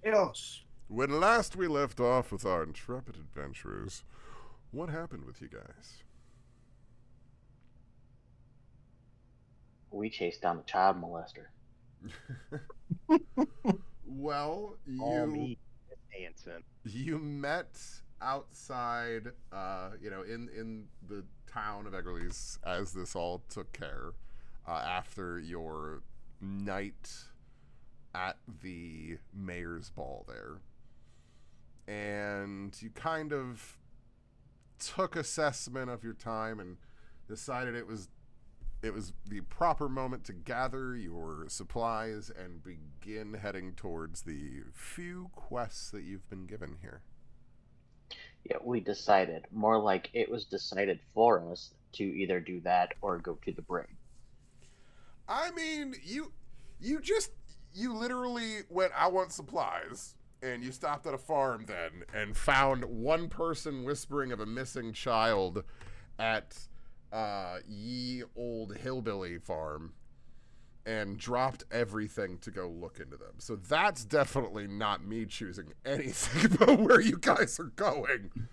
Chaos. When last we left off with our intrepid adventurers, what happened with you guys? We chased down a child molester. Well, All you me. Dancing. you met outside, in the town of Eggerly's as this all took care after your night at the mayor's ball there, and you kind of took assessment of your time and decided it was the proper moment to gather your supplies and begin heading towards the few quests that you've been given here. Yeah, we decided. More like it was decided for us to either do that or go to the brig. I mean, you literally went, I want supplies, and you stopped at a farm then and found one person whispering of a missing child at ye old hillbilly farm and dropped everything to go look into them. So that's definitely not me choosing anything about where you guys are going.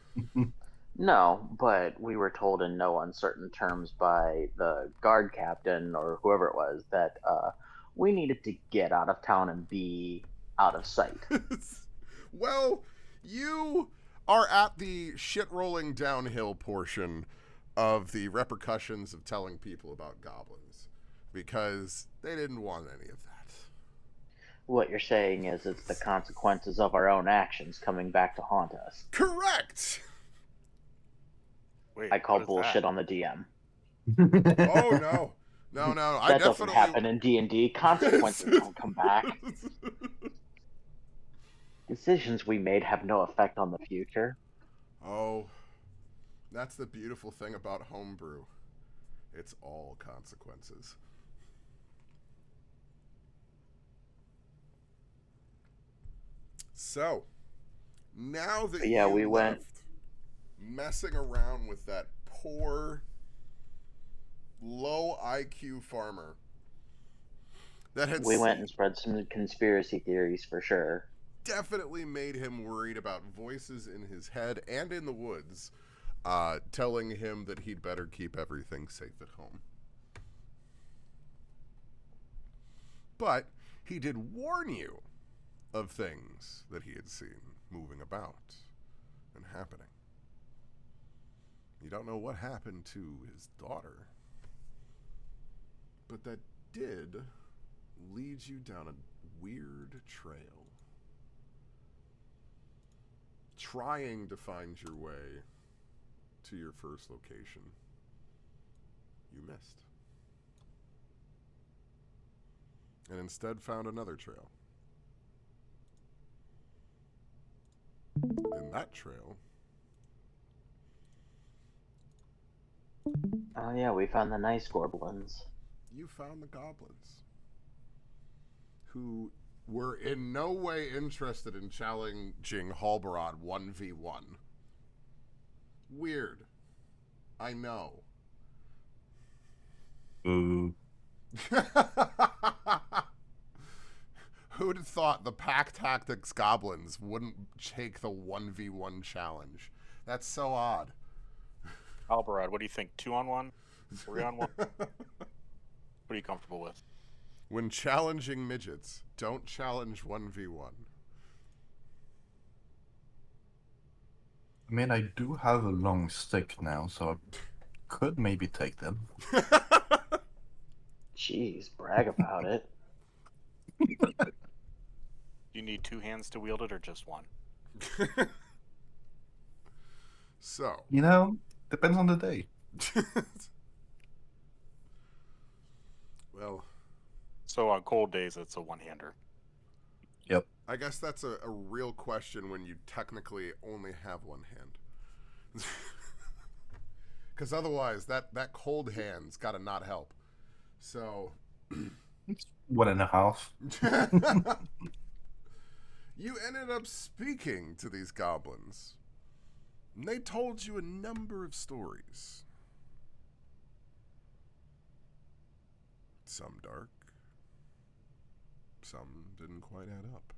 No, but we were told in no uncertain terms by the guard captain or whoever it was that we needed to get out of town and be out of sight. Well, you are at the shit rolling downhill portion of the repercussions of telling people about goblins because they didn't want any of that. What you're saying is it's the consequences of our own actions coming back to haunt us. Correct. Wait, I call what is bullshit that? on the DM. Oh no. No, I That doesn't definitely happen in D&D. Consequences don't come back. Decisions we made have no effect on the future. Oh, that's the beautiful thing about homebrew. It's all consequences. So, now that But yeah, you we went. left messing around with that poor, low IQ farmer that had We went and spread some conspiracy theories for sure. definitely made him worried about voices in his head and in the woods telling him that he'd better keep everything safe at home. But he did warn you of things that he had seen moving about and happening. You don't know what happened to his daughter, but that did lead you down a weird trail, trying to find your way to your first location. You missed. And instead found another trail. In that trail, Oh yeah, we found the nice goblins. you found the goblins, who were in no way interested in challenging Halbarad 1v1. Weird. I know. Ooh. Who'd have thought the pack tactics goblins wouldn't take the 1v1 challenge? That's so odd. Albarad, what do you think? 2-on-1? 3-on-1? What are you comfortable with? When challenging midgets, don't challenge 1v1. I mean, I do have a long stick now, so I could maybe take them. Jeez, brag about it. Do you need 2 hands to wield it or just one? So, You know, depends on the day. well, So on cold days, it's a one-hander. Yep. I guess that's a real question when you technically only have one hand. Because otherwise, that cold hand's got to not help. So, It's 1.5. you ended up speaking to these goblins. And they told you a number of stories. Some dark. Some didn't quite add up.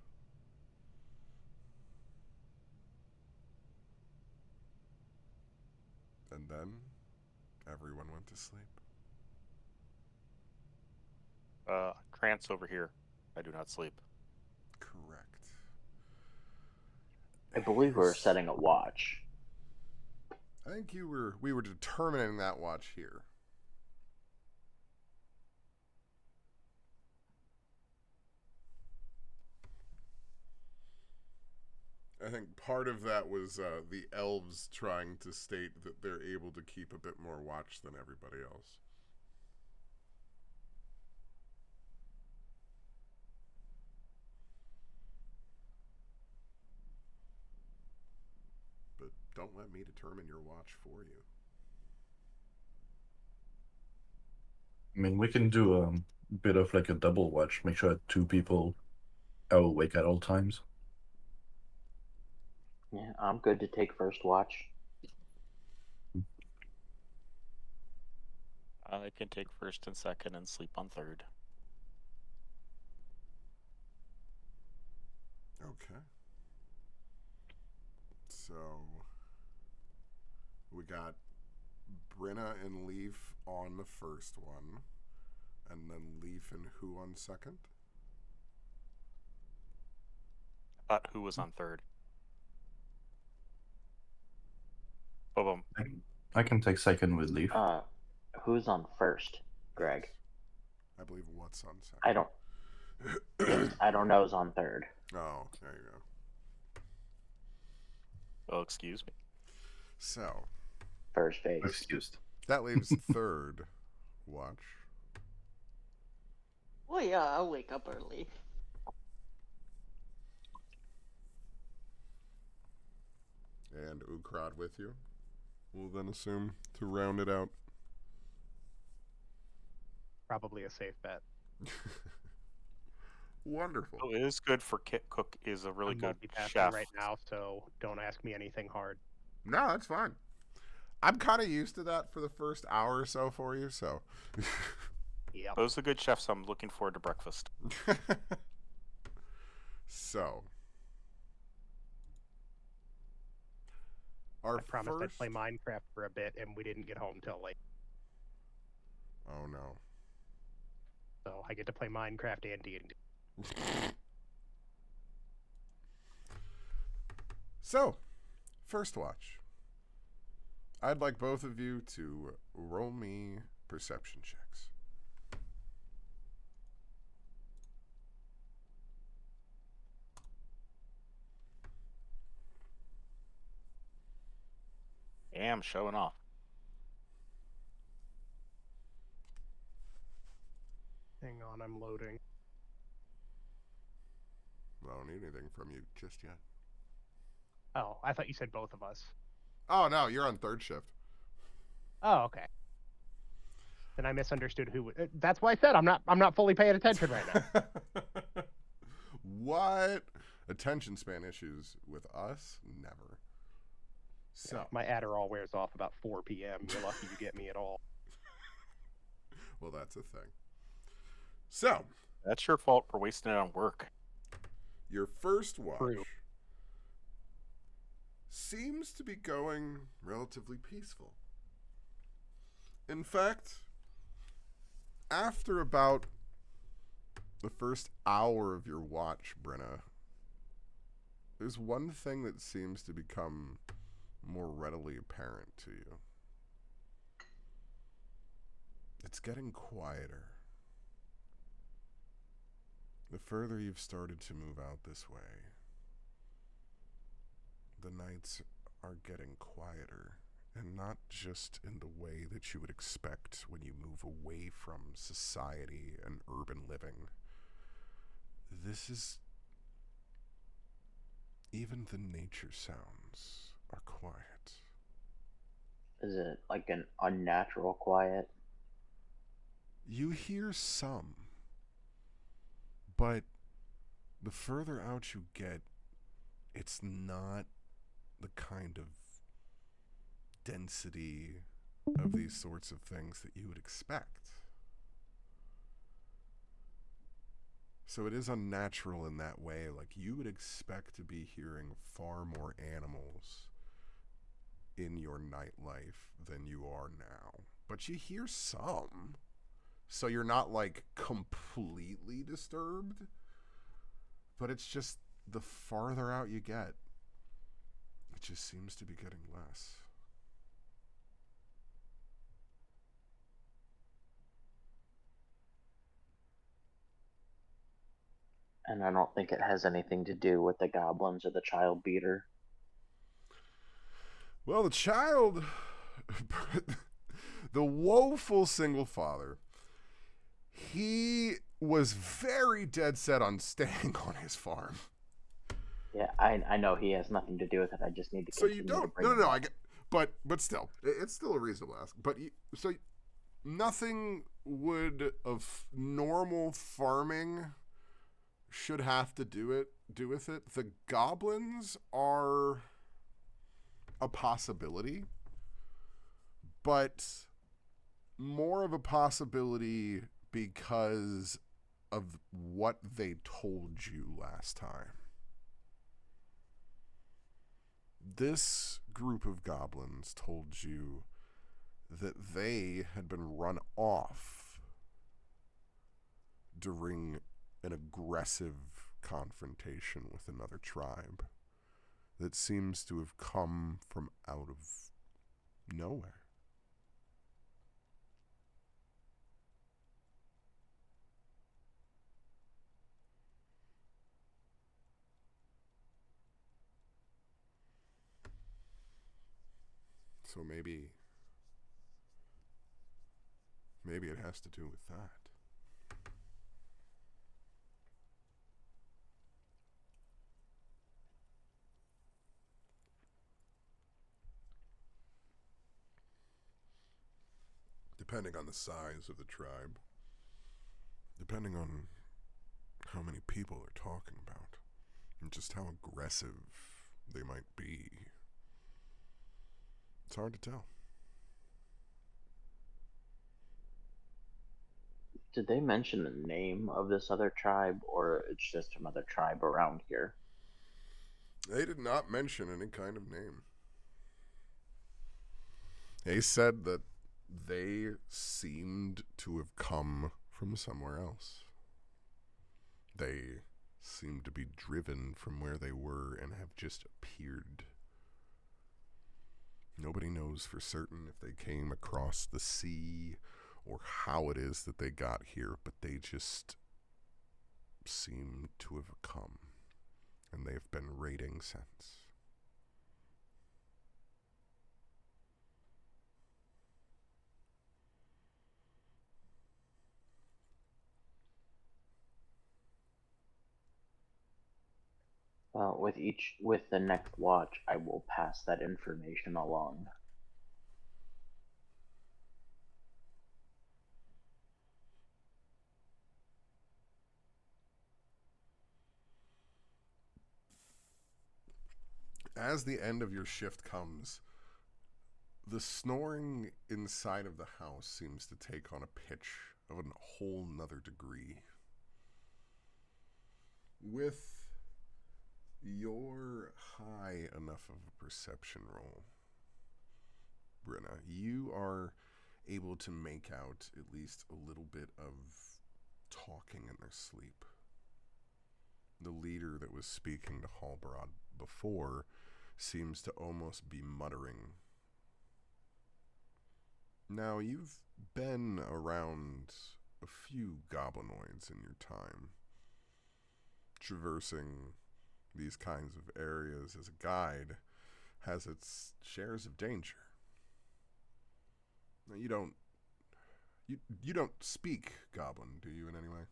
And then everyone went to sleep. Trance over here. I do not sleep. Correct. I believe we're setting a watch. I think we were determining that watch here. I think part of that was the elves trying to state that they're able to keep a bit more watch than everybody else. But don't let me determine your watch for you. I mean, we can do a bit of like a double watch. Make sure that 2 people are awake at all times. Yeah, I'm good to take first watch. I can take first and second and sleep on third. Okay. So we got Brenna and Leaf on the first one, and then Leaf and who on second? I thought who was on third? Boom. I can take second with Leaf. Who's on first, Greg? I believe what's on second. I don't. Yes, I don't know's on third. Oh, there you go. Oh, excuse me. So First phase. Excused. that leaves third watch. Well, yeah, I'll wake up early. And Ukrad with you. We'll then assume to round it out. Probably a safe bet. Wonderful. Oh, it is good for Cook is a really I'm good multitasking chef. right now, so don't ask me anything hard. No, that's fine. I'm kind of used to that for the first hour or so for you, so. Yep. Those are good chefs. I'm looking forward to breakfast. So. I promised I'd play Minecraft for a bit, and we didn't get home till late. Oh, no. So I get to play Minecraft and D&D. So, first watch. I'd like both of you to roll me perception checks. Damn, showing off. Hang on, I'm loading. I don't need anything from you just yet. Oh, I thought you said both of us. Oh, no, you're on third shift. Oh, okay. Then I misunderstood who. That's why I said I'm not fully paying attention right now. What? Attention span issues with us? Never. So. Yeah, my Adderall wears off about 4 p.m. You're lucky you get me at all. Well, that's a thing. So. That's your fault for wasting it on work. Your first watch True. seems to be going relatively peaceful. In fact, after about the first hour of your watch, Brenna, there's one thing that seems to become more readily apparent to you. It's getting quieter. The further you've started to move out this way, the nights are getting quieter, and not just in the way that you would expect when you move away from society and urban living. This is... even the nature sounds are quiet. Is it like an unnatural quiet? You hear some, but the further out you get, it's not the kind of density of these sorts of things that you would expect. So it is unnatural in that way. Like, you would expect to be hearing far more animals in your nightlife than you are now. But you hear some. So you're not like completely disturbed. But it's just the farther out you get, it just seems to be getting less. And I don't think it has anything to do with the goblins or the child beater. Well, the child, the woeful single father, he was very dead set on staying on his farm. Yeah, I know he has nothing to do with it. I just need to. So you don't? No. I get, but still, it's still a reasonable ask. But nothing would of normal farming should have to do with it. The goblins are a possibility, but more of a possibility because of what they told you last time. This group of goblins told you that they had been run off during an aggressive confrontation with another tribe that seems to have come from out of nowhere. So maybe it has to do with that. Depending on the size of the tribe, depending on how many people they're talking about, and just how aggressive they might be, it's hard to tell. Did they mention the name of this other tribe, or it's just another tribe around here? They did not mention any kind of name. They said that they seemed to have come from somewhere else. They seemed to be driven from where they were and have just appeared. Nobody knows for certain if they came across the sea or how it is that they got here, but they just seem to have come, and they've been raiding since. With the next watch, I will pass that information along. As the end of your shift comes, the snoring inside of the house seems to take on a pitch of a whole nother degree. With your high enough of a perception roll, Brenna, you are able to make out at least a little bit of talking in their sleep. The leader that was speaking to Halbarad before seems to almost be muttering. Now, you've been around a few goblinoids in your time, traversing these kinds of areas as a guide has its shares of danger. Now, you don't speak goblin, do you, in any way?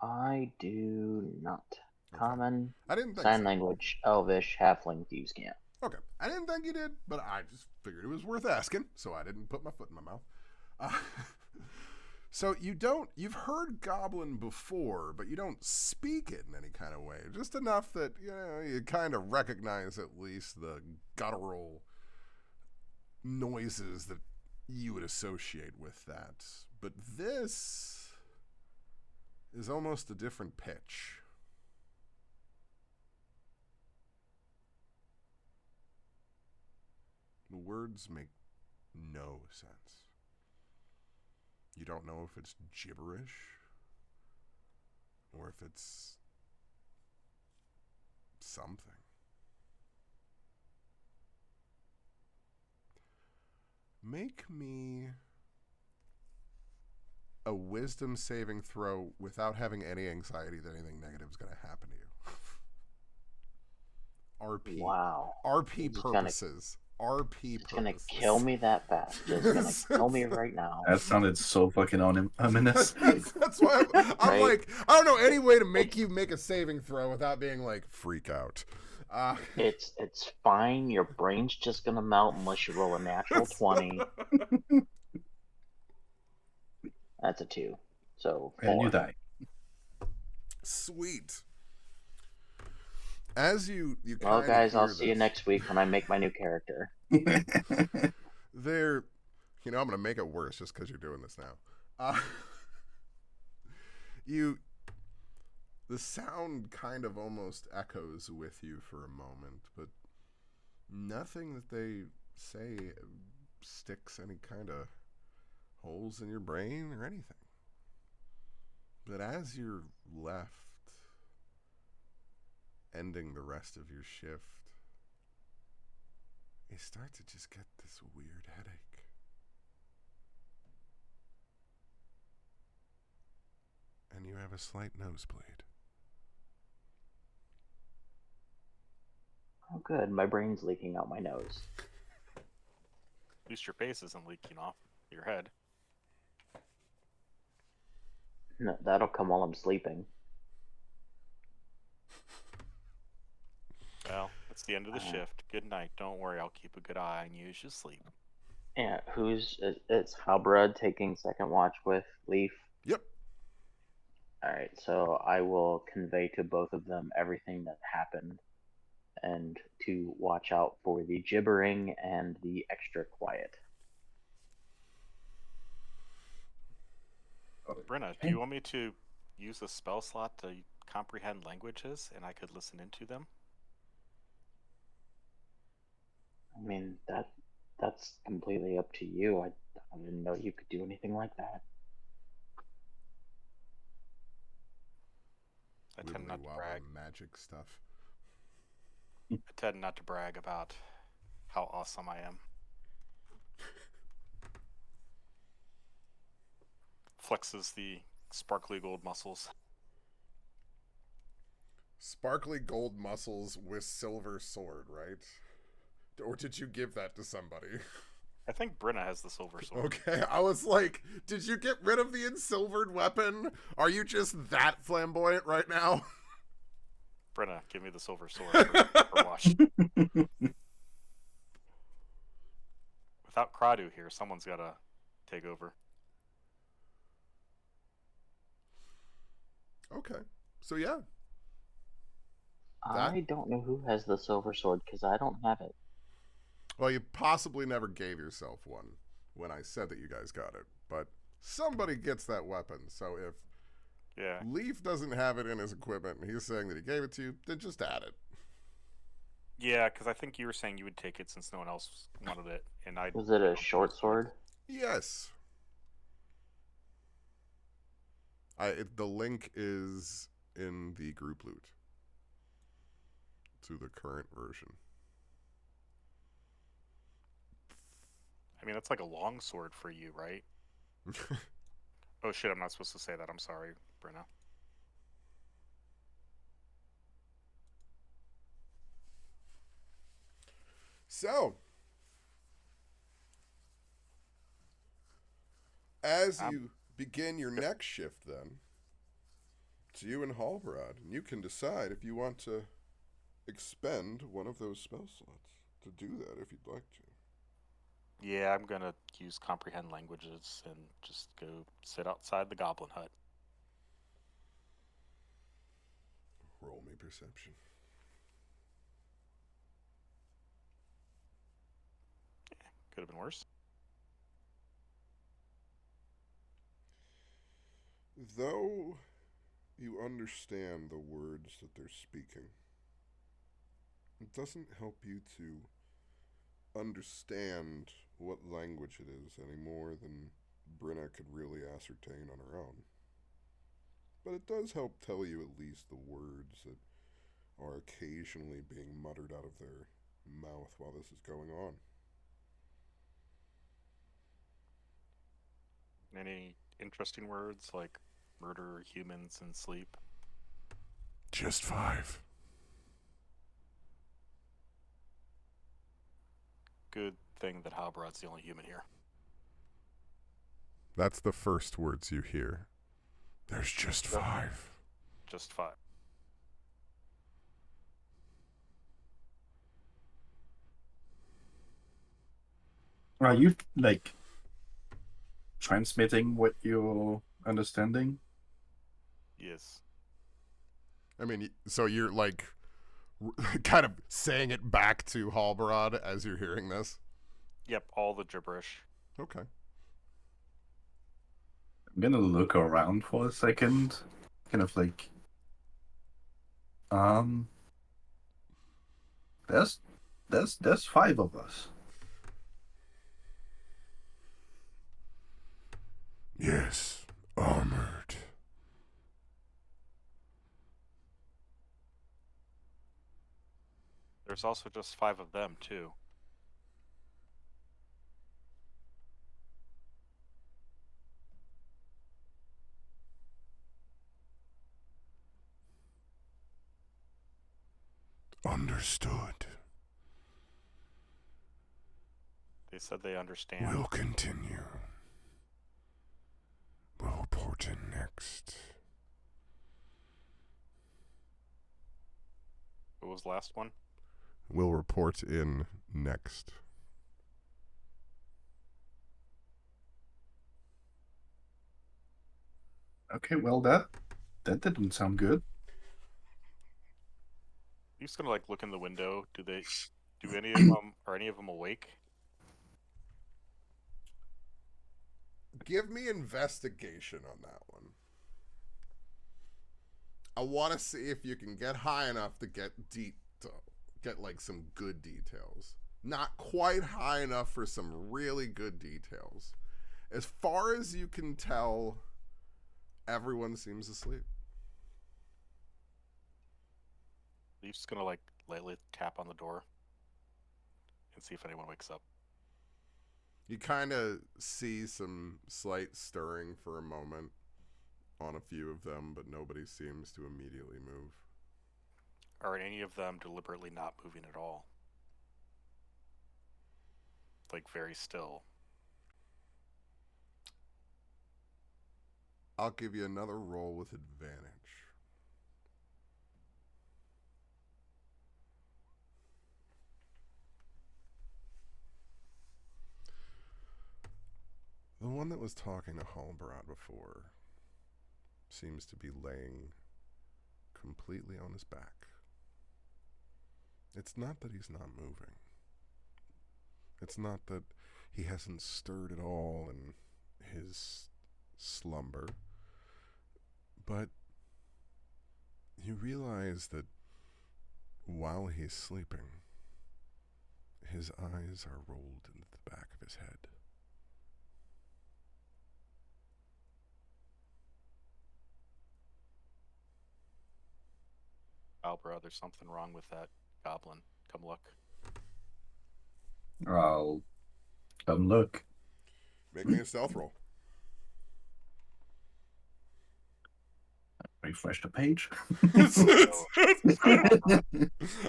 I do not. Okay. Common, I didn't think sign so. language, Elvish, Halfling, Thieves' Camp. Okay. I didn't think you did, but I just figured it was worth asking, so I didn't put my foot in my mouth. So you've heard goblin before, but you don't speak it in any kind of way. Just enough that, you kind of recognize at least the guttural noises that you would associate with that. But this is almost a different pitch. The words make no sense. You don't know if it's gibberish or if it's something. Make me a wisdom saving throw without having any anxiety that anything negative is going to happen to you. RP. Wow. RP He's purposes. RP It's gonna purposes. kill me that fast. It's gonna kill me right now. That sounded so fucking ominous. That's why I'm Right? like, I don't know any way to make you make a saving throw without being like, freak out. It's fine. Your brain's just gonna melt unless you roll a natural 20. That's a 2. So 4. And you die. Sweet. As you Well, kind guys, of I'll hear see you this, next week when I make my new character. they're, I'm going to make it worse just because you're doing this now. The sound kind of almost echoes with you for a moment, but nothing that they say sticks any kind of holes in your brain or anything. But as you're left, ending the rest of your shift, you start to just get this weird headache. And you have a slight nosebleed. Oh, good. My brain's leaking out my nose. At least your face isn't leaking off your head. No, that'll come while I'm sleeping. Well, it's the end of the shift. Good night. Don't worry, I'll keep a good eye on you as you sleep. Yeah, it's Halbrad taking second watch with Leaf. Yep. Alright, so I will convey to both of them everything that happened and to watch out for the gibbering and the extra quiet. Brenna, do you want me to use a spell slot to comprehend languages and I could listen into them? I mean, that's completely up to you. I didn't know you could do anything like that. I tend not to Wibbly-wobbly brag. magic stuff. I tend not to brag about how awesome I am. Flexes the sparkly gold muscles. Sparkly gold muscles with silver sword, right? Or did you give that to somebody? I think Brenna has the silver sword. Okay, I was like, did you get rid of the ensilvered weapon? Are you just that flamboyant right now? Brenna, give me the silver sword for watch. Without Kradu here, someone's got to take over. Okay, so yeah. I don't know who has the silver sword because I don't have it. Well, you possibly never gave yourself one when I said that you guys got it, but somebody gets that weapon. So if Leaf doesn't have it in his equipment and he's saying that he gave it to you, then just add it. Yeah, because I think you were saying you would take it since no one else wanted it, and I. Was it a short sword? Yes. The link is in the group loot to the current version. I mean, that's like a long sword for you, right? Oh shit, I'm not supposed to say that. I'm sorry, Brenna. So, as you begin your next shift, then, it's you and Halbrad, and you can decide if you want to expend one of those spell slots to do that if you'd like to. Yeah, I'm gonna use comprehend languages and just go sit outside the goblin hut. Roll me perception. Could have been worse. Though you understand the words that they're speaking, it doesn't help you to understand what language it is any more than Brenna could really ascertain on her own. But it does help tell you at least the words that are occasionally being muttered out of their mouth while this is going on. Any interesting words like murder humans and sleep? Just 5. Good thing that Halbrad's the only human here. That's the first words you hear. There's just 5. Just 5. Are you like transmitting what you're understanding? Yes. I mean, so you're like kind of saying it back to Halbrod as you're hearing this? Yep, all the gibberish. Okay. I'm gonna look around for a second, kind of like, there's 5 of us. Yes, armored. There's also just 5 of them, too. Understood. They said they understand. We'll continue. We'll report in next. What was the last one? We'll report in next. Okay, well that didn't sound good. I'm just gonna like look in the window. Do any of them are any of them awake? Give me investigation on that one. I want to see if you can get high enough to get like some good details. Not quite high enough for some really good details. As far as you can tell, everyone seems asleep. Leaf's just gonna like lightly tap on the door and see if anyone wakes up. You kind of see some slight stirring for a moment on a few of them, but nobody seems to immediately move. Are any of them deliberately not moving at all? Like very still. I'll give you another roll with advantage. The one that was talking to Halbrod before seems to be laying completely on his back. It's not that he's not moving. It's not that he hasn't stirred at all in his slumber. But you realize that while he's sleeping, his eyes are rolled into the back of his head. Albra, there's something wrong with that goblin. Come look. I'll come look. Make me a stealth roll. Refresh the page.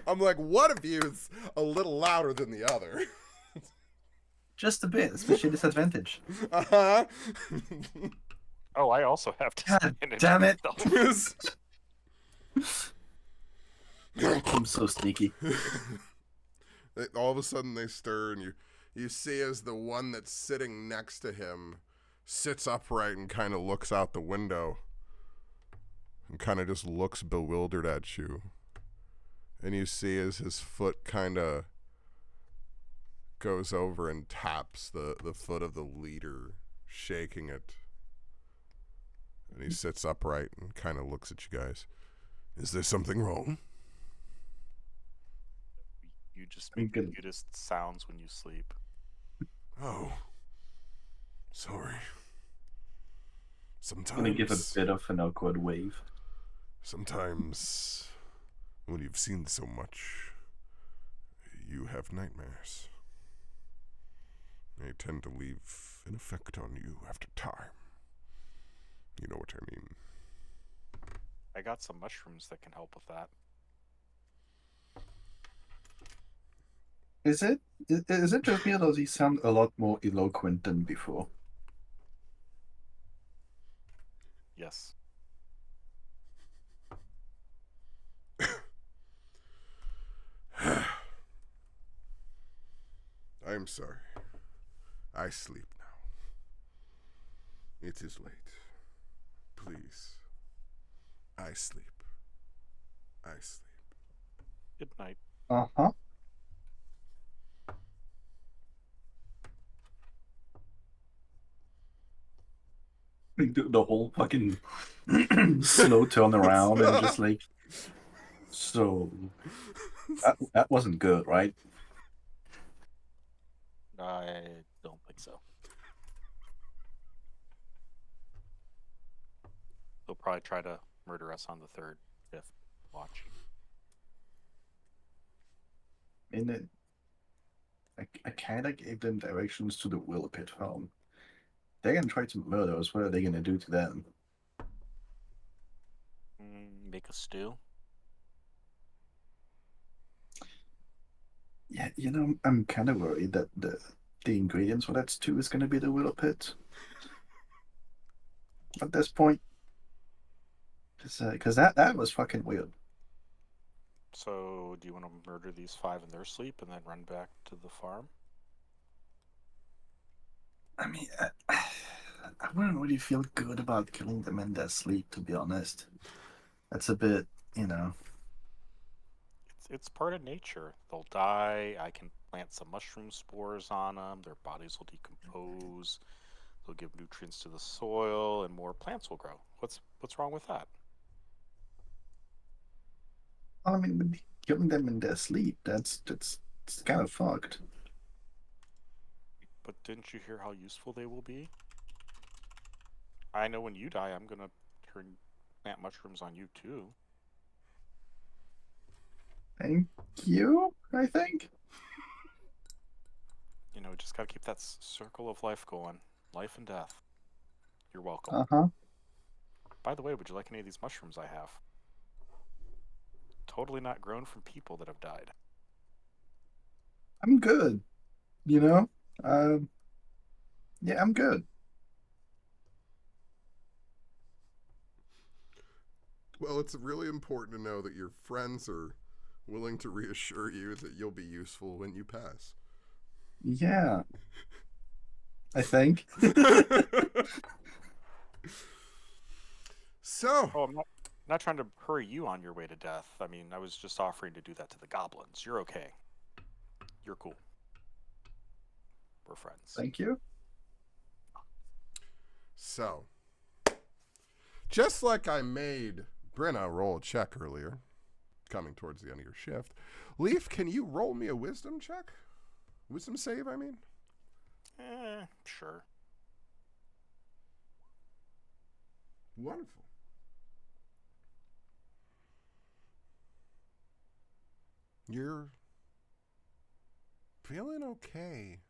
I'm like, one of you is a little louder than the other. Just a bit, especially disadvantage. Uh-huh. Oh, I also have to. God damn it! I'm so sneaky. All of a sudden they stir, and you see as the one that's sitting next to him sits upright and kind of looks out the window and kind of just looks bewildered at you. And you see as his foot kind of goes over and taps the foot of the leader, shaking it. And he sits upright and kind of looks at you guys. Is there something wrong? You just I'm make the gonna- cutest sounds when you sleep. Oh, sorry. I'm gonna give a Sometimes, bit of an awkward wave. sometimes, when you've seen so much, you have nightmares. They tend to leave an effect on you after time. You know what I mean. I got some mushrooms that can help with that. Is it just me, or does he sound a lot more eloquent than before? Yes. I am sorry. I sleep now. It is late. Please. I sleep. I sleep. Good night. Uh-huh. The whole fucking slow turn around and just like, so that wasn't good, right? I don't think so. They'll probably try to murder us on the 3rd, 5th watch. And it, I kind of gave them directions to the Willow Pit farm. They're gonna try to murder us. What are they gonna do to them? Make a stew. Yeah, I'm kind of worried that the ingredients for that stew is gonna be the Willow Pit. At this point, because that was fucking weird. So, do you want to murder these 5 in their sleep and then run back to the farm? I mean, I wouldn't really feel good about killing them in their sleep, to be honest. That's a bit, It's part of nature. They'll die. I can plant some mushroom spores on them. Their bodies will decompose. They'll give nutrients to the soil, and more plants will grow. What's wrong with that? I mean, with killing them in their sleep, that's it's kind of fucked. But didn't you hear how useful they will be? I know when you die, I'm gonna plant mushrooms on you too. Thank you, I think. You know, just gotta keep that circle of life going. Life and death. You're welcome. Uh-huh. By the way, would you like any of these mushrooms I have? Totally not grown from people that have died. I'm good. Yeah, I'm good. Well, it's really important to know that your friends are willing to reassure you that you'll be useful when you pass. Yeah. I think. So, Oh, I'm not trying to hurry you on your way to death. I mean, I was just offering to do that to the goblins. You're okay. You're cool. We're friends. Thank you. so, just like I made Brenna roll a check earlier, coming towards the end of your shift, Leaf, can you roll me a wisdom check? Wisdom save, I mean? Sure. Wonderful. You're feeling okay.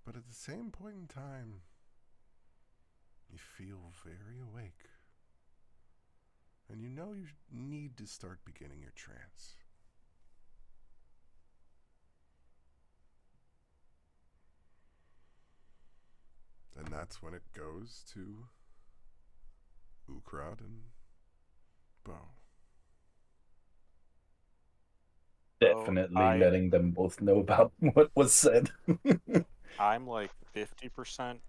But at the same point in time, you feel very awake. And you know you need to start beginning your trance. And that's when it goes to Ukrad and Bo. Definitely I- letting them both know about what was said. I'm like 50%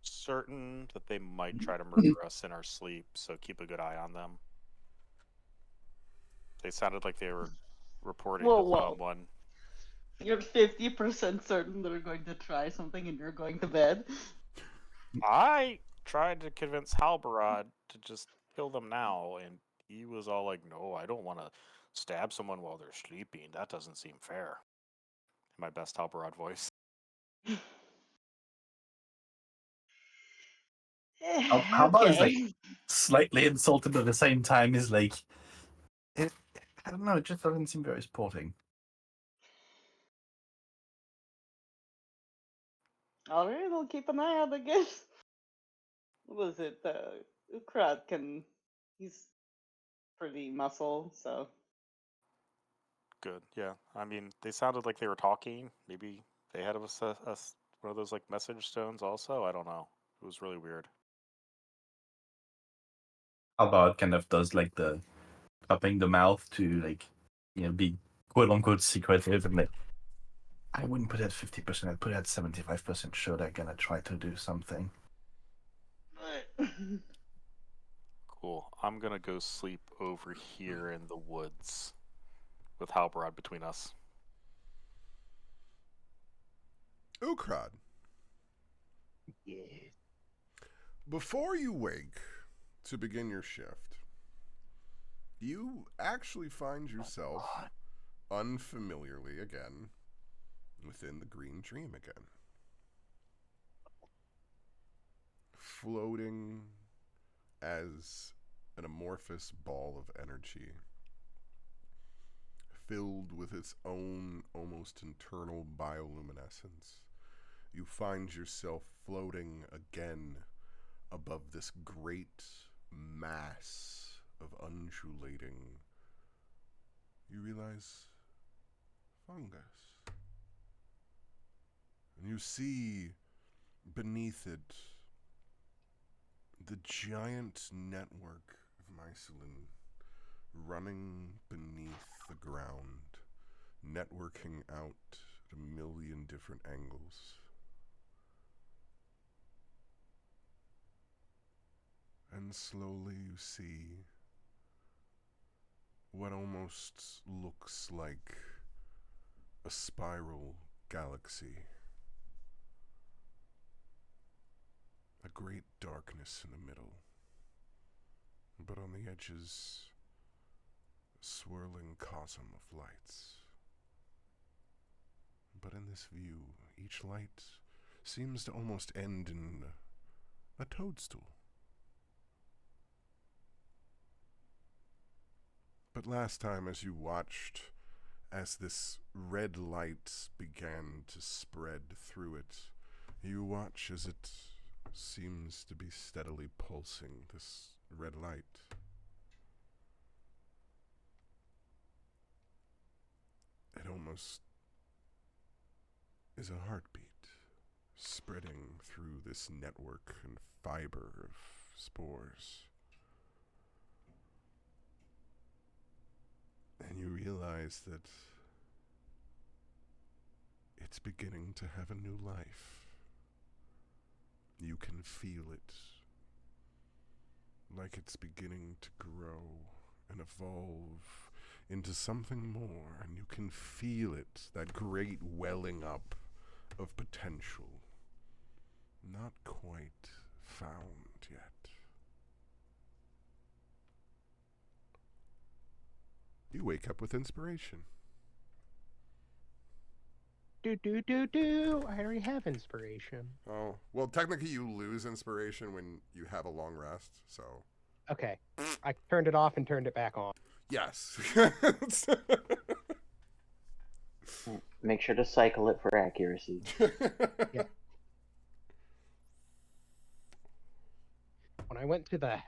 certain that they might try to murder us in our sleep, so keep a good eye on them. They sounded like they were reporting Whoa, to whoa. someone. You're 50% certain they're going to try something and you're going to bed. I tried to convince Halbarad to just kill them now, and he was all like, "No, I don't want to Stab someone while they're sleeping. That doesn't seem fair. In my best Halberod voice. How about is like Okay. slightly insulted at the same time is like, I don't know, it just doesn't seem very sporting. All right, we'll keep an eye out, I guess. What was it? Ukrat he's pretty muscle, so. Good, yeah. I mean, they sounded like they were talking. Maybe they had one of those like message stones also. I don't know. It was really weird. How about kind of does like the cupping the mouth to like, be quote unquote secretive and like, I wouldn't put it at 50%. I'd put it at 75% sure they're gonna try to do something. Cool. I'm gonna go sleep over here in the woods with Halberod between us. Ukrad, Yeah. before you wake to begin your shift, you actually find yourself unfamiliarly again within the green dream again. Floating as an amorphous ball of energy, filled with its own almost internal bioluminescence, you find yourself floating again above this great mass of undulating, you realize, fungus. And you see beneath it the giant network of mycelium running beneath the ground, networking out at a million different angles. And slowly you see what almost looks like a spiral galaxy. A great darkness in the middle, but on the edges, a swirling cosm of lights. But in this view, each light seems to almost end in a toadstool. But last time, as you watched, as this red light began to spread through it, you watch as it seems to be steadily pulsing, this red light. It almost is a heartbeat, spreading through this network and fiber of spores. And you realize that it's beginning to have a new life. You can feel it, like it's beginning to grow and evolve into something more, and you can feel it, that great welling up of potential, not quite found yet. You wake up with inspiration. I already have inspiration. Oh, well, technically you lose inspiration when you have a long rest, so. Okay. I turned it off and turned it back on. Yes. Make sure to cycle it for accuracy. Yeah. When I went to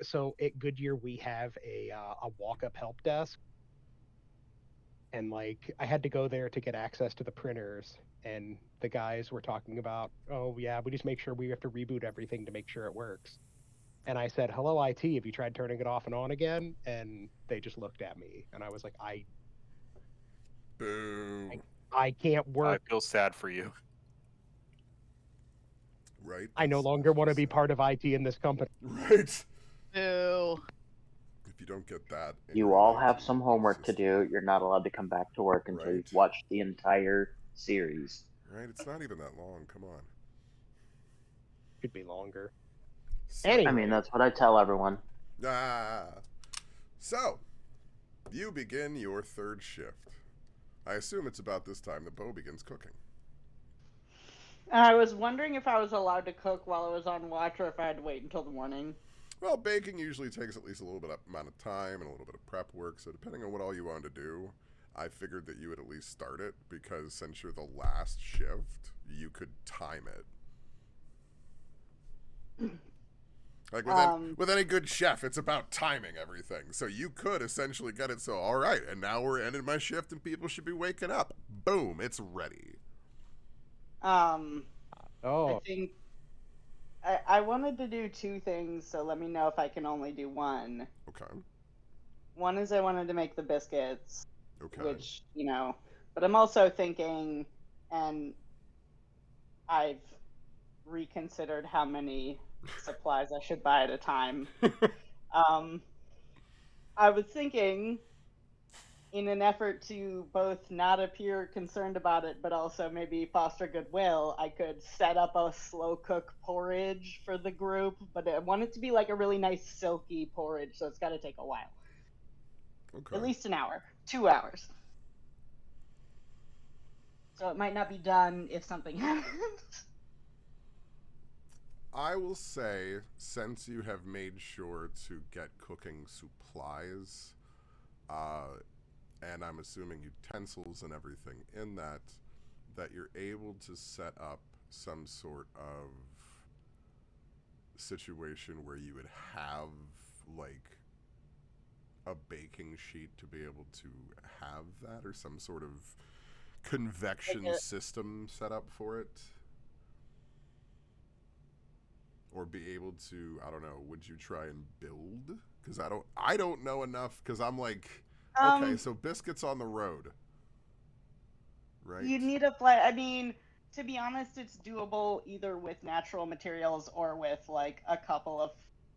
so at Goodyear we have a walk-up help desk, and like I had to go there to get access to the printers, and the guys were talking about, oh yeah, we just make sure we have to reboot everything to make sure it works. And I said, hello IT, have you tried turning it off and on again? And they just looked at me, and I was like, Boo. I can't I work. feel sad for you. Right? I no That's longer want to be sad. part of IT in this company. Right. Ew. If you don't get that. in You your all IT, have some homework it's to just- do. You're not allowed to come back to work until Right. you've watched the entire series. Right? It's not even that long. Come on. Could be longer. So, Anyway. I mean, that's what I tell everyone. So, You begin your third shift. I assume it's about this time that Bo begins cooking. I was wondering if I was allowed to cook while I was on watch or if I had to wait until the morning. Well, baking usually takes at least a little bit of amount of time and a little bit of prep work, so depending on what all you wanted to do, I figured that you would at least start it, because since you're the last shift, you could time it. Like with any good chef, it's about timing everything. So you could essentially get it so, all right, and now we're ending my shift and people should be waking up. Boom, it's ready. I Oh, think I wanted to do two things, so let me know if I can only do one. Okay. One is I wanted to make the biscuits, Okay. which, but I'm also thinking, and I've reconsidered how many supplies I should buy at a time. I was thinking, in an effort to both not appear concerned about it, but also maybe foster goodwill, I could set up a slow cook porridge for the group, but I want it to be like a really nice silky porridge, so it's got to take a while. Okay. At least an hour, 2 hours. So it might not be done if something happens. I will say, since you have made sure to get cooking supplies, and I'm assuming utensils and everything in that you're able to set up some sort of situation where you would have, like, a baking sheet to be able to have that, or some sort of convection system set up for it. Or be able to, I don't know, would you try and build? Because I don't know enough, because I'm like, okay, so biscuits on the road, right? You need a flight. I mean, to be honest, it's doable either with natural materials or with like a couple of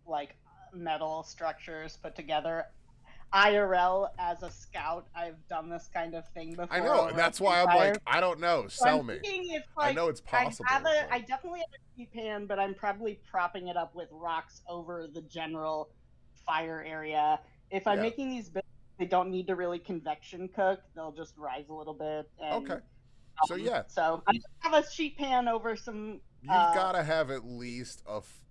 like metal structures put together. IRL as a scout, I've done this kind of thing before. I know, and that's why I'm like, I don't know, sell me. If, I know it's possible. I definitely have a heat pan, but I'm probably propping it up with rocks over the general fire area. If I'm making these biscuits, they don't need to really convection cook. They'll just rise a little bit. And, okay. So yeah. So I just have a sheet pan over some. You've got to have at least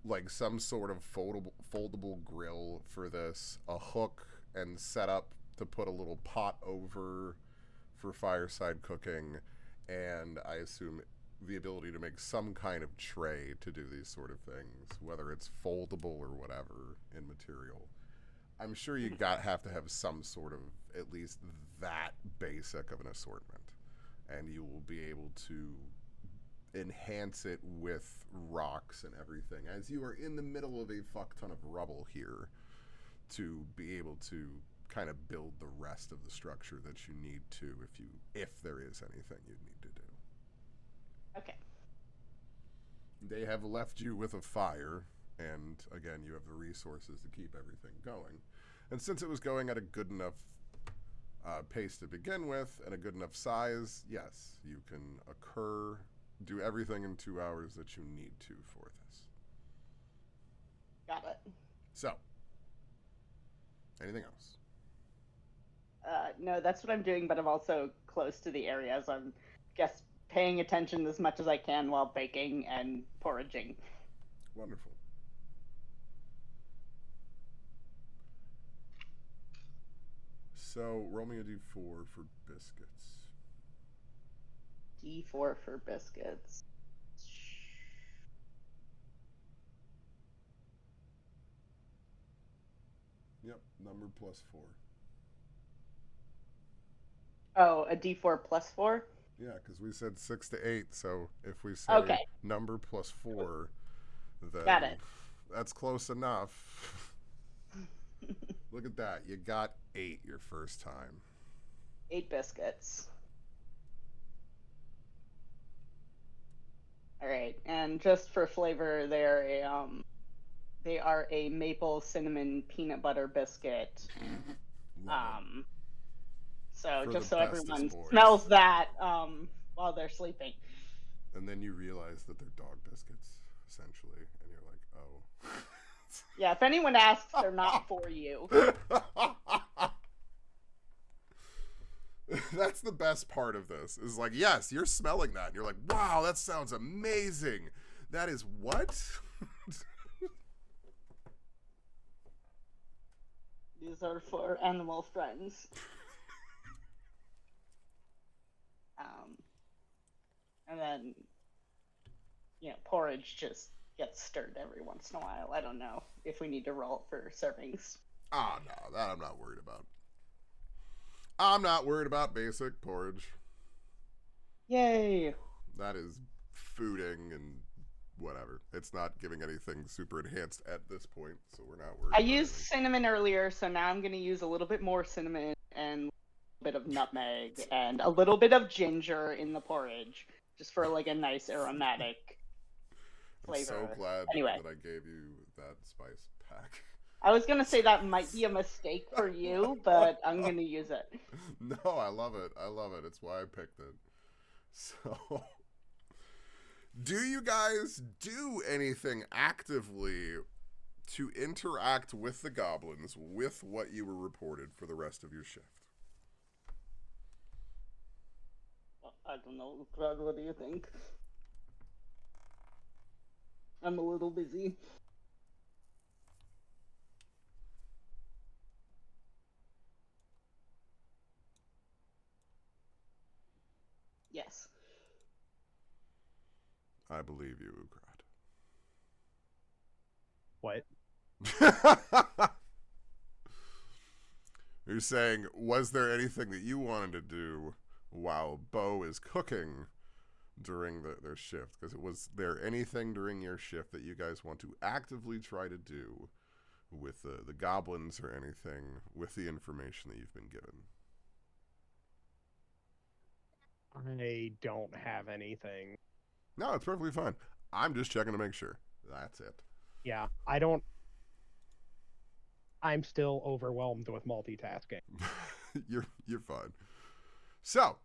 like some sort of foldable grill for this, a hook, and set up to put a little pot over for fireside cooking, and I assume the ability to make some kind of tray to do these sort of things, whether it's foldable or whatever in material. I'm sure you have to have some sort of at least that basic of an assortment, and you will be able to enhance it with rocks and everything as you are in the middle of a fuck ton of rubble here, to be able to kind of build the rest of the structure that you need to, if there is anything you'd need to do. Okay. They have left you with a fire, and again, you have the resources to keep everything going. And since it was going at a good enough pace to begin with, and a good enough size, yes, you can do everything in 2 hours that you need to for this. Got it. So, anything else? No, that's what I'm doing, but I'm also close to the areas. I'm paying attention as much as I can while baking and porridging. Wonderful. So, roll me a d4 for biscuits. D4 for biscuits. Yep, number plus 4. Oh, a D4 plus 4? Yeah, because we said 6 to 8, so if we say number plus 4, then got it. That's close enough. Look at that. You got 8 your first time. 8 biscuits. All right, and just for flavor, they are a maple cinnamon peanut butter biscuit. So just so everyone smells that while they're sleeping. And then you realize that they're dog biscuits, essentially, and you're like, oh. Yeah, if anyone asks, they're not for you. That's the best part of this. Is like, yes, you're smelling that. And you're like, wow, that sounds amazing. That is what? These are for animal friends. And then, porridge just gets stirred every once in a while. I don't know if we need to roll for servings. Oh, no, that I'm not worried about. I'm not worried about basic porridge. Yay! That is fooding and whatever. It's not giving anything super enhanced at this point, so we're not worried. I used cinnamon earlier, so now I'm going to use a little bit more cinnamon and a bit of nutmeg and a little bit of ginger in the porridge, just for like a nice aromatic flavor. I'm so glad anyway. that I gave you that spice pack. I was going to say that might be a mistake for you, but I'm going to use it. No, I love it. I love it. It's why I picked it. So, do you guys do anything actively to interact with the goblins with what you were reported for the rest of your shift? I don't know, Greg, what do you think? I'm a little busy. Yes. I believe you, What? Ugrad. You're saying, was there anything that you wanted to do while Bo is cooking during their shift? Because was there anything during your shift that you guys want to actively try to do with the goblins or anything with the information that you've been given? I don't have anything. No, it's perfectly fine. I'm just checking to make sure. That's it. Yeah, I'm still overwhelmed with multitasking. You're fine. So,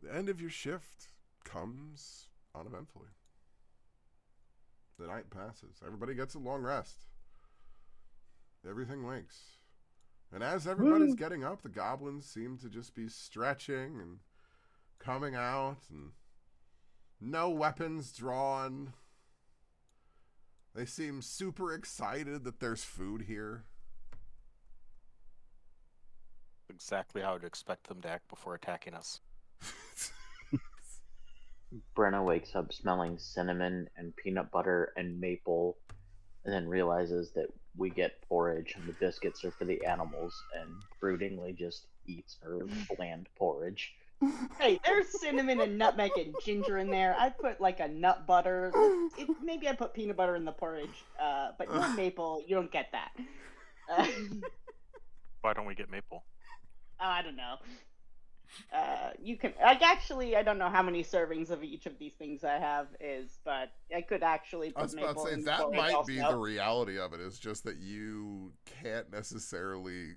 the end of your shift comes uneventfully. The night passes. Everybody gets a long rest. Everything wakes. And as everybody's getting up, the goblins seem to just be stretching and coming out, and no weapons drawn. They seem super excited that there's food here. Exactly how I'd expect them to act before attacking us. Brenna wakes up smelling cinnamon and peanut butter and maple, and then realizes that we get porridge and the biscuits are for the animals, and broodingly just eats her bland porridge. Hey, there's cinnamon and nutmeg and ginger in there. I put like a nut butter. Maybe I put peanut butter in the porridge, but no maple. You don't get that. Why don't we get maple? I don't know. You can. I don't know how many servings of each of these things I have is, but I could actually put I was about maple to say, in the that porridge might also. be the reality of it, is just that you can't necessarily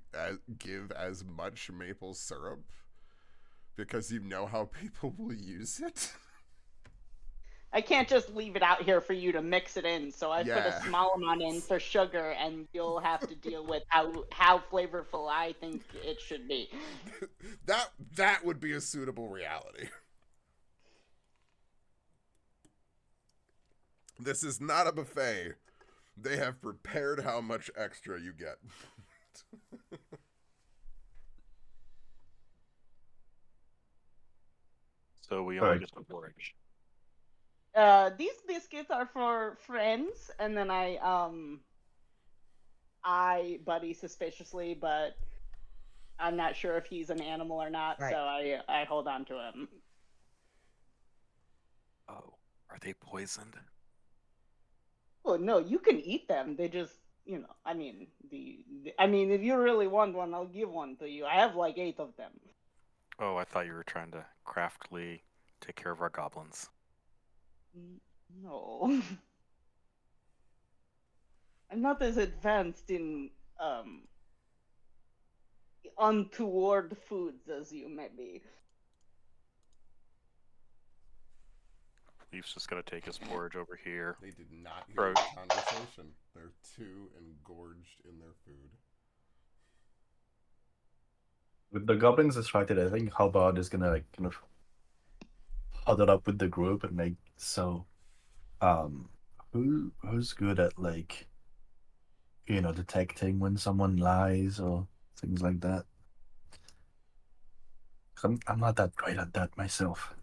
give as much maple syrup because you know how people will use it. I can't just leave it out here for you to mix it in, so I put a small amount in for sugar, and you'll have to deal with how flavorful I think it should be. That would be a suitable reality. This is not a buffet. They have prepared how much extra you get. So we only get the porridge. These biscuits are for friends, and then I buddy suspiciously, but I'm not sure if he's an animal or not, Right. so I hold on to him. Oh, are they poisoned? Well, no, you can eat them. They just, I mean, if you really want one, I'll give one to you. I have like 8 of them. Oh, I thought you were trying to craftily take care of our goblins. No. I'm not as advanced in untoward foods as you may be. Leaf's just gonna take his porridge over here. They did not hear Bro. the conversation. They're too engorged in their food. with the goblins distracted, I think Halbard is gonna like kind of huddle up with the group and like so. Who's good at like detecting when someone lies or things like that? 'Cause I'm not that great at that myself.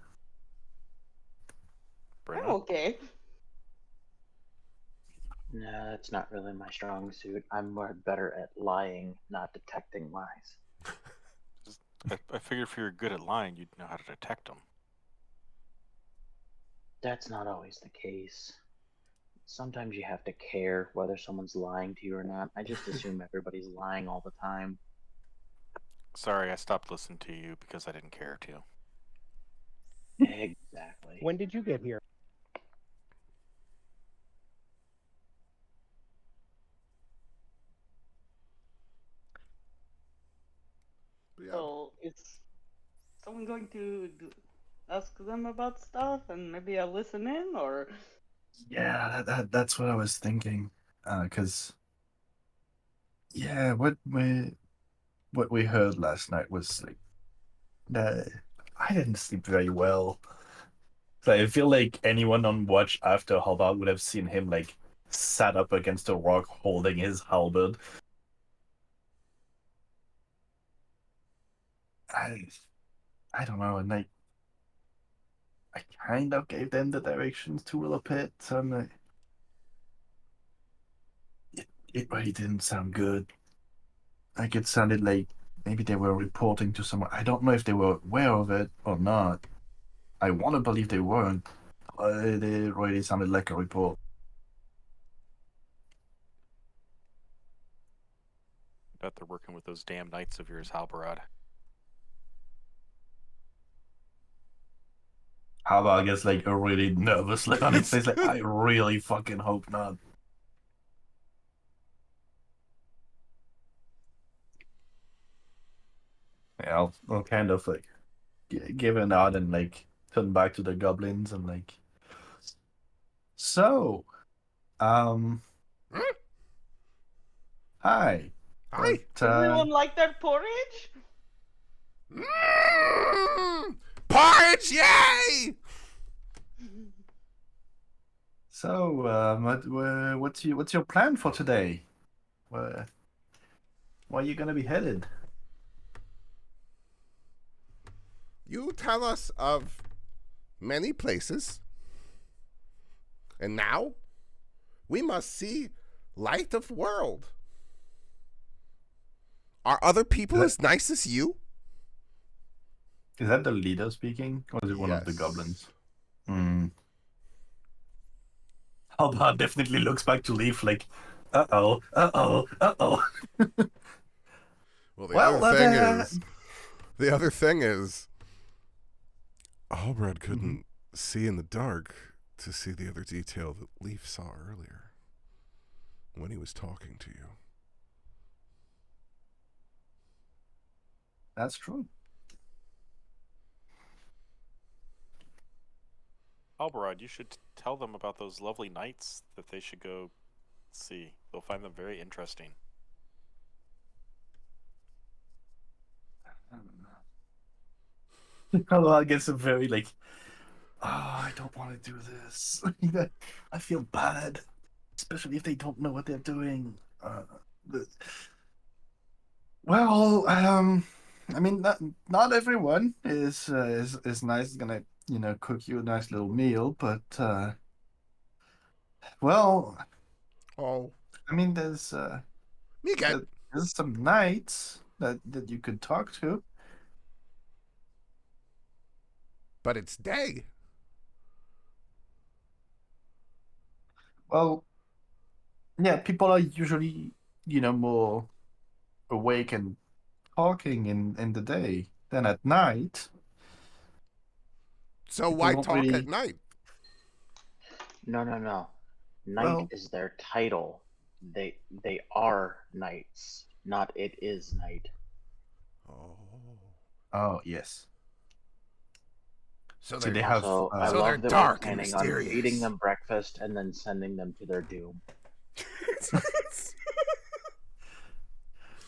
I'm Brenna? okay. No, that's not really my strong suit. I'm more better at lying, not detecting lies. I figured if you were good at lying, you'd know how to detect them. That's not always the case. Sometimes you have to care whether someone's lying to you or not. I just assume everybody's lying all the time. Sorry, I stopped listening to you because I didn't care to. Exactly. When did you get here? But yeah, So is someone going to ask them about stuff and maybe I'll listen in, or Yeah, that's what I was thinking. Because yeah, what we heard last night was like that I didn't sleep very well. So I feel like anyone on watch after Halbard would have seen him like sat up against a rock holding his halberd. I I don't know, and I kind of gave them the directions to Willow Pit, and it really didn't sound good. Like it sounded like maybe they were reporting to someone. I don't know if they were aware of it or not. I want to believe they weren't. It really sounded like a report. Bet they're working with those damn knights of yours, Halbarad. Halbard gets like a really nervous look on his face, like I really fucking hope not. Yeah, I'll kind of like give a nod and like turn back to the goblins and like. So, um, hi. What? hi. everyone like their porridge? Porridge, yay! So, what's your plan for today? Where are you gonna be headed? You tell us of many places, and now we must see light of world. Are other people as nice as you? Is that the leader speaking, or is it one of the Yes. goblins? Hmm. Halbard definitely looks back to Leaf like, uh-oh, uh-oh, uh-oh. Well, Well, the other thing is, Albred couldn't see in the dark to see the other detail that Leaf saw earlier when he was talking to you. That's true. Halbarad, you should tell them about those lovely knights that they should go see. They'll find them very interesting. Halbard gets a very like, I don't want to do this. I feel bad, especially if they don't know what they're doing. Well, I mean, not everyone is nice. Gonna cook you a nice little meal, but well, Oh, I mean, there's me get. there's some knights that you could talk to. But it's day. Well, yeah, people are usually more awake and talking in the day than at night. So People why don't talk really. at night? No, no, no. Knight Well, is their title. They are knights, not it is night. Oh. oh yes. So So they're they have. Also, I So they're love that we're dark and planning on feeding mysterious. them breakfast and then sending them to their doom.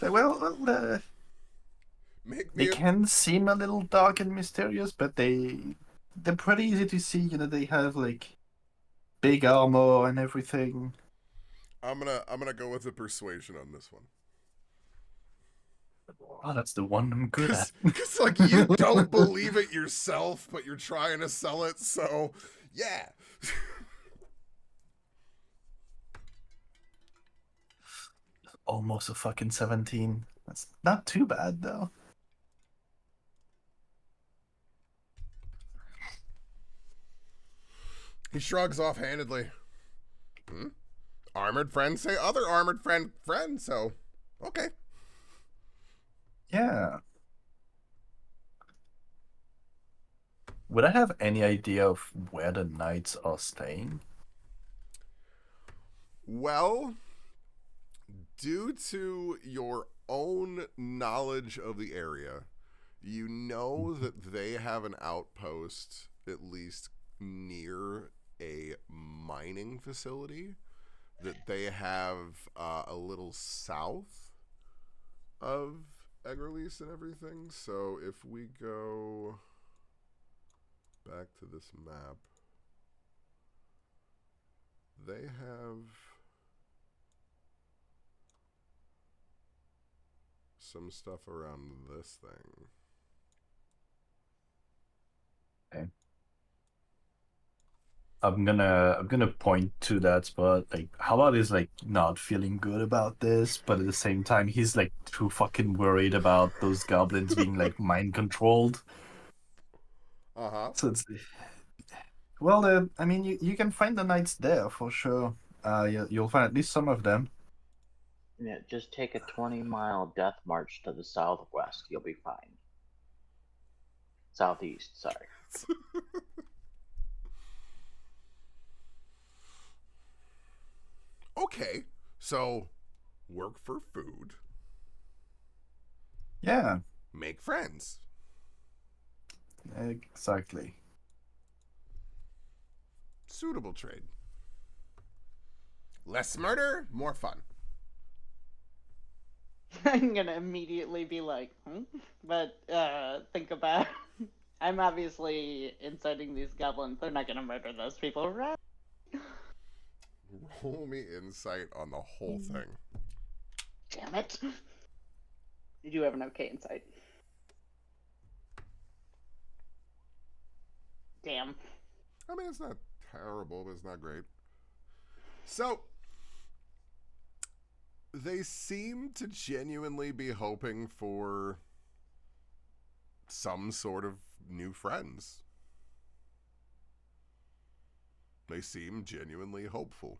Well, They can seem a little dark and mysterious, but they're pretty easy to see. You know, they have like big armor and everything. I'm gonna go with the persuasion on this one. Oh, that's the one I'm good at. Because like you don't believe it yourself, but you're trying to sell it, so yeah. Almost a fucking 17. That's not too bad though. He shrugs offhandedly. Armored friends say other armored friend, so okay. Yeah. Would I have any idea of where the knights are staying? Well, due to your own knowledge of the area, you know that they have an outpost at least near a mining facility that they have a little south of Egerlis and everything. So if we go back to this map, they have some stuff around this thing. Okay. I'm gonna point to that spot. Like, how about he's like not feeling good about this, but at the same time he's like too fucking worried about those goblins being like mind controlled. So it's well, I mean, you can find the knights there for sure. You'll find at least some of them. Yeah, just take a 20-mile death march to the southwest. You'll be fine. Southeast, sorry. Okay, so work for food. Yeah, Make friends. exactly. Suitable trade. Less murder, more fun. I'm gonna immediately be like, but think about. I'm obviously inciting these goblins. They're not gonna murder those people, right? Roll me insight on the whole thing. Damn it! You do have an okay insight. Damn. I mean, it's not terrible, but it's not great. So, they seem to genuinely be hoping for some sort of new friends. They seem genuinely hopeful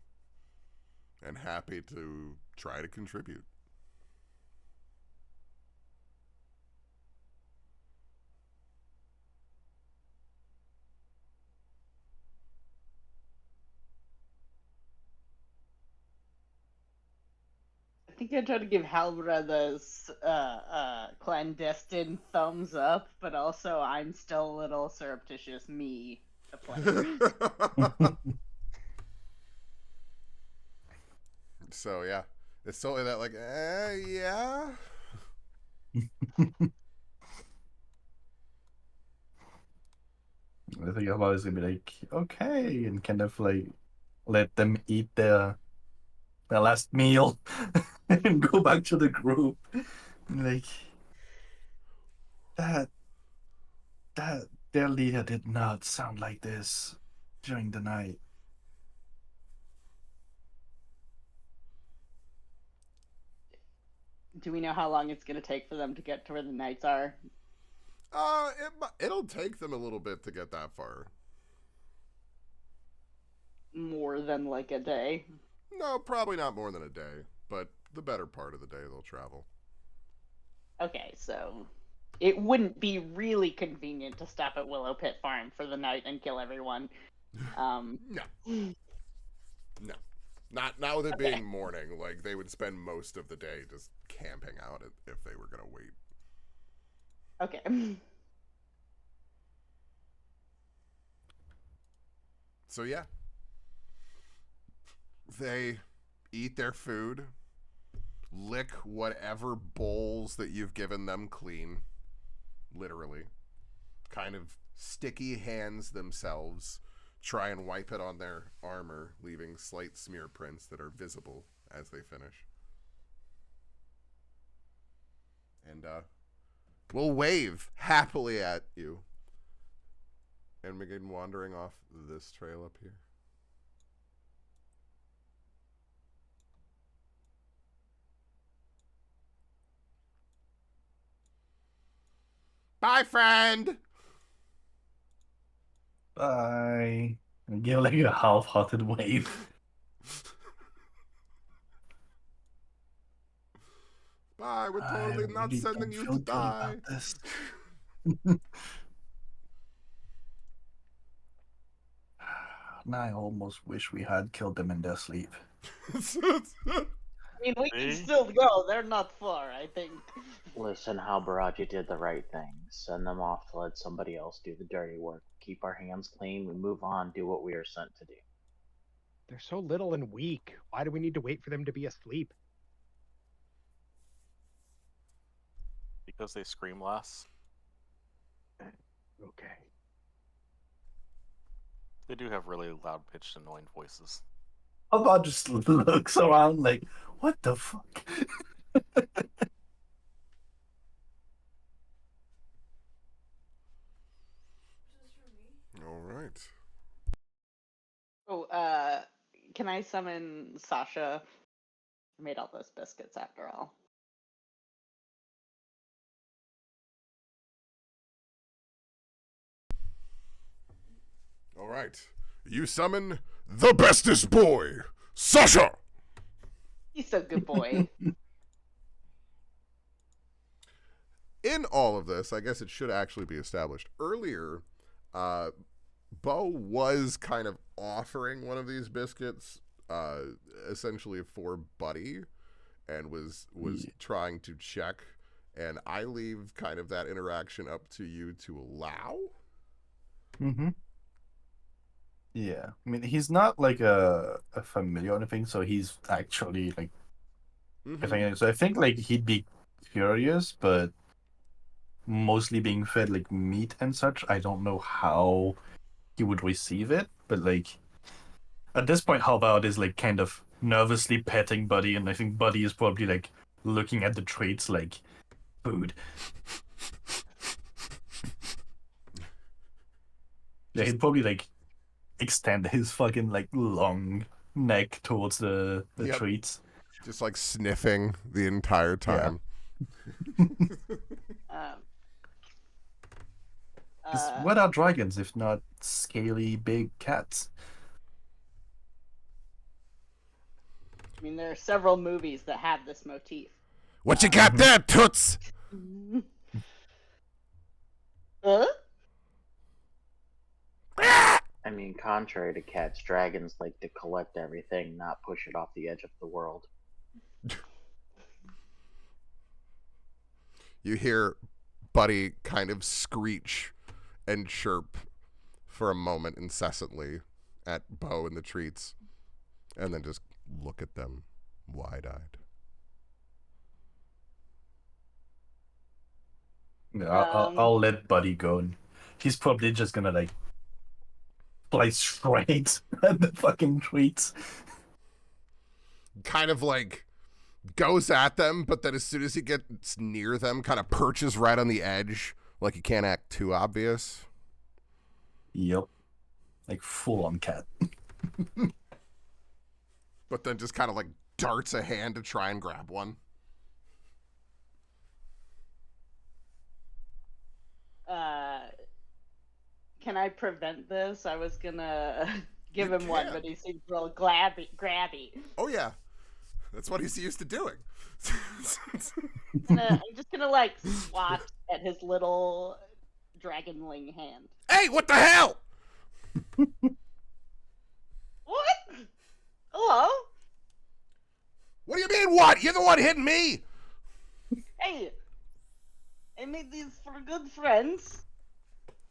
and happy to try to contribute. I think I tried to give Halbra this clandestine thumbs up, but also I'm still a little surreptitious me, the player. So, yeah. It's totally that, like, yeah. I think about is gonna be like, okay, and kind of like let them eat their last meal and go back to the group. Like that their leader did not sound like this during the night. Do we know how long it's going to take for them to get to where the knights are? It'll take them a little bit to get that far. More than like a day? No, probably not more than a day, but the better part of the day they'll travel. Okay, so it wouldn't be really convenient to stop at Willow Pit Farm for the night and kill everyone. No. Not with it being morning. Like, they would spend most of the day just camping out if they were going to wait. Okay. So, yeah. They eat their food, lick whatever bowls that you've given them clean, literally. Kind of sticky hands themselves, try and wipe it on their armor, leaving slight smear prints that are visible as they finish. And will wave happily at you and begin wandering off this trail up here. Bye, friend! Bye. And give like a half-hearted wave. Bye, we're totally I not really sending don't you feel to good die. about this. Now I almost wish we had killed them in their sleep. I mean, we can See? still go. They're not far, I think. Listen, Halbaraji did the right thing. Send them off to let somebody else do the dirty work. Keep our hands clean. We move on. Do what we are sent to do. They're so little and weak. Why do we need to wait for them to be asleep? Because they scream less. Okay. They do have really loud pitched, annoying voices. About just looks around like, what the fuck? All right. Oh, can I summon Sasha? I made all those biscuits after all. All right. You summon the bestest boy, Sasha! He's a good boy. In all of this, I guess it should actually be established. Earlier, Bo was kind of offering one of these biscuits, essentially for Buddy, and was trying to check. And I leave kind of that interaction up to you to allow. Mm-hmm. Yeah, I mean, he's not like a familiar or anything, so he's actually like. So I think like he'd be curious, but mostly being fed like meat and such. I don't know how he would receive it, but like at this point, how about is like kind of nervously petting Buddy, and I think Buddy is probably like looking at the treats like food. Yeah, he'd probably like extend his fucking like long neck towards the Yep. treats. Just like sniffing the entire time. What are dragons if not scaly big cats? I mean, there are several movies that have this motif. What you got there, Toots? Huh? I mean, contrary to cats, dragons like to collect everything, not push it off the edge of the world. You hear Buddy kind of screech and chirp for a moment incessantly at Bo and the treats, and then just look at them wide-eyed. Yeah, I'll let Buddy go. And he's probably just gonna like fly straight at the fucking treats. Kind of like goes at them, but then as soon as he gets near them, kind of perches right on the edge, like he can't act too obvious. Yep. Like full on cat. But then just kind of like darts a hand to try and grab one. Can I prevent this? I was gonna give You him one, can. but he seems real grabby. Oh yeah, that's what he's used to doing. I'm just gonna like swat at his little dragonling hand. Hey, what the hell? What? Hello? What do you mean, what? You're the one hitting me. Hey, I made these for good friends.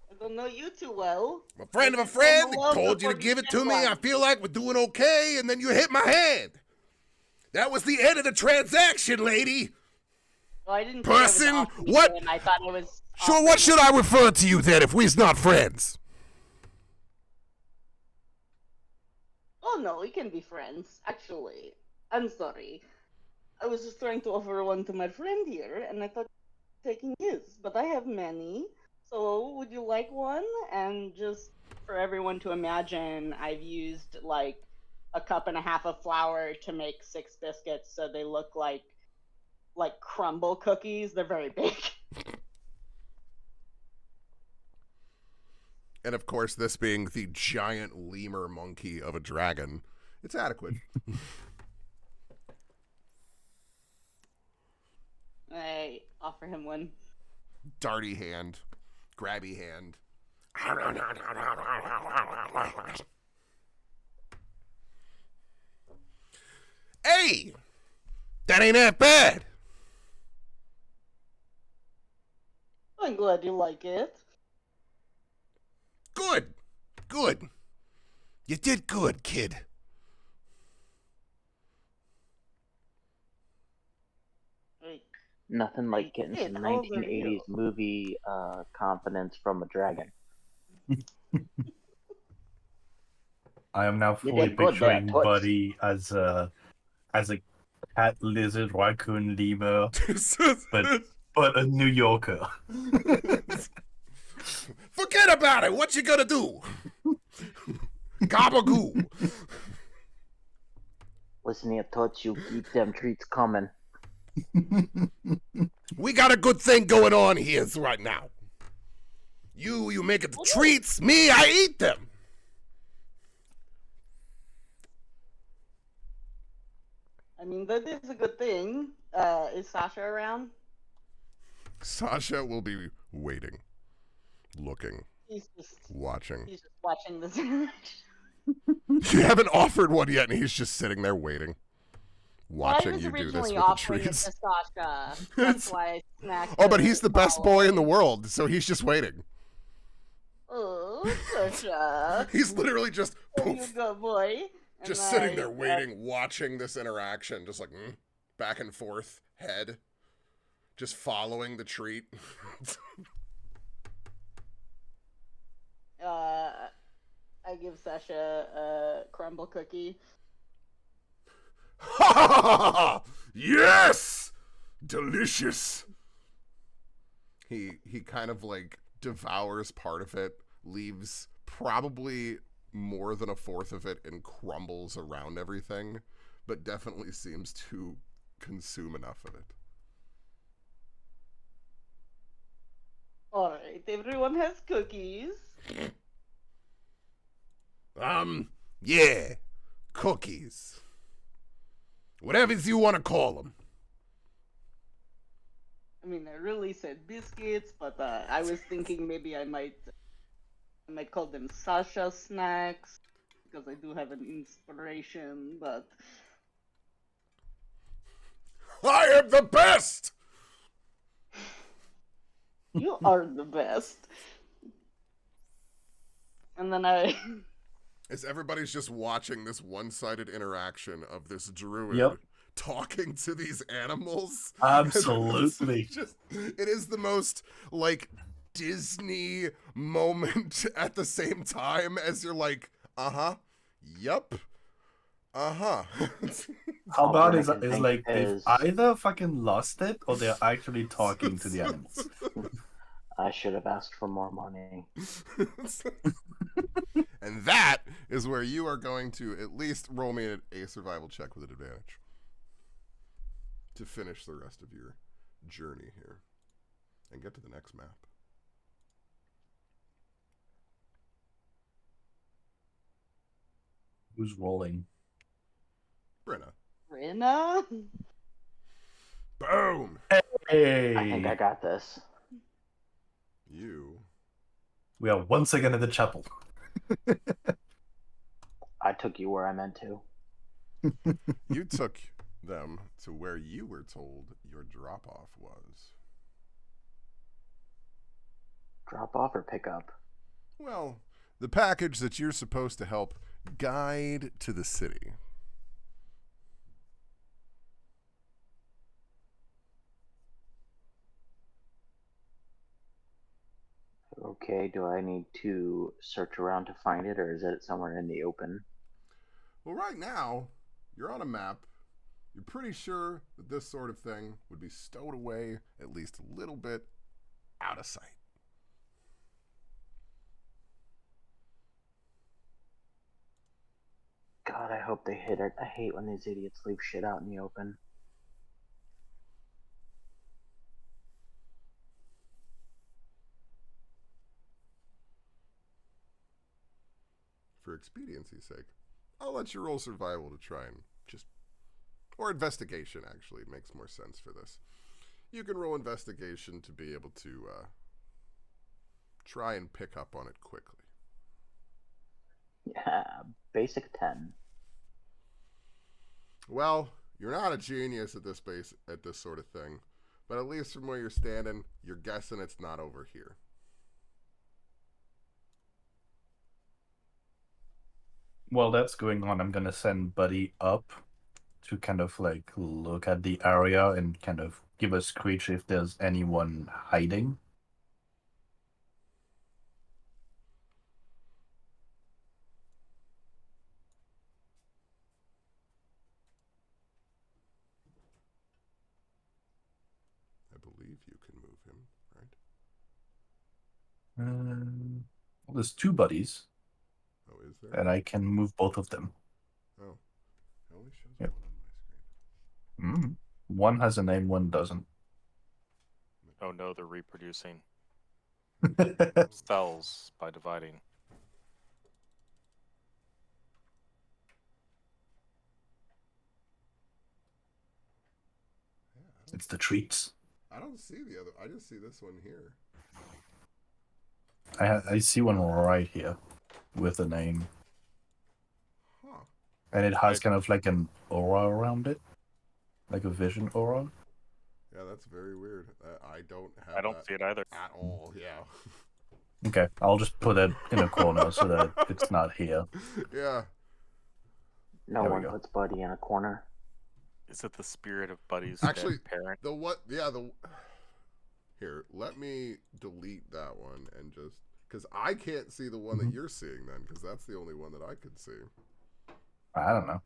I don't know you too well. I'm a friend of a friend. They told you to give it to me. I feel like we're doing okay, and then you hit my hand. That was the end of the transaction, lady. Well, I didn't Person, think I was what? offering him. I thought So what should I refer to you then if we's not friends? Oh no, we can be friends. Actually, I'm sorry. I was just trying to offer one to my friend here, and I thought taking his, but I have many. So would you like one? And just for everyone to imagine, I've used like a cup and a half of flour to make 6 biscuits, so they look like crumble cookies. They're very big. And of course, this being the giant lemur monkey of a dragon, it's adequate. I offer him one. Darty hand, grabby hand. Hey! That ain't that bad! I'm glad you like it. Good! Good! You did good, kid. Wait, Nothing like getting Hey, some how old are 1980s you? movie confidence from a dragon. I am now You fully did good there, picturing Toots. Buddy as a cat, lizard, raccoon, lemur, but a New Yorker. Forget about it! What you gonna do? Gabagoo! Listen here, Toots, you keep them treats coming. We got a good thing going on here right now. You make it the treats. Me, I eat them. I mean, that is a good thing. Is Sasha around? Sasha will be waiting, looking, He's just watching. watching this interaction. You haven't offered one yet, and he's just sitting there waiting, Well, I watching was you do this originally with the offering it treats. to Sasha. That's why I snacked. Oh, but her he's the best boy in the following. world, so he's just waiting. Oh, Sasha. He's literally just There you poof, go, boy. And just sitting there I, waiting, watching this interaction, just like back and forth, head, just following the treat. I give Sasha a crumble cookie. Yes! Delicious. He kind of like devours part of it, leaves probably more than a fourth of it and crumbles around everything, but definitely seems to consume enough of it. Alright, everyone has cookies. Yeah, cookies. Whatever you want to call them. I mean, I really said biscuits, but I was thinking maybe I might call them Sasha snacks, because I do have an inspiration, but I am the best! you are the best. And then I... As everybody's just watching this one-sided interaction of this druid Yep. talking to these animals. Absolutely. It is the most, like, Disney moment at the same time as you're like, yup, How All bad Brenna is can think like they've is- either fucking lost it or they're actually talking to the animals. I should have asked for more money. And that is where you are going to at least roll me a survival check with an advantage to finish the rest of your journey here and get to the next map. Who's rolling? Brenna. Rina? Boom! Hey! I think I got this. You. We are once again in the chapel. I took you where I meant to. You took them to where you were told your drop-off was. Drop off or pick up? Well, the package that you're supposed to help guide to the city. Okay, do I need to search around to find it, or is it somewhere in the open? Well, right now, you're on a map. You're pretty sure that this sort of thing would be stowed away at least a little bit out of sight. God, I hope they hit it. I hate when these idiots leave shit out in the open. For expediency's sake, I'll let you roll survival to try and just. Or investigation, actually, makes more sense for this. You can roll investigation to be able to try and pick up on it quickly. Yeah, basic 10. Well, you're not a genius at this sort of thing, but at least from where you're standing, you're guessing it's not over here. While that's going on, I'm gonna send Buddy up to kind of like look at the area and kind of give a screech if there's anyone hiding. I believe you can move him, right? Well, there's two buddies, Oh, is there? and I can move both of them. Oh, it only shows Yep. one on my screen. One has a name, one doesn't. Oh no, they're reproducing cells by dividing. Yeah, It's the treats. I don't see the other. I just see this one here. I see one right here with a name, Huh. and it has kind of like an aura around it, like a vision aura. Yeah, that's very weird. I don't have I don't that see it either. at all. Yeah. Okay, I'll just put it in a corner so that it's not here. Yeah. No There we one go. puts Buddy in a corner. Is it the spirit of Buddy's Actually, dead parent? the what? Yeah, the. Here, let me delete that one and just. Because I can't see the one that you're seeing then, because that's the only one that I could see. I don't know.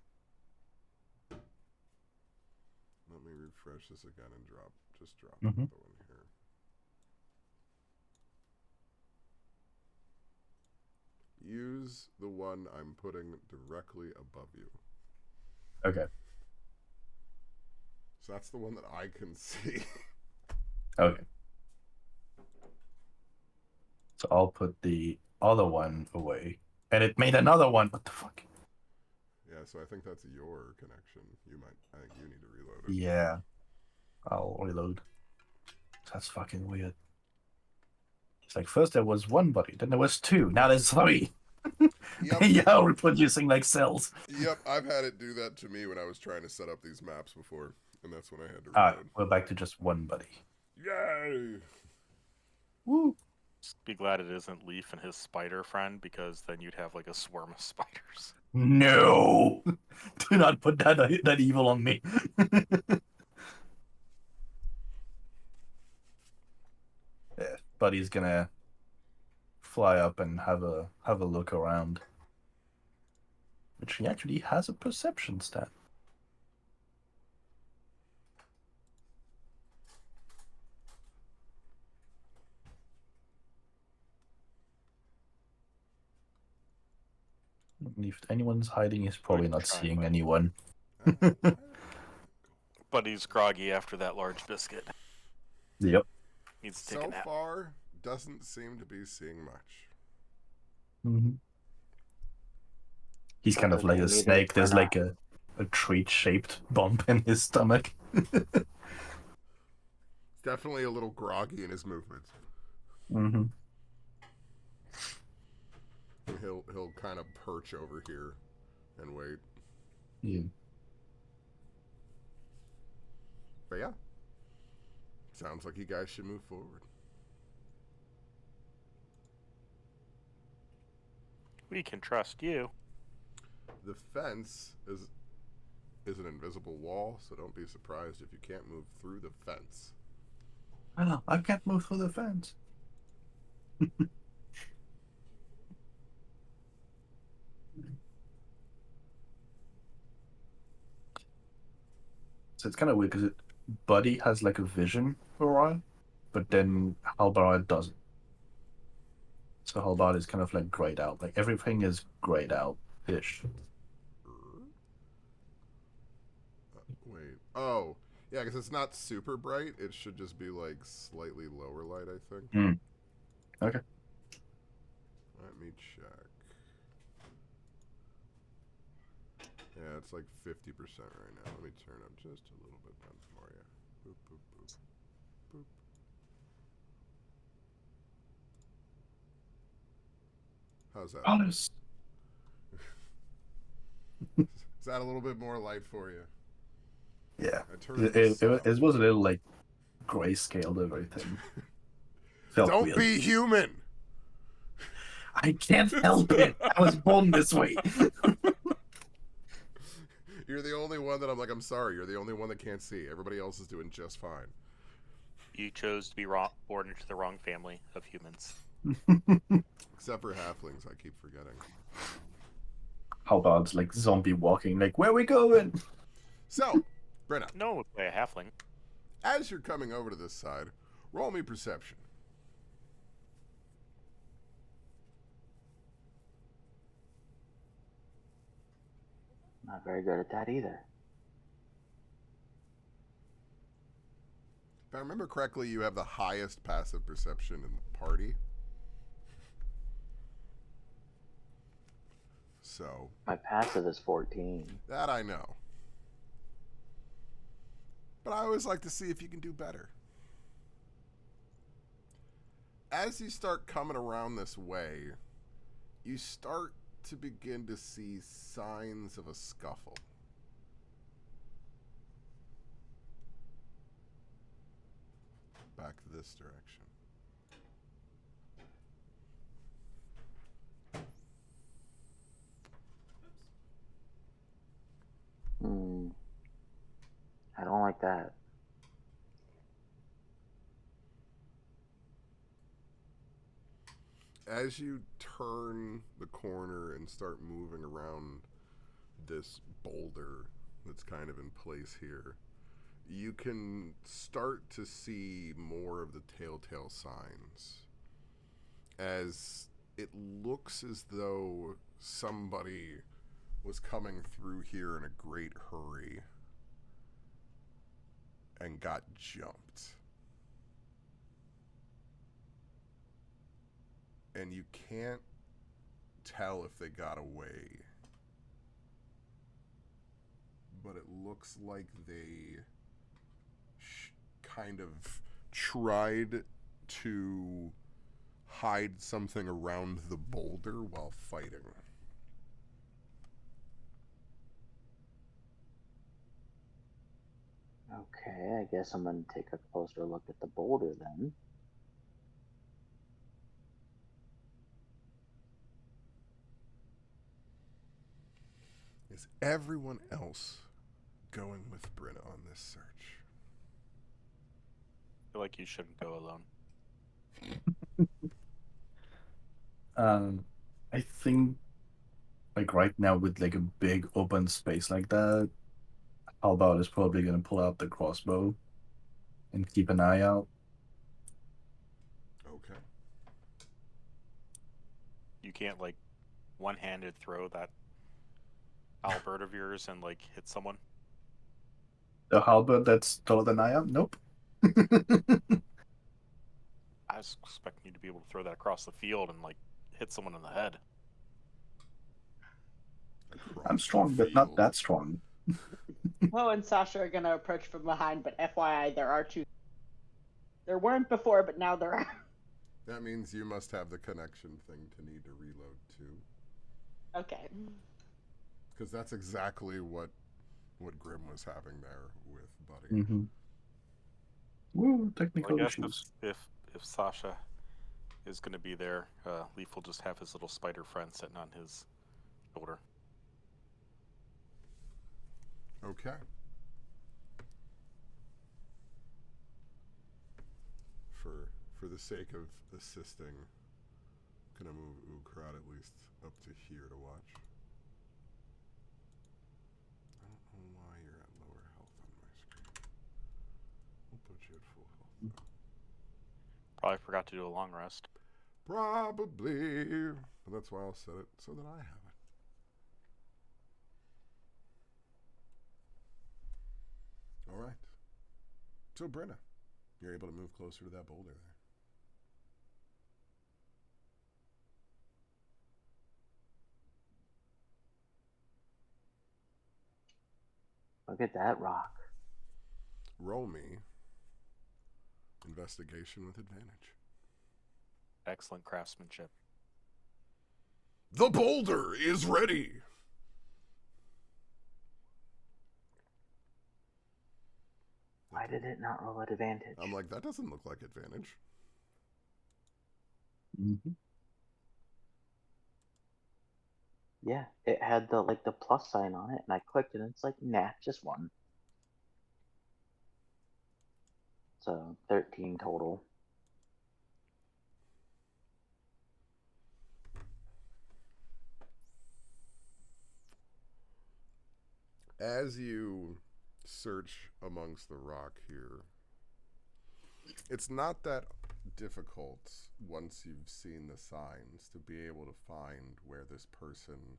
Let me refresh this again and drop Mhm. the one here. Use the one I'm putting directly above you. Okay. So that's the one that I can see. Okay. So I'll put the other one away. And it made another one. What the fuck? Yeah, so I think that's your connection. I think you need to reload it. Yeah. I'll reload. That's fucking weird. It's like first there was one body, then there was two, now there's three. Yep. They are reproducing like cells. Yep, I've had it do that to me when I was trying to set up these maps before, and that's when I had to Alright, reload. we're back to just one buddy. Yay! Woo! Just be glad it isn't Leaf and his spider friend, because then you'd have like a swarm of spiders. No! Do not put that evil on me. Yeah, Buddy's gonna fly up and have a look around. Which he actually has a perception stat. If anyone's hiding, he's probably Good not try, seeing bud. anyone. Buddy's groggy after that large biscuit. Yep. Needs to take a So nap. far, doesn't seem to be seeing much. Mm-hmm. He's kind of Okay, like a neither snake. There's for like a treat-shaped bump in his stomach. Definitely a little groggy in his movements. Mm-hmm. And he'll kind of perch over here and wait. Yeah. But yeah, sounds like you guys should move forward. We can trust you. The fence is an invisible wall, so don't be surprised if you can't move through the fence. I know. I can't move through the fence. So it's kind of weird because Buddy has like a vision for a while, but then Halbard doesn't. So Halbard is kind of like grayed out. Like everything is grayed out-ish. Wait. Oh, yeah, because it's not super bright. It should just be like slightly lower light, I think. Okay. Let me check. Yeah, it's like 50% right now. Let me turn up just a little bit then for you. Boop, boop, boop. Boop. How's that? Honest. Is that a little bit more light for you? Yeah. I turned this up. It was a little like grayscaled everything. Felt Don't weird. be human! I can't help it. I was born this way. You're the only one that I'm sorry. You're the only one that can't see. Everybody else is doing just fine. You chose to be born into the wrong family of humans. Except for halflings, I keep forgetting. How about like zombie walking? Like, where we going? So, Brenna, No one would play a halfling. as you're coming over to this side, roll me perception. Not very good at that either. If I remember correctly, you have the highest passive perception in the party. So, My passive is 14. that I know. But I always like to see if you can do better. As you start coming around this way, you start to begin to see signs of a scuffle. Back this direction. I don't like that. As you turn the corner and start moving around this boulder that's kind of in place here, you can start to see more of the telltale signs. As it looks as though somebody was coming through here in a great hurry and got jumped. And you can't tell if they got away. But it looks like they kind of tried to hide something around the boulder while fighting. Okay, I guess I'm going to take a closer look at the boulder then. Is everyone else going with Brenna on this search? I feel like you shouldn't go alone. I think like right now with like a big open space like that, Halbard is probably gonna pull out the crossbow and keep an eye out. Okay. You can't like one-handed throw that halberd of yours and like hit someone. The halberd that's taller than I am? Nope. I was expecting you to be able to throw that across the field and like hit someone in the head. I'm strong, but not that strong. Poe and Sasha are gonna approach from behind, but FYI, there are two. There weren't before, but now there are. That means you must have the connection thing to need to reload too. Okay. Because that's exactly what Grim was having there with Buddy. Mm-hmm. Woo, Well, technical I guess issues. if Sasha is going to be there, Leaf will just have his little spider friend sitting on his shoulder. Okay. For the sake of assisting, I'm gonna move Ukrat at least up to here to watch. I don't know why you're at lower health on my screen. Probably forgot to do a long rest. Probably. But that's why I'll set it so that I have it. All right. So, Brenna, you're able to move closer to that boulder there. Look at that rock. Roll me investigation with advantage. Excellent craftsmanship. The boulder is ready. Why did it not roll at advantage? I'm like, that doesn't look like advantage. Mm-hmm. Yeah, it had the plus sign on it, and I clicked it, and it's like, nah, just one. So 13 total. As you search amongst the rock here, it's not that difficult once you've seen the signs to be able to find where this person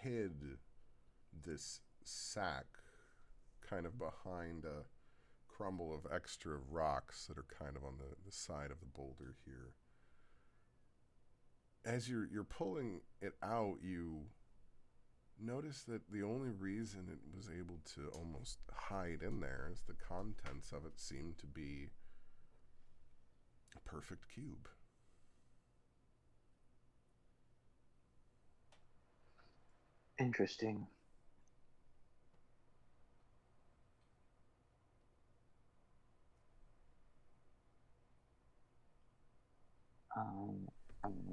hid this sack kind of behind a crumble of extra rocks that are kind of on the side of the boulder here. As you're pulling it out, you notice that the only reason it was able to almost hide in there is the contents of it seemed to be a perfect cube. Interesting.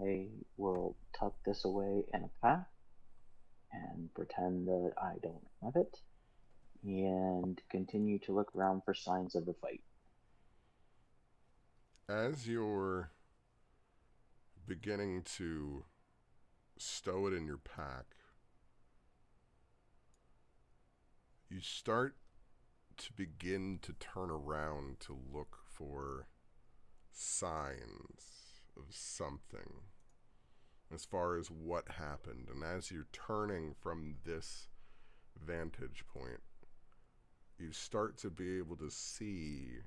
I will tuck this away in a pack and pretend that I don't have it, and continue to look around for signs of the fight. As you're beginning to stow it in your pack, you start to begin to turn around to look for signs of something as far as what happened. And as you're turning from this vantage point, you start to be able to see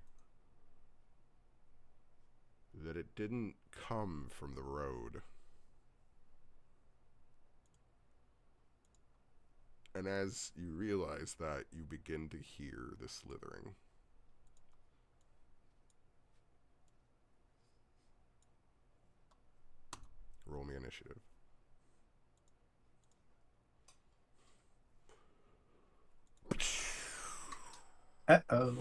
that it didn't come from the road. And as you realize that, you begin to hear the slithering. Roll me initiative. Uh-oh.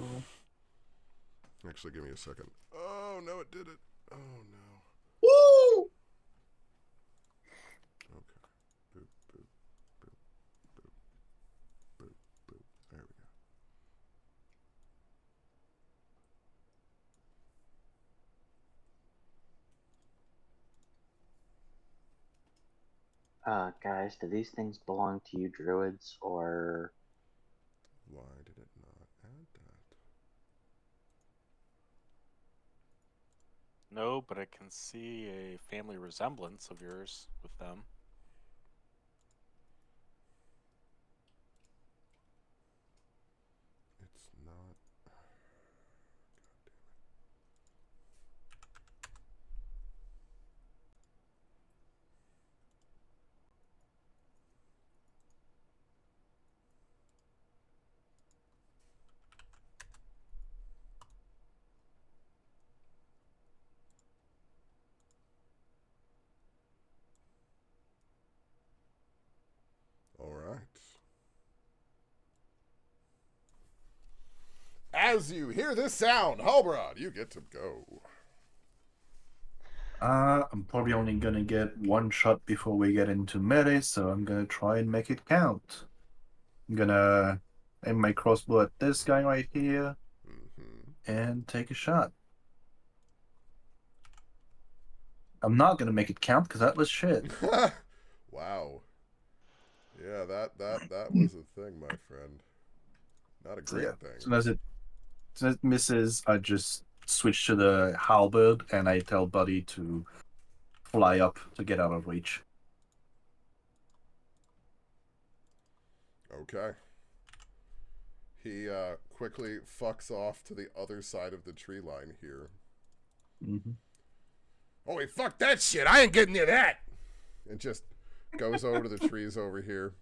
Actually, give me a second. Oh, no, it did it. Oh, no. Woo! Okay. Boop, boop, boop, boop, boop, boop. There we go. Guys, do these things belong to you druids, or... Why did it not add that? No, but I can see a family resemblance of yours with them. It's not. All right. As you hear this sound, Halbrod, you get to go. I'm probably only gonna get one shot before we get into melee, so I'm gonna try and make it count. I'm gonna aim my crossbow at this guy right here and take a shot. I'm not gonna make it count because that was shit. Wow. Yeah, that was a thing, my friend. Not a great thing. So as it misses, I just switch to the halberd, and I tell Buddy to fly up to get out of reach. Okay. He quickly fucks off to the other side of the tree line here. Mm-hmm. Oh, wait, fuck that shit. I ain't getting near that. And just goes over to the trees over here.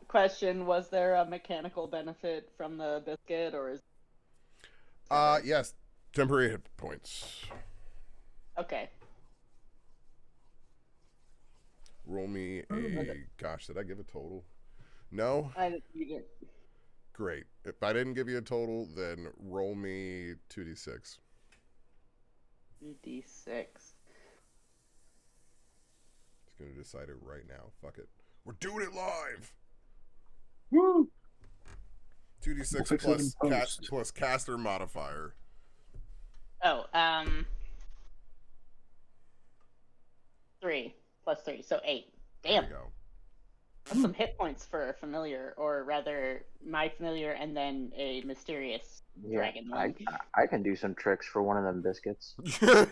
Question: was there a mechanical benefit from the biscuit, or is? Yes. Temporary hit points. Okay. Roll me a... Gosh, did I give a total? No? You did. Great. If I didn't give you a total, then roll me 2d6. 2d6. Just gonna decide it right now. Fuck it. We're doing it live! Woo! 2d6 plus caster modifier. Oh, 3 plus 3, so 8. There Damn. you go. That's some hit points for a familiar, or rather, my familiar, and then a mysterious dragon one. I can do some tricks for one of them biscuits. Well,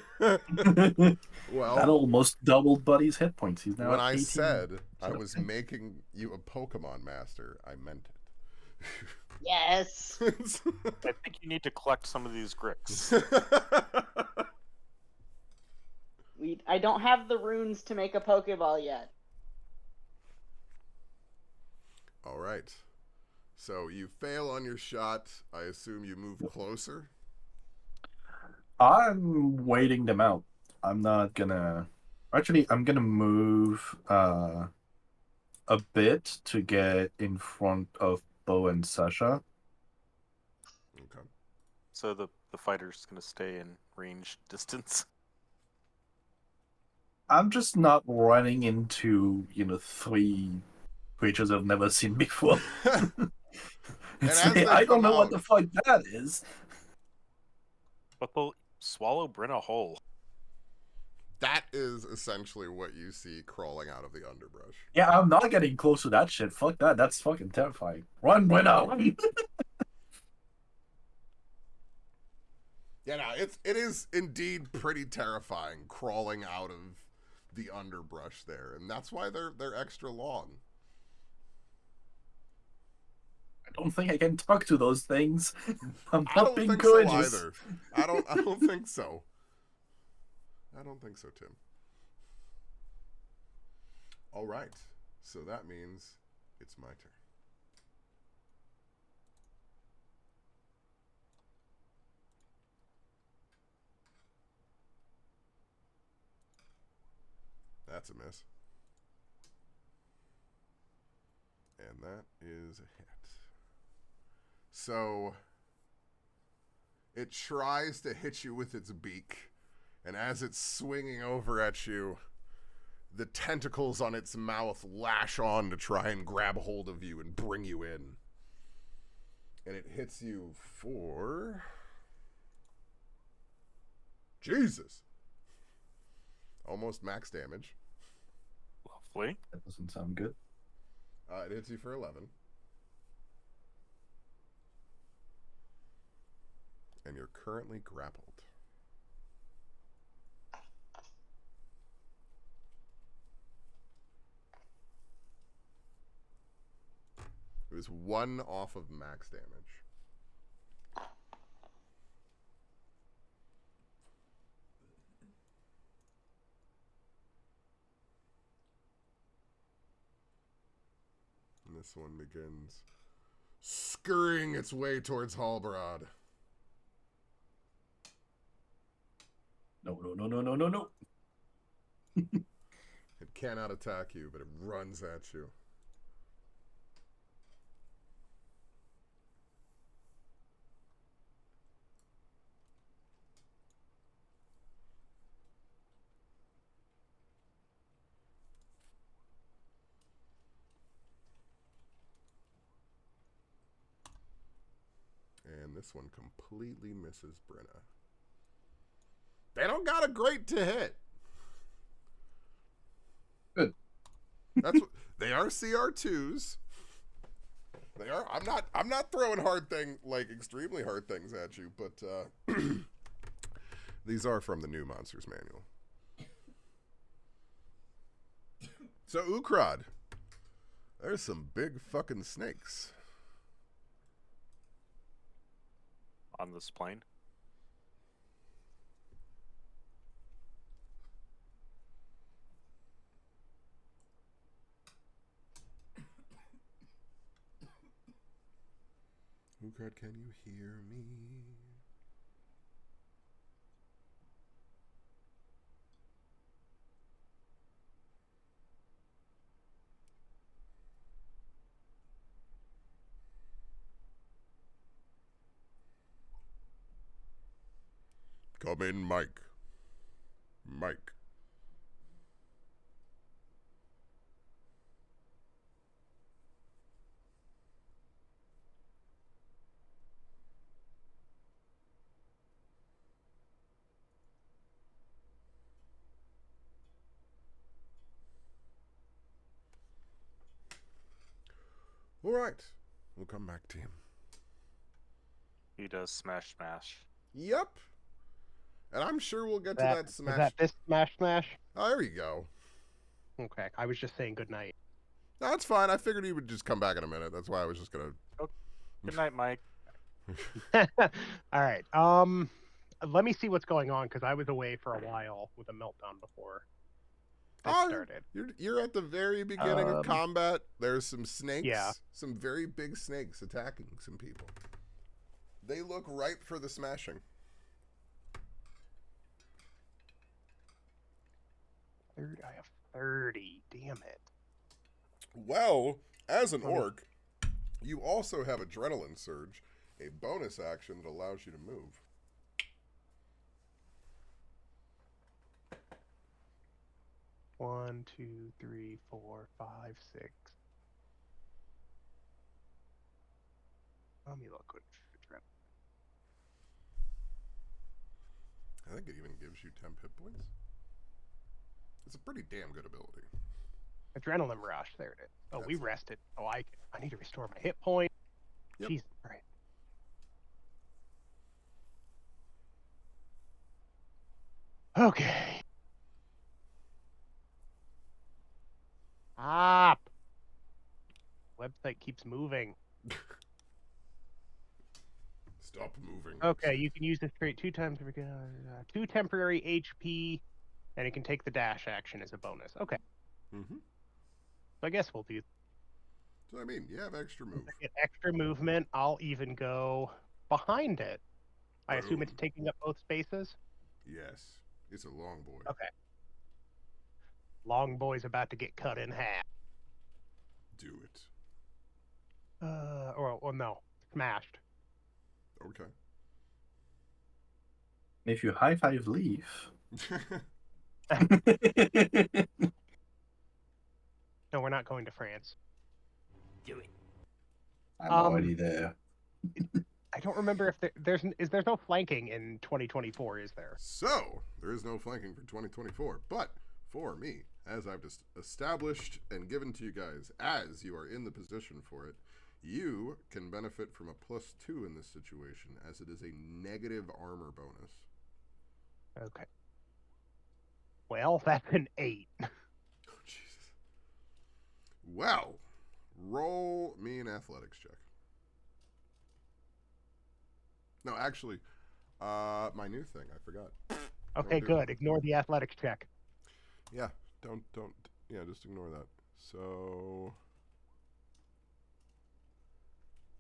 That almost doubled Buddy's hit points. He's now when at I 18. said I was making you a Pokemon master, I meant it. Yes. I think you need to collect some of these gricks. I don't have the runes to make a Pokeball yet. All right. So you fail on your shot. I assume you move closer. I'm waiting them out. I'm not gonna. Actually, I'm gonna move a bit to get in front of Bo and Sasha. Okay. So the fighter's going to stay in range distance. I'm just not running into 3 creatures I've never seen before. as they I don't come know what out- the fuck that is. But they'll swallow Brenna whole. That is essentially what you see crawling out of the underbrush. Yeah, I'm not getting close to that shit. Fuck that. That's fucking terrifying. Run, Brenna! Run! Yeah, no, it is indeed pretty terrifying crawling out of the underbrush there, and that's why they're extra long. I don't think I can talk to those things. I'm I not don't being think courageous. so either. I don't think so. I don't think so, Tim. All right. So that means it's my turn. That's a miss. And that is a hit. So it tries to hit you with its beak, and as it's swinging over at you, the tentacles on its mouth lash on to try and grab hold of you and bring you in. And it hits you for... Jesus! Almost max damage. Lovely. That doesn't sound good. It hits you for 11. And you're currently grappled. It was 1 off of max damage. And this one begins scurrying its way towards Halbrod. No, no, no, no, no, no, no. It cannot attack you, but it runs at you. And this one completely misses Brenna. They don't got a great to hit. Good. That's what, they are CR2s. They are. I'm not throwing extremely hard things at you, but these are from the new Monsters Manual. So Ukrod, there's some big fucking snakes On this plane. Ukrod, can you hear me? Come in, Mike. Mike. All right. We'll come back to him. He does smash smash. Yep. And I'm sure we'll get to that smash. Is that this smash? Oh, there you go. Okay, I was just saying good night. No, that's fine. I figured he would just come back in a minute. That's why I was just gonna. Good night, Mike. All right. Let me see what's going on because I was away for a while with a meltdown before it started. You're at the very beginning of combat. There's some snakes. Some very big snakes attacking some people. They look ripe for the smashing. I have 30. Damn it. Well, as an orc, you also have Adrenaline Surge, a bonus action that allows you to move. One, two, three, 4, 5, 6. Let me look what I think it even gives you 10 hit points. It's a pretty damn good ability. Adrenaline Rush. There it is. Oh, That's we rested. Oh, I need to restore my hit point. Yep. Jesus Christ. Okay. Stop. Website keeps moving. Stop moving. Okay, you can use this trait 2 times every 2 temporary HP, and it can take the dash action as a bonus. Okay. Mm-hmm. So I guess we'll do. So, I mean, you have extra move. Get extra movement. I'll even go behind it. I assume it's taking up both spaces. Yes. It's a long boy. Okay. Long boy's about to get cut in half. Do it. Or no, smashed. Okay. If you high five Leaf. No, we're not going to France. Do it. I'm already there. I don't remember if there's no flanking in 2024, is there? So, there is no flanking for 2024, but for me, as I've just established and given to you guys, as you are in the position for it, you can benefit from a +2 in this situation, as it is a negative armor bonus. Okay. Well, that's an 8. Oh, Jesus. Well, roll me an athletics check. No, actually, my new thing, I forgot. Okay, good. Ignore the athletics check. Yeah, just ignore that. So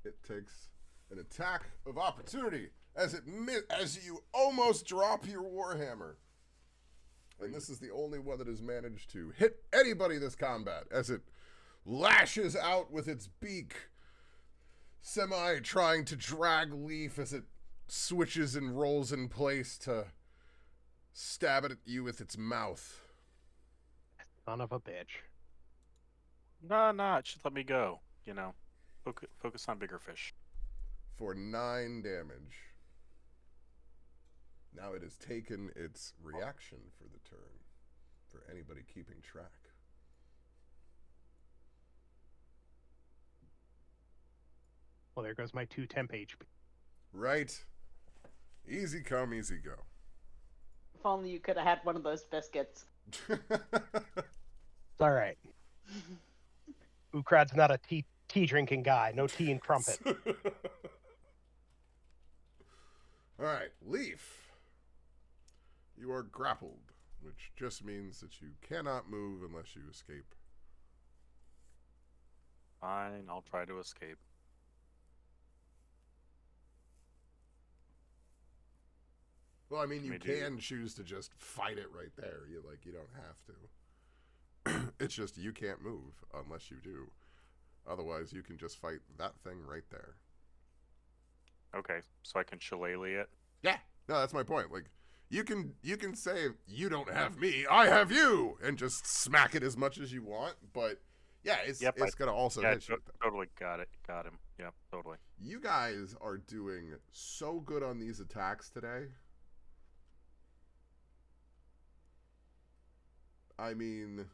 it takes an attack of opportunity as you almost drop your warhammer. And this is the only one that has managed to hit anybody this combat as it lashes out with its beak, trying to drag Leaf as it switches and rolls in place to stab it at you with its mouth. Son of a bitch. No, it should let me go. Focus on bigger fish. For 9 damage. Now it has taken its reaction for the turn, for anybody keeping track. Well, there goes my 2 temp HP. Right. Easy come, easy go. If only you could have had one of those biscuits. It's all right. Ukrad's not a tea drinking guy. No tea and crumpet. All right, Leaf. You are grappled, which just means that you cannot move unless you escape. Fine, I'll try to escape. Well, I mean, you Let me do- can choose to just fight it right there. You don't have to. It's just you can't move unless you do. Otherwise, you can just fight that thing right there. Okay, so I can shillelagh it. Yeah. No, that's my point. Like, you can say you don't have me, I have you, and just smack it as much as you want. But yeah, it's gonna also hit you. Totally got it. Got him. Yep, totally. You guys are doing so good on these attacks today. I mean,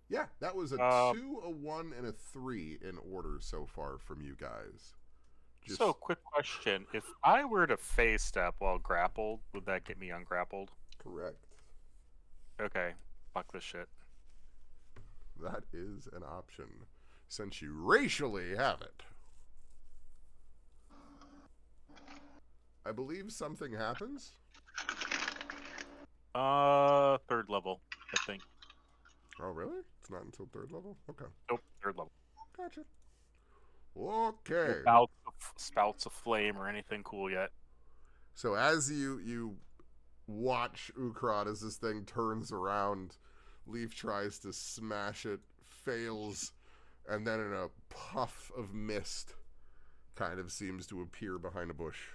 yeah, that was a 2, a 1, and a 3 in order so far from you guys. So, quick question. If I were to phase step while grappled, would that get me ungrappled? Correct. Okay, fuck this shit. That is an option, since you racially have it. I believe something happens. 3rd level, I think. Oh, really? It's not until 3rd level? Okay. Nope, 3rd level. Gotcha. Okay. Spouts of flame or anything cool yet. So as you watch Ukrad as this thing turns around, Leaf tries to smash it, fails, and then in a puff of mist kind of seems to appear behind a bush.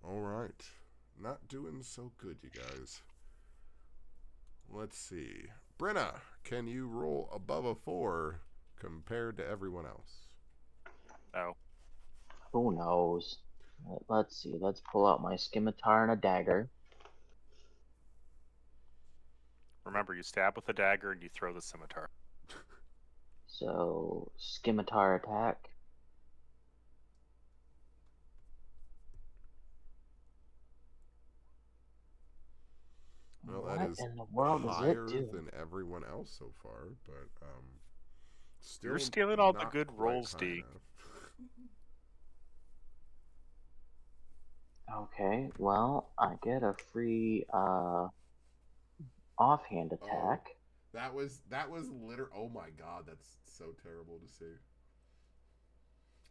All right. Not doing so good, you guys. Let's see. Brenna, can you roll above a 4 compared to everyone else? Oh. Who knows? Let's see. Let's pull out my scimitar and a dagger. Remember, you stab with a dagger and you throw the scimitar. So, scimitar attack. Well, what that is in the world does higher it do? than everyone else so far, but still You're stealing all the not good quite rolls, high Deke. enough. Okay, well, I get a free offhand attack. That was literally. Oh my god, that's so terrible to see.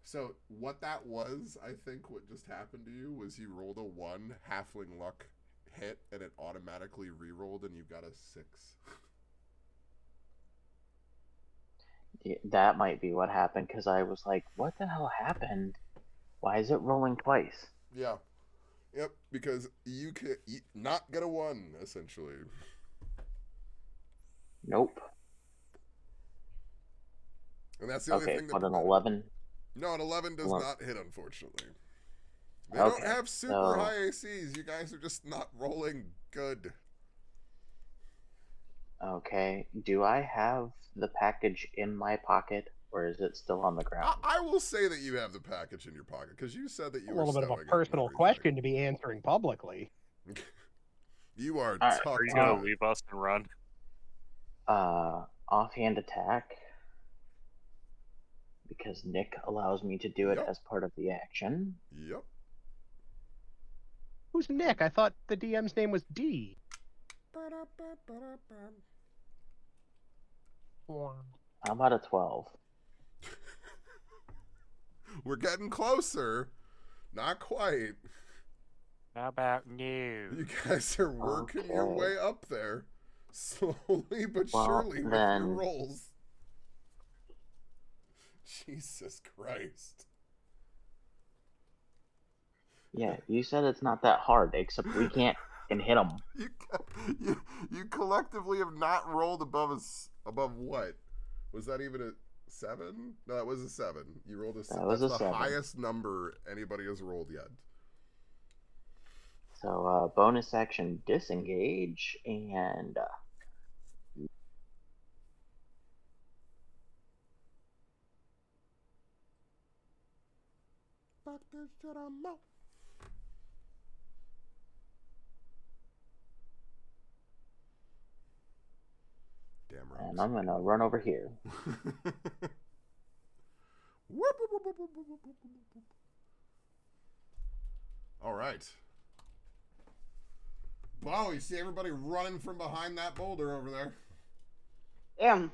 So what that was, I think, what just happened to you was you rolled a 1 halfling luck hit, and it automatically re-rolled, and you got a 6. Yeah, that might be what happened, because I was like, what the hell happened? Why is it rolling twice? Yeah. Yep, because you could not get a 1, essentially. Nope. And that's the only Okay, thing that but an prevented it. 11. No, an 11 does 11. not hit, unfortunately. They Okay, don't have super so- high ACs. You guys are just not rolling good. Okay, do I have the package in my pocket, or is it still on the ground? I will say that you have the package in your pocket, because you said that you A were little bit of a stowing it and personal everything. question to be answering publicly. You are Alright, tucked Are you gonna in. leave us and run? Offhand attack. Because Nick allows me to do it Yep. as part of the action. Yep. Who's Nick? I thought the DM's name was D. How about a 12? We're getting closer. Not quite. How about you? You guys are working your Okay. way up there. Slowly but Well, surely with then- your rolls. Jesus Christ. Yeah, you said it's not that hard, except we can't can hit them. You collectively have not rolled above above what? Was that even a 7? No, that was a 7. You rolled a 7. That was That's a the 7. highest number anybody has rolled yet. So bonus action disengage and Fuck this shit, I'm out. Damn and rocks. I'm gonna run over here. All right. Wow, you see everybody running from behind that boulder over there. Damn.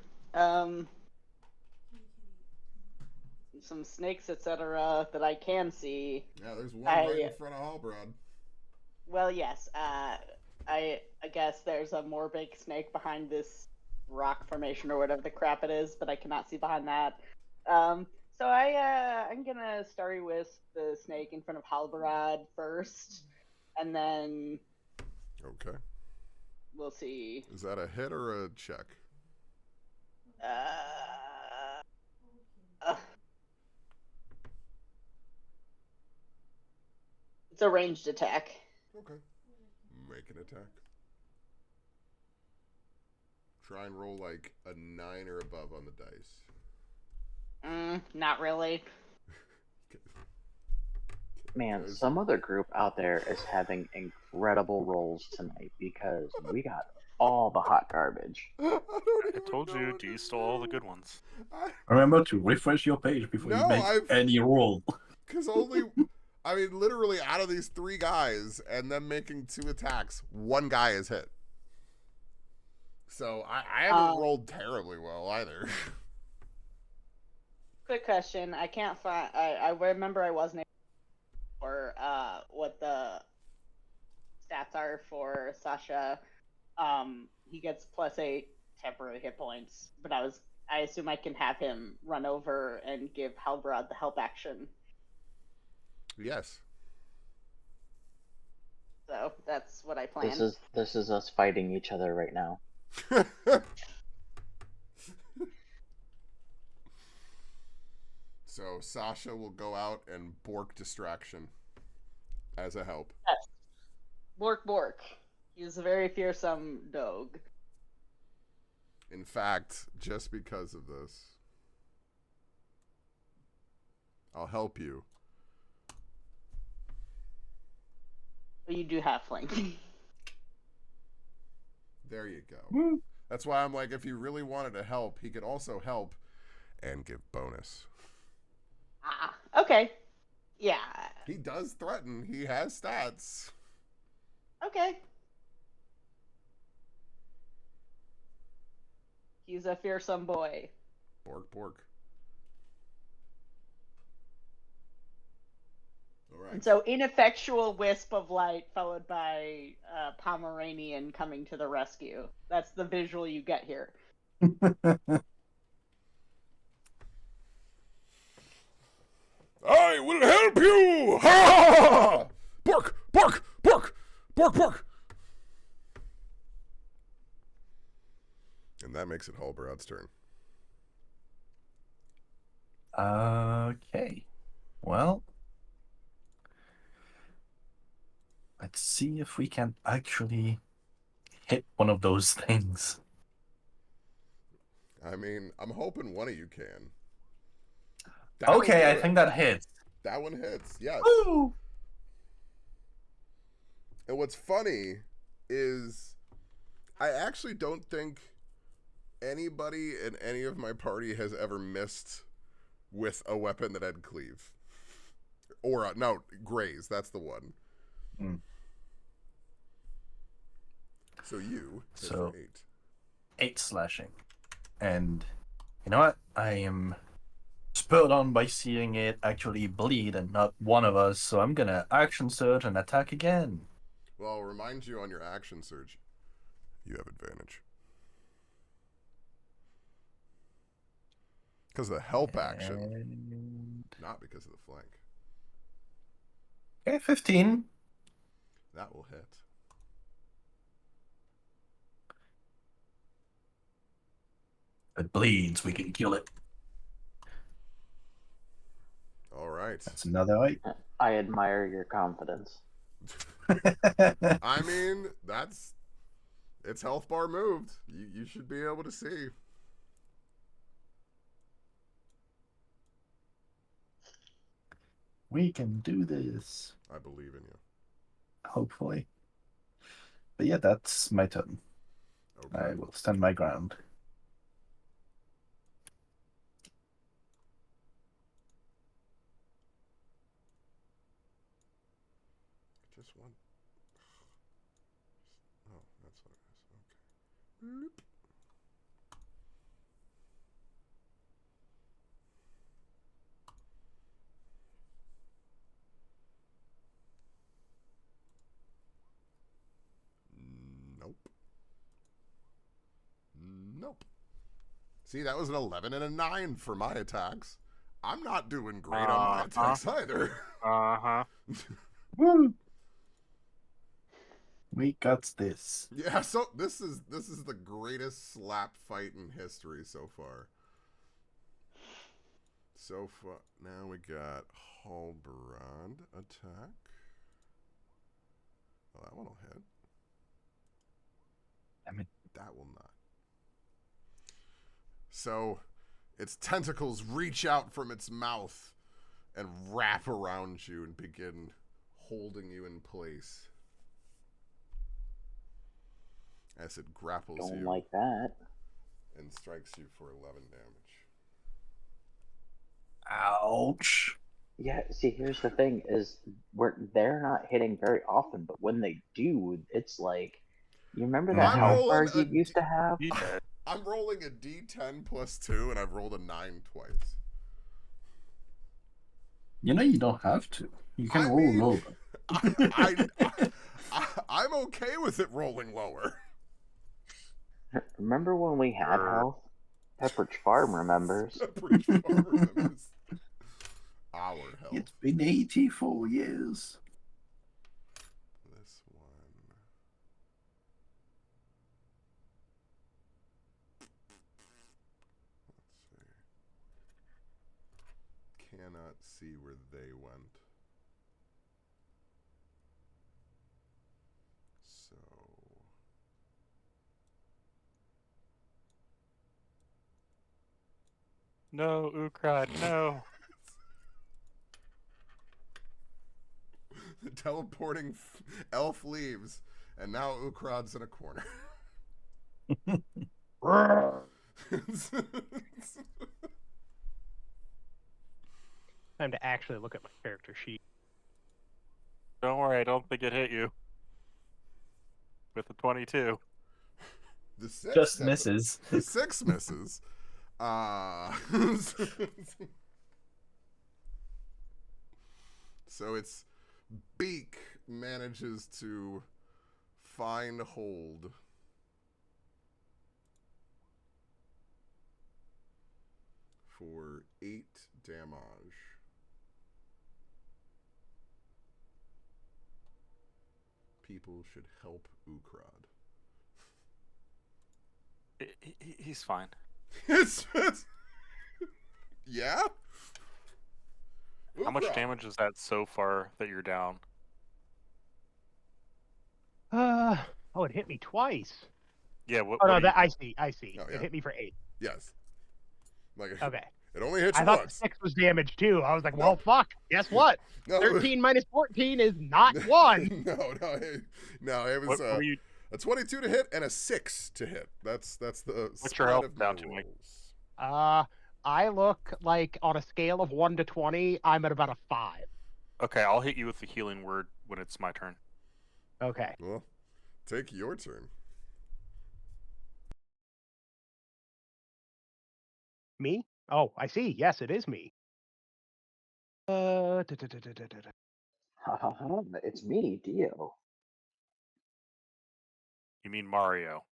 Some snakes, etc., that I can see. Yeah, there's one right in front of Halbrod. Well, yes. I guess there's a more big snake behind this rock formation or whatever the crap it is, but I cannot see behind that. So I'm gonna start with the snake in front of Halbarad first, and then Okay. we'll see. Is that a hit or a check? It's a ranged attack. Okay. Make an attack. Try and roll like a 9 or above on the dice. Not really. Man, some other group out there is having incredible rolls tonight because we got all the hot garbage. I told you, D stole all the good ones. Remember to refresh your page before you make any roll. Because literally out of these 3 guys and them making 2 attacks, 1 guy is hit. So I haven't rolled terribly well either. Quick question. I can't find. I remember I wasn't able for what the stats are for Sasha. He gets +8 temporary hit points, but I assume I can have him run over and give Halbrod the help action. Yes. So that's what I planned. This is us fighting each other right now. So Sasha will go out and bork distraction as a help. Yes. Bork. He's a very fearsome dog. In fact, just because of this, I'll help you. But you do have flank. There you go. That's why I'm like, if he really wanted to help, he could also help and give bonus. Okay. Yeah. He does threaten. He has stats. Okay. He's a fearsome boy. Bork. All right. And so ineffectual wisp of light followed by Pomeranian coming to the rescue. That's the visual you get here. I will help you! Ha! Bork! And that makes it Halbrad's turn. Okay. Well, let's see if we can actually hit one of those things. I mean, I'm hoping one of you can. Okay, I think that hits. That one hits, yes. Woo! And what's funny is I actually don't think anybody in any of my party has ever missed with a weapon that had cleave. Or, no, graze, that's the one. So you hit for 8. 8 slashing. And you know what? I am spurred on by seeing it actually bleed and not one of us, so I'm gonna action surge and attack again. Well, I'll remind you on your action surge, you have advantage. Because of the help action, not because of the flank. Okay, 15. That will hit. It bleeds, we can kill it. All right. That's another 8. I admire your confidence. I mean, it's health bar moved. You should be able to see. We can do this. I believe in you. Hopefully. But yeah, that's my turn. Okay. I will stand my ground. Just one. Oh, that's what it is. Okay. Bloop. Nope. Nope. See, that was an 11 and a 9 for my attacks. I'm not doing great on my attacks either. Uh-huh. Woo! We got this. Yeah, so this is the greatest slap fight in history so far. So far, now we got Halbrand attack. Well, that one will hit. Damn it. That will not. So, its tentacles reach out from its mouth and wrap around you and begin holding you in place as it grapples Don't you like that. and strikes you for 11 damage. Ouch. Yeah, see, here's the thing: is they're not hitting very often, but when they do, it's like, you remember that I'm health bar rolling a you used to have? Yeah. I'm rolling a d10 plus 2, and I've rolled a 9 twice. You know you don't have to. You can I roll mean, lower. I'm okay with it rolling lower. Remember when we had health? Pepperidge Farm remembers. Pretty far remembers our health. It's been 84 years. This one. Let's see. Cannot see where they went. So. No, Ukrad, no. The teleporting elf leaves, and now Ukrad's in a corner. Time to actually look at my character sheet. Don't worry, I don't think it hit you. With the 22. The 6 Just misses. The 6 misses. So its beak manages to find hold for 8 damage. People should help Ukrad. He's fine. Yeah? How much Ukrad. damage is that so far that you're down? Oh, it hit me twice. Yeah, what, Oh what no, do that you- I see. Oh, It yeah. hit me for 8. Yes. Like Okay. it only hits I you thought the once. 6 was damaged too. I was like, well, Nope. fuck. Guess what? No, 13 minus 14 is not 1. no, it was what are you? a 22 to hit and a 6 to hit. That's the What's spread your health of my down to, Mike? rolls. I look like on a scale of 1 to 20, I'm at about a 5. Okay, I'll hit you with the healing word when it's my turn. Okay. Well, take your turn. Me? Oh, I see. Yes, it is me. It's me, Dio. You mean Mario.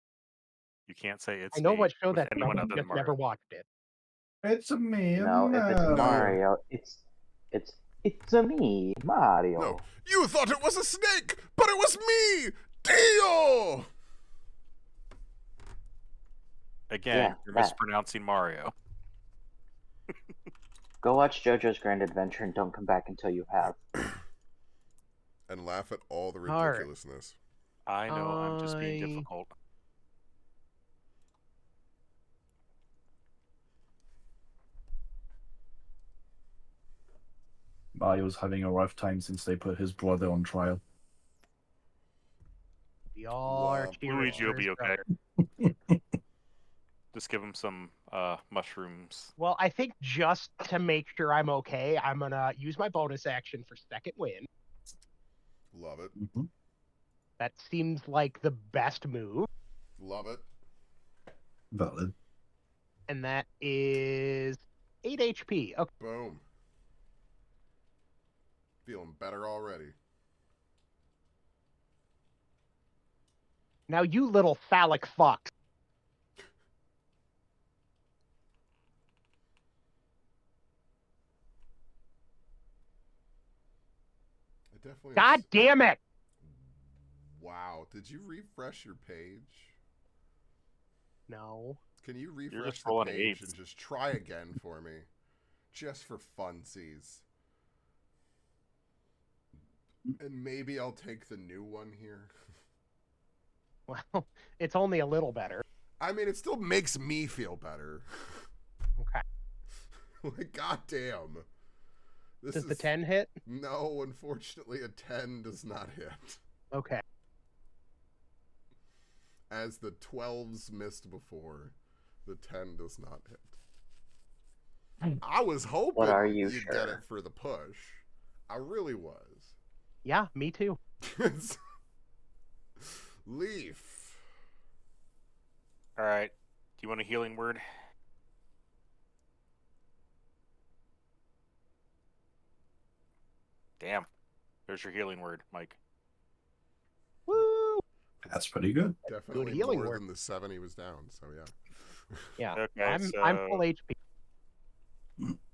You can't say it's I know me what show with that's anyone from. other Just than never Mario. watched it. It's a me. No, if it's No. Mario, it's a me, Mario. No, you thought it was a snake, but it was me, Dio. Again, Yeah, you're that. mispronouncing Mario. Go watch JoJo's Grand Adventure and don't come back until you have. and laugh at all the All right. ridiculousness. I know I'm just being difficult. Mario's having a rough time since they put his brother on trial. We all are Womp cheering Luigi for will his be okay. brother. Just give him some mushrooms. Well, I think just to make sure I'm okay, I'm gonna use my bonus action for second win. Love it. Mhm. That seems like the best move, Love it. Valid. and that is 8 HP. Okay. Boom. Feeling better already. Now you little phallic fuck. I definitely. God damn it! Wow. Did you refresh your page? No. Can you just refresh the rolling page eights. and just try again for me? Just for funsies. And maybe I'll take the new one here. Well, it's only a little better. I mean, it still makes me feel better. Okay. Like, goddamn. This Does is... the 10 hit? No, unfortunately, a 10 does not hit. Okay. As the 12s missed before, the 10 does not hit. I was hoping What are you you'd sure? get it for the push. I really was. Yeah, me too. Leaf. All right. Do you want a healing word? Damn. There's your healing word, Mike. Woo! That's pretty good. Definitely healing more word. than the 7 he was down, so yeah. Yeah. Okay, I'm so full HP.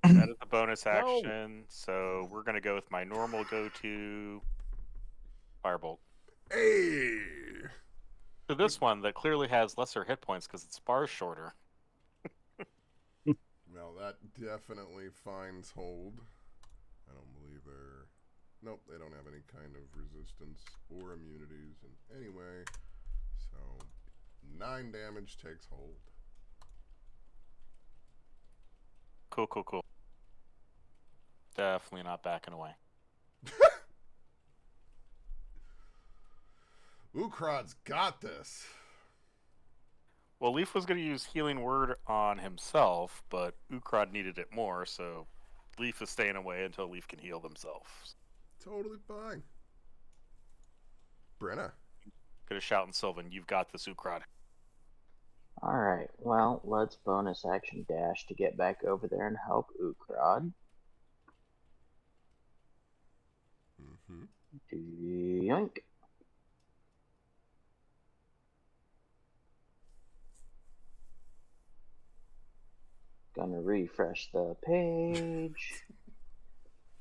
that is a bonus No. action. So we're gonna go with my normal go-to firebolt. Hey! So this one that clearly has lesser hit points because its bar's shorter. Well, that definitely finds hold. I don't believe they're... Nope, they don't have any kind of resistance or immunities. And anyway, so 9 damage takes hold. Cool. Definitely not backing away. Ukrod's got this. Well, Leaf was going to use healing word on himself, but Ukrod needed it more, so Leaf is staying away until Leaf can heal themselves. Totally fine. Brenna. Gonna shout in Sylvan, you've got this, Ukrod. Alright, well, let's bonus action dash to get back over there and help Ukrod. Yoink. Gonna refresh the page.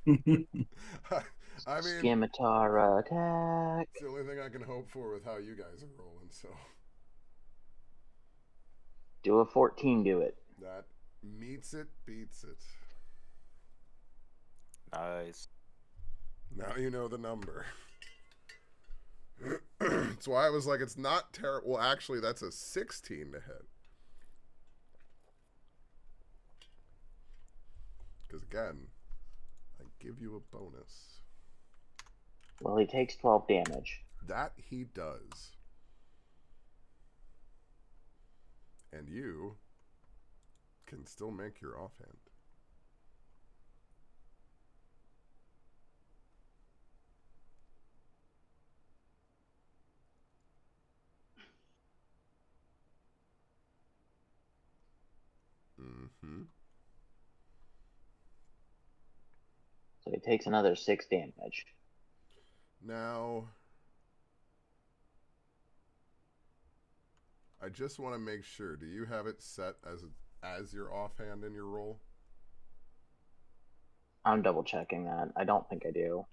I mean, Scimitar attack. it's the only thing I can hope for with how you guys are rolling, so. Do a 14 do it. That meets it, beats it. Nice. Now you know the number. That's why I was like, it's not terrible. Well, actually, that's a 16 to hit. Because again, I give you a bonus. Well, he takes 12 damage. That he does. And you can still make your offhand. Mm-hmm. So he takes another 6 damage. Now, I just want to make sure. Do you have it set as your offhand in your roll? I'm double checking that. I don't think I do.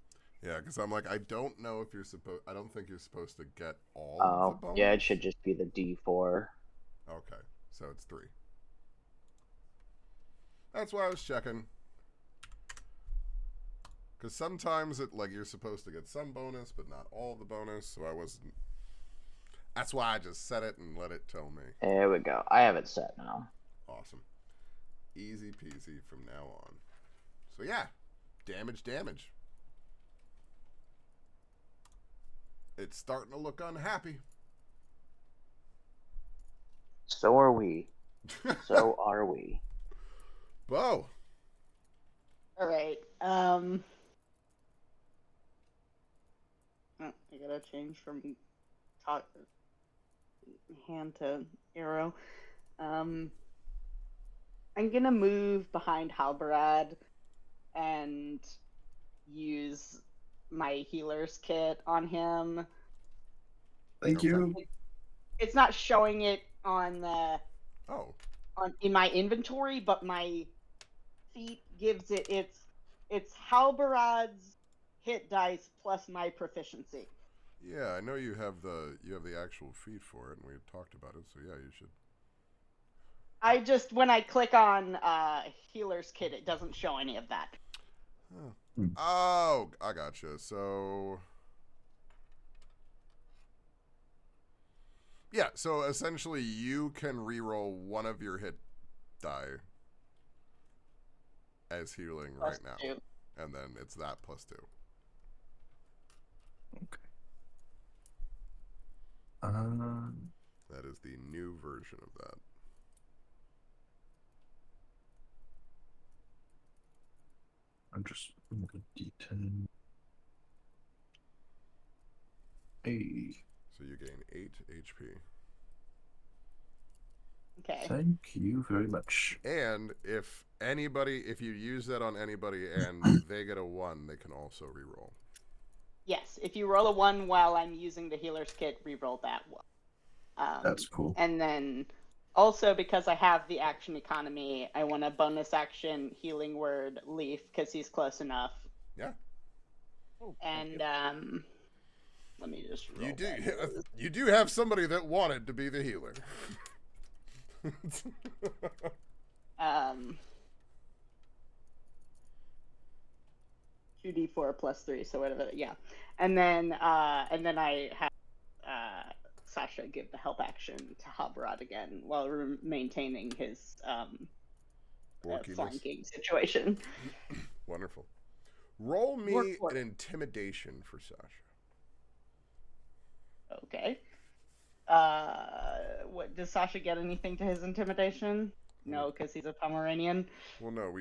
Yeah, because I'm like, I don't know if you're supposed. I don't think you're supposed to get all Oh, of the bonus. yeah, it should just be the D4. Okay, so it's 3. That's why I was checking. Because sometimes you're supposed to get some bonus, but not all the bonus. So I wasn't. That's why I just set it and let it tell me. There we go. I have it set now. Awesome. Easy peasy from now on. So yeah, damage. It's starting to look unhappy. So are we. So are we. Bo. All right. I gotta change from hand to arrow. I'm gonna move behind Halberad and use my healer's kit on him. Thank you. It's not showing it on the in my inventory, but my feat gives it it's Halberad's hit dice plus my proficiency. Yeah, I know you have the actual feat for it, and we had talked about it. So yeah, you should. I just when I click on healer's kit, it doesn't show any of that. Oh, I gotcha. So yeah, so essentially you can reroll one of your hit die as healing Plus right now, 2. and then it's that plus 2. Okay. That is the new version of that. I'm just D10. Hey. So you gain 8 HP. Okay. Thank you very much. And if you use that on anybody and they get a 1, they can also reroll. Yes, if you roll a 1 while I'm using the healer's kit, reroll that 1. That's cool. And then also because I have the action economy, I want a bonus action healing word Leaf because he's close enough. Yeah. And let me just roll you do have somebody that wanted to be the healer. 2d4 plus 3, so whatever. Yeah, and then I have Sasha give the help action to Halberad again while maintaining his flanking situation. Wonderful. Roll me an intimidation for Sasha. Okay. What does Sasha get anything to his intimidation? No, because he's a Pomeranian. Well, no,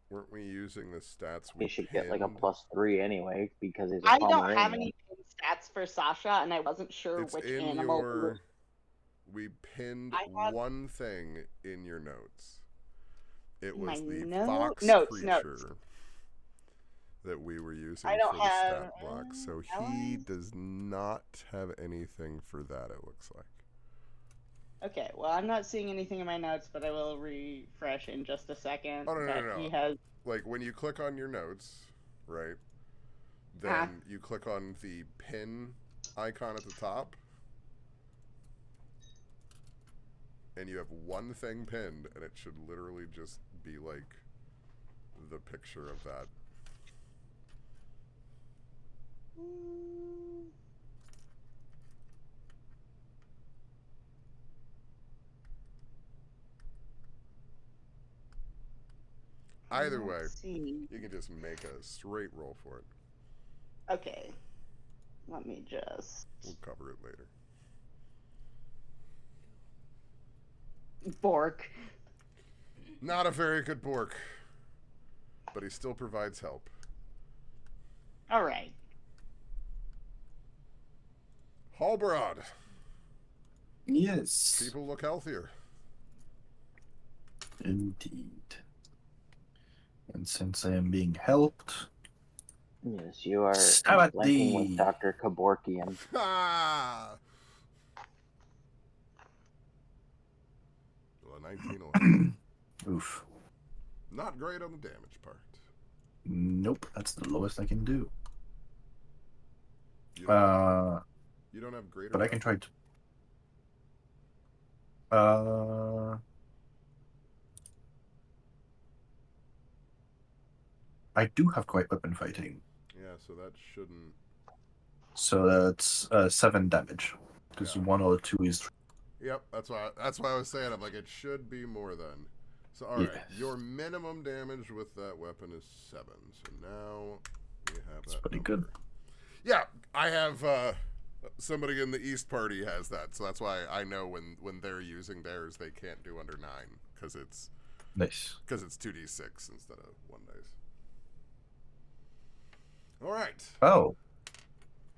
weren't we using the stats? He should get like a +3 anyway because he's a I Pomeranian. don't have any stats for Sasha, and I wasn't sure which animal. We pinned one thing in your notes. It was the fox creature that we were using for the stat block. So he does not have anything for that, it looks like. Okay, well, I'm not seeing anything in my notes, but I will refresh in just a second. Oh, no. He has... Like, when you click on your notes, right, then you click on the pin icon at the top, and you have one thing pinned, and it should literally just be, like, the picture of that. Either way, you can just make a straight roll for it. Okay. Let me just... We'll cover it later. Bork. Not a very good Bork, but he still provides help. All right. Halberad. Yes. People look healthier. Indeed. And since I am being helped... Yes, you are Stab flanking with Dr. Kevorkian. Ah! Well, 19. Oof. Not great on the damage part. Nope, that's the lowest I can do. You don't have greater. But I can try to. I do have great weapon fighting. Yeah, so that shouldn't. So that's 7 damage. Because Yeah. 1 or 2 is. Yep, that's why I was saying. I'm like, it should be more than. So all right, Yes. your minimum damage with that weapon is 7. So now we have It's that pretty number. good. Yeah, I have somebody in the East Party has that, so that's why I know when they're using theirs, they can't do under 9 because it's Nice. 2d6 instead of 1 dice. All right. Oh.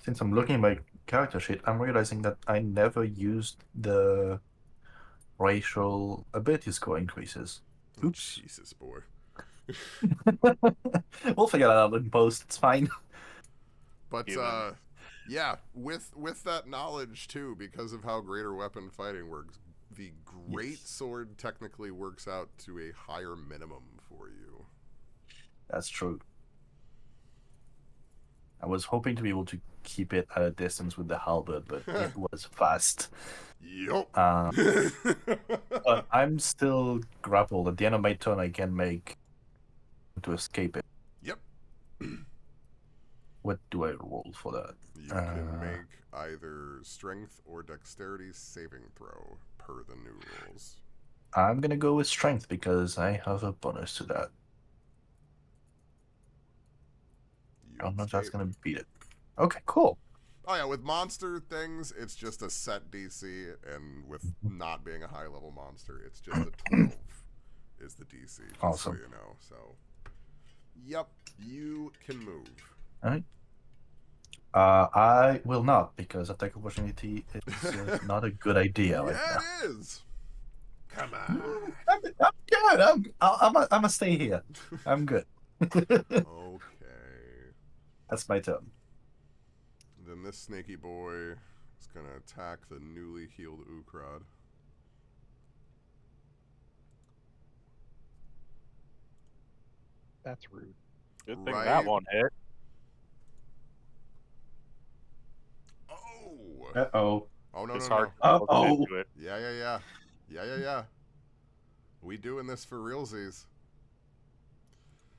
Since I'm looking at my character sheet, I'm realizing that I never used the racial ability score increases. Oops. Jesus, boy. We'll figure that out in post. It's fine. But Human. yeah, with that knowledge too, because of how greater weapon fighting works, the great sword technically works out to a higher minimum for you. That's true. I was hoping to be able to keep it at a distance with the halberd, but it was fast. Yup. But I'm still grappled. At the end of my turn, I can make to escape it. Yep. What do I roll for that? You can make either strength or dexterity saving throw per the new rules. I'm gonna go with strength because I have a bonus to that. I don't know if that's gonna beat it. Okay, cool. Oh yeah, with monster things, it's just a set DC, and with not being a high level monster, it's just a 12 is the DC. Just Awesome. So you know. So, yep, you can move. All right. I will not because attack opportunity is not a good idea right now. Yeah, it is. Come on. I'm good. I'm gonna stay here. I'm good. Okay. That's my turn. Then this snaky boy is gonna attack the newly healed Ukrad. That's rude. Good thing Right. that one hit. Oh. Uh-oh. Oh no It's no hard no. to look into it. Yeah. We doing this for realsies.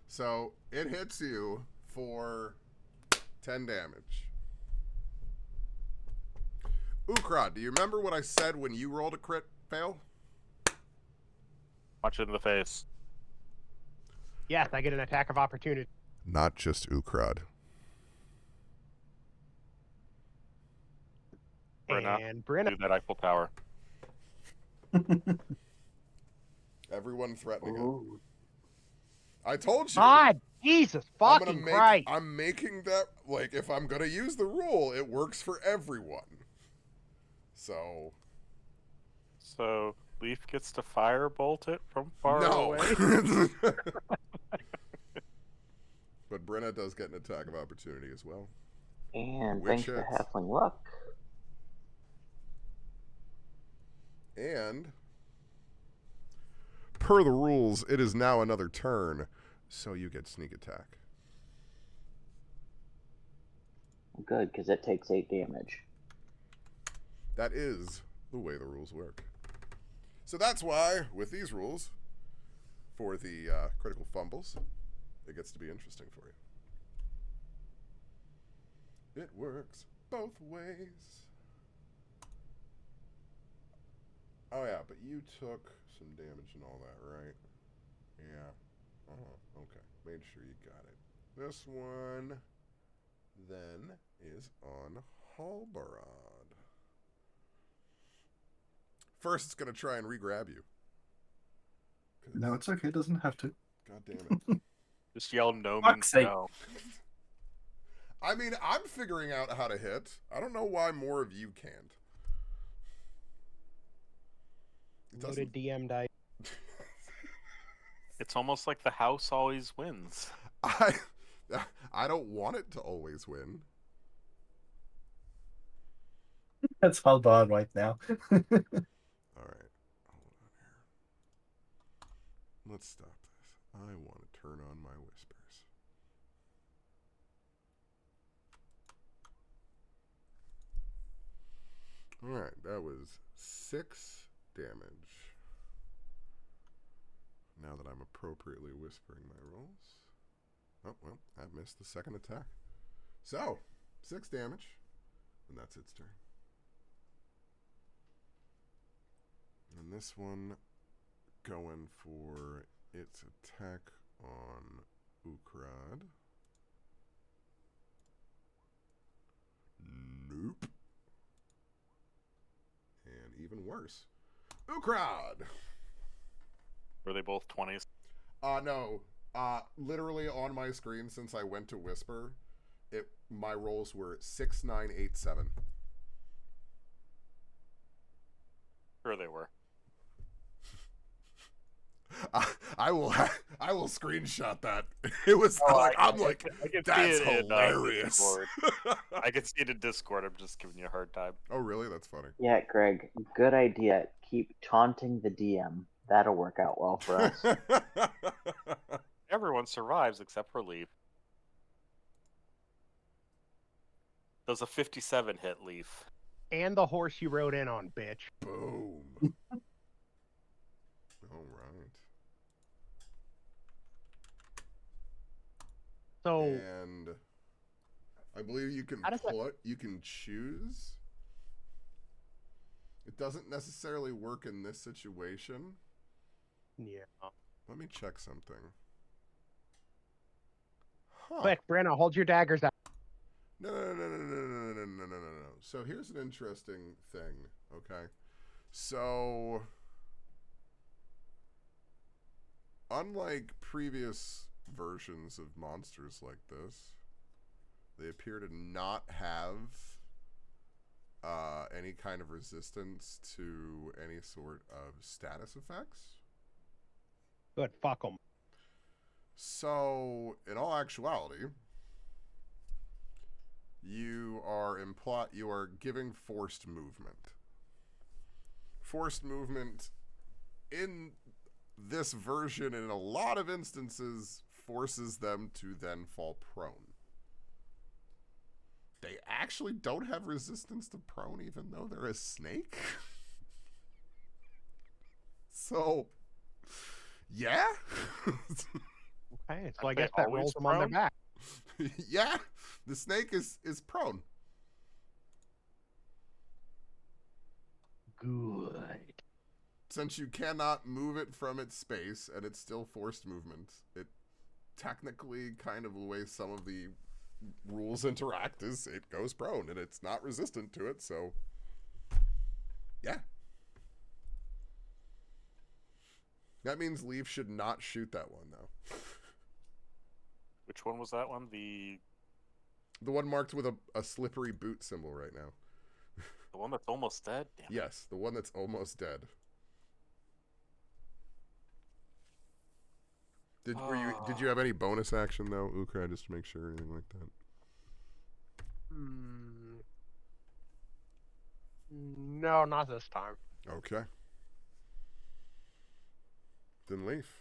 So it hits you for 10 damage. Ukrad, do you remember what I said when you rolled a crit fail? Punch it in the face. Yes, I get an attack of opportunity. Not just Ukrad. Brenna. And Brenna. Do that Eiffel Tower. Everyone threatening Ooh. it. I told you. God, Jesus fucking Christ. I'm making that, like, if I'm gonna use the rule, it works for everyone. So Leaf gets to firebolt it from far away. But Brenna does get an attack of opportunity as well. And Which thanks to hits. Halfling Luck, And per the rules, it is now another turn, so you get sneak attack. good, because it takes 8 damage. That is the way the rules work. So that's why, with these rules, for the critical fumbles, it gets to be interesting for you. It works both ways. Oh yeah, but you took some damage and all that, right? Yeah. Oh, okay. Made sure you got it. This one then is on Halbarad. First, it's going to try and re-grab you. No, it's okay. It doesn't have to. God damn it. Just yell no Fuck's means sake. no. I mean, I'm figuring out how to hit. I don't know why more of you can't. It Loaded DM dice. It's almost like the house always wins. I don't want it to always win. That's all bad right now. All right. Hold on here. Let's stop this. I want to turn on my whispers. All right. That was 6 damage. Now that I'm appropriately whispering my rolls. Oh, well, I missed the second attack. So, 6 damage. And that's its turn. And this one going for its attack on Ukrad. Nope. And even worse. Ukrad! Were they both 20s? No. Literally on my screen, since I went to Whisper, my rolls were 6, 9, 8, 7. Sure they were. I will screenshot that. It was I can that's see it hilarious. I can see it in Discord. I'm just giving you a hard time. Oh, really? That's funny. Yeah, Greg, good idea. Keep taunting the DM. That'll work out well for us. Everyone survives except for Leaf. Does a 57 hit, Leaf? And the horse you rode in on, bitch. Boom. All right. So And I believe you can How does that- you can choose. It doesn't necessarily work in this situation. yeah. Let me check something. Huh. Quick, Brenna, hold your daggers out. No. So here's an interesting thing, okay? So, unlike previous versions of monsters like this, they appear to not have any kind of resistance to any sort of status effects. Good, fuck them. So, in all actuality, you are giving forced movement. Forced movement in this version, in a lot of instances, forces them to then fall prone. They actually don't have resistance to prone, even though they're a snake. So, yeah. Okay, so I Aren't guess they that always rolls them on their prone? back. Yeah, the snake is prone. Good. Since you cannot move it from its space and it's still forced movement, it technically, kind of the way some of the rules interact, is it goes prone and it's not resistant to it, so yeah. That means Leaf should not shoot that one, though. Which one was that one? The one marked with a slippery boot symbol right now. one that's almost dead? Damn it. Yes, the one that's almost dead. Did you have any bonus action though, Ukra, just to make sure, anything like that? No, not this time. Okay. Then Leaf.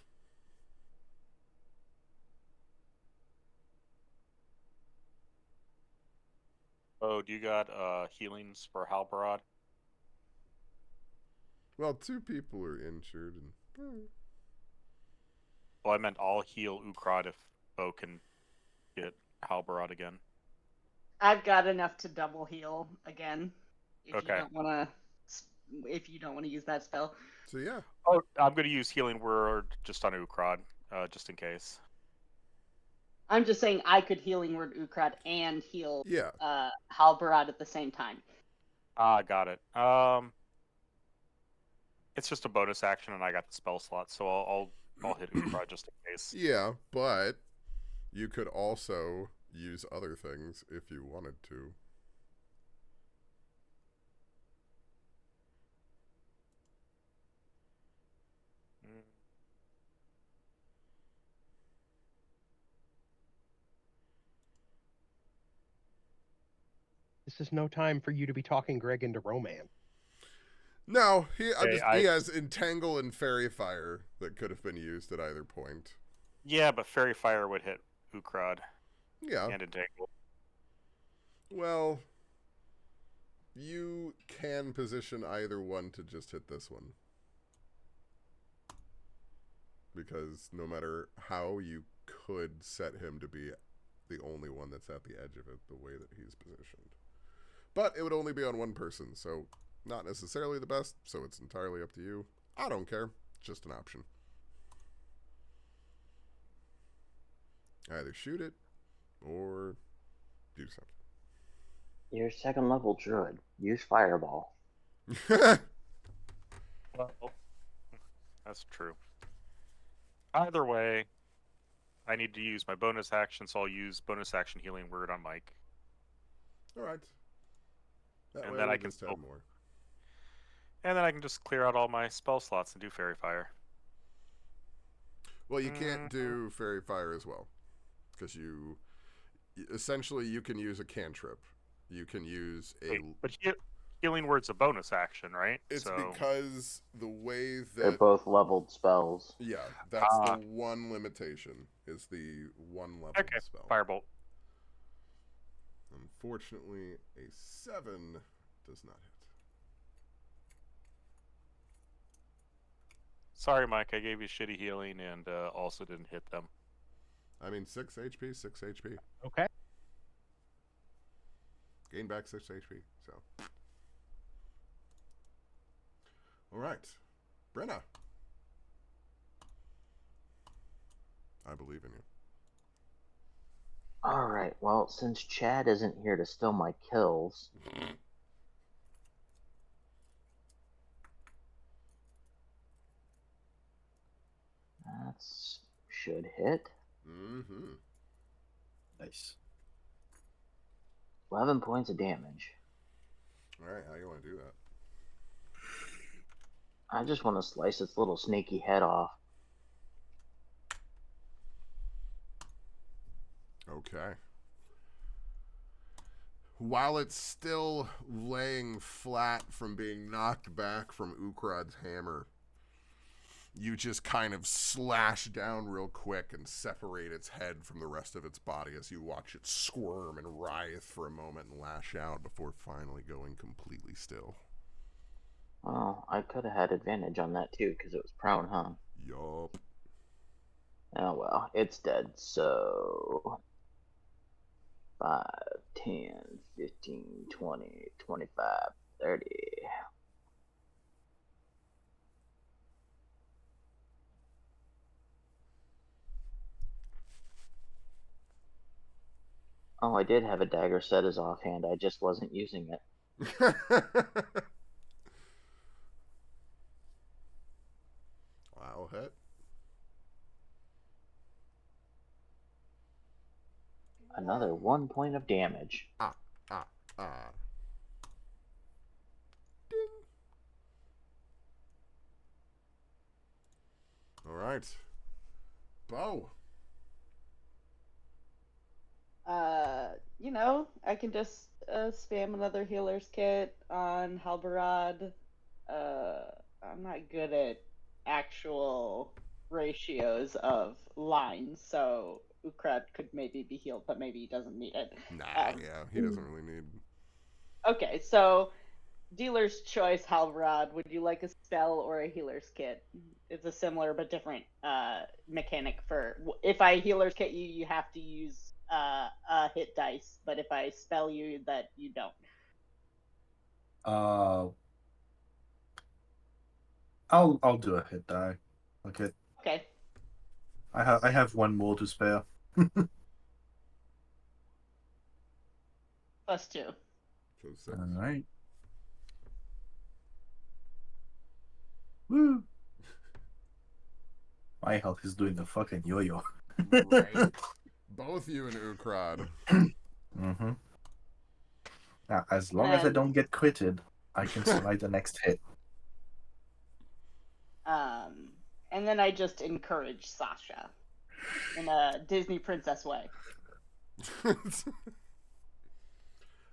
Oh, do you got healings for Halbarad? Well, 2 people are injured, and Well, I meant I'll heal Ukrad if Bo can get Halbarad again. I've got enough to double heal again. If Okay. if you don't want to use that spell. so yeah. Oh, I'm going to use healing word just on Ukrad, just in case. I'm just saying I could healing word Ukrad and heal Yeah. Halbarad at the same time. Got it. It's just a bonus action, and I got the spell slot, so I'll hit Ukrad just in case. Yeah, but you could also use other things if you wanted to. This is no time for you to be talking Greg into romance. No, he Hey, has Entangle and Fairy Fire that could have been used at either point. Yeah, but Fairy Fire would hit Ukrad Yeah. and Entangle. Well, you can position either one to just hit this one. Because no matter how you could set him to be the only one that's at the edge of it, the way that he's positioned. But it would only be on one person, so not necessarily the best, so it's entirely up to you. I don't care. It's just an option. Either shoot it or do something. You're second level druid. Use fireball. Well, that's true. Either way, I need to use my bonus action, so I'll use bonus action healing word on Mike. All right. That And way then we'll I can just have still- more. And then I can just clear out all my spell slots and do Fairy Fire. Well, you can't do Fairy Fire as well, because you essentially you can use a cantrip. You can use a. Wait, but healing word's a bonus action, right? It's so... because the way They're that both leveled spells. yeah, that's the one limitation is the one level Okay, spell. Firebolt. Unfortunately, a 7 does not hit. Sorry, Mike, I gave you shitty healing and also didn't hit them. I mean, 6 HP, 6 HP. Okay. Gain back 6 HP. So, all right, Brenna. I believe in you. All right. Well, since Chad isn't here to steal my kills, that should hit. Mm-hmm. Nice. 11 points of damage. All right, how you want to do that? I just want to slice its little snaky head off. Okay. While it's still laying flat from being knocked back from Ukrad's hammer, you just kind of slash down real quick and separate its head from the rest of its body as you watch it squirm and writhe for a moment and lash out before finally going completely still. Well, I could have had advantage on that too, because it was prone, huh? Yup. Oh well, it's dead, so 5, 10, 15, 20, 25, 30. Oh, I did have a dagger set as offhand, I just wasn't using it. Wow, hit. Another 1 point of damage. Ah. Ding. All right. Bo. I can just spam another healer's kit on Halbarad. I'm not good at actual ratios of lines, so Ukrad could maybe be healed, but maybe he doesn't need it. Nah, yeah, he doesn't really need. Okay, so dealer's choice, Halvarad. Would you like a spell or a healer's kit? It's a similar but different mechanic. For if I healer's kit you, you have to use a hit dice, but if I spell you, that you don't. I'll do a hit die. Okay. Okay. I have one more to spare. +2. So 6. All right. Woo! My health is doing the fucking yo-yo. Right. Both you and Ukrad. Mm-hmm. Now, as long as I don't get critted, I can survive the next hit. And then I just encourage Sasha in a Disney princess way.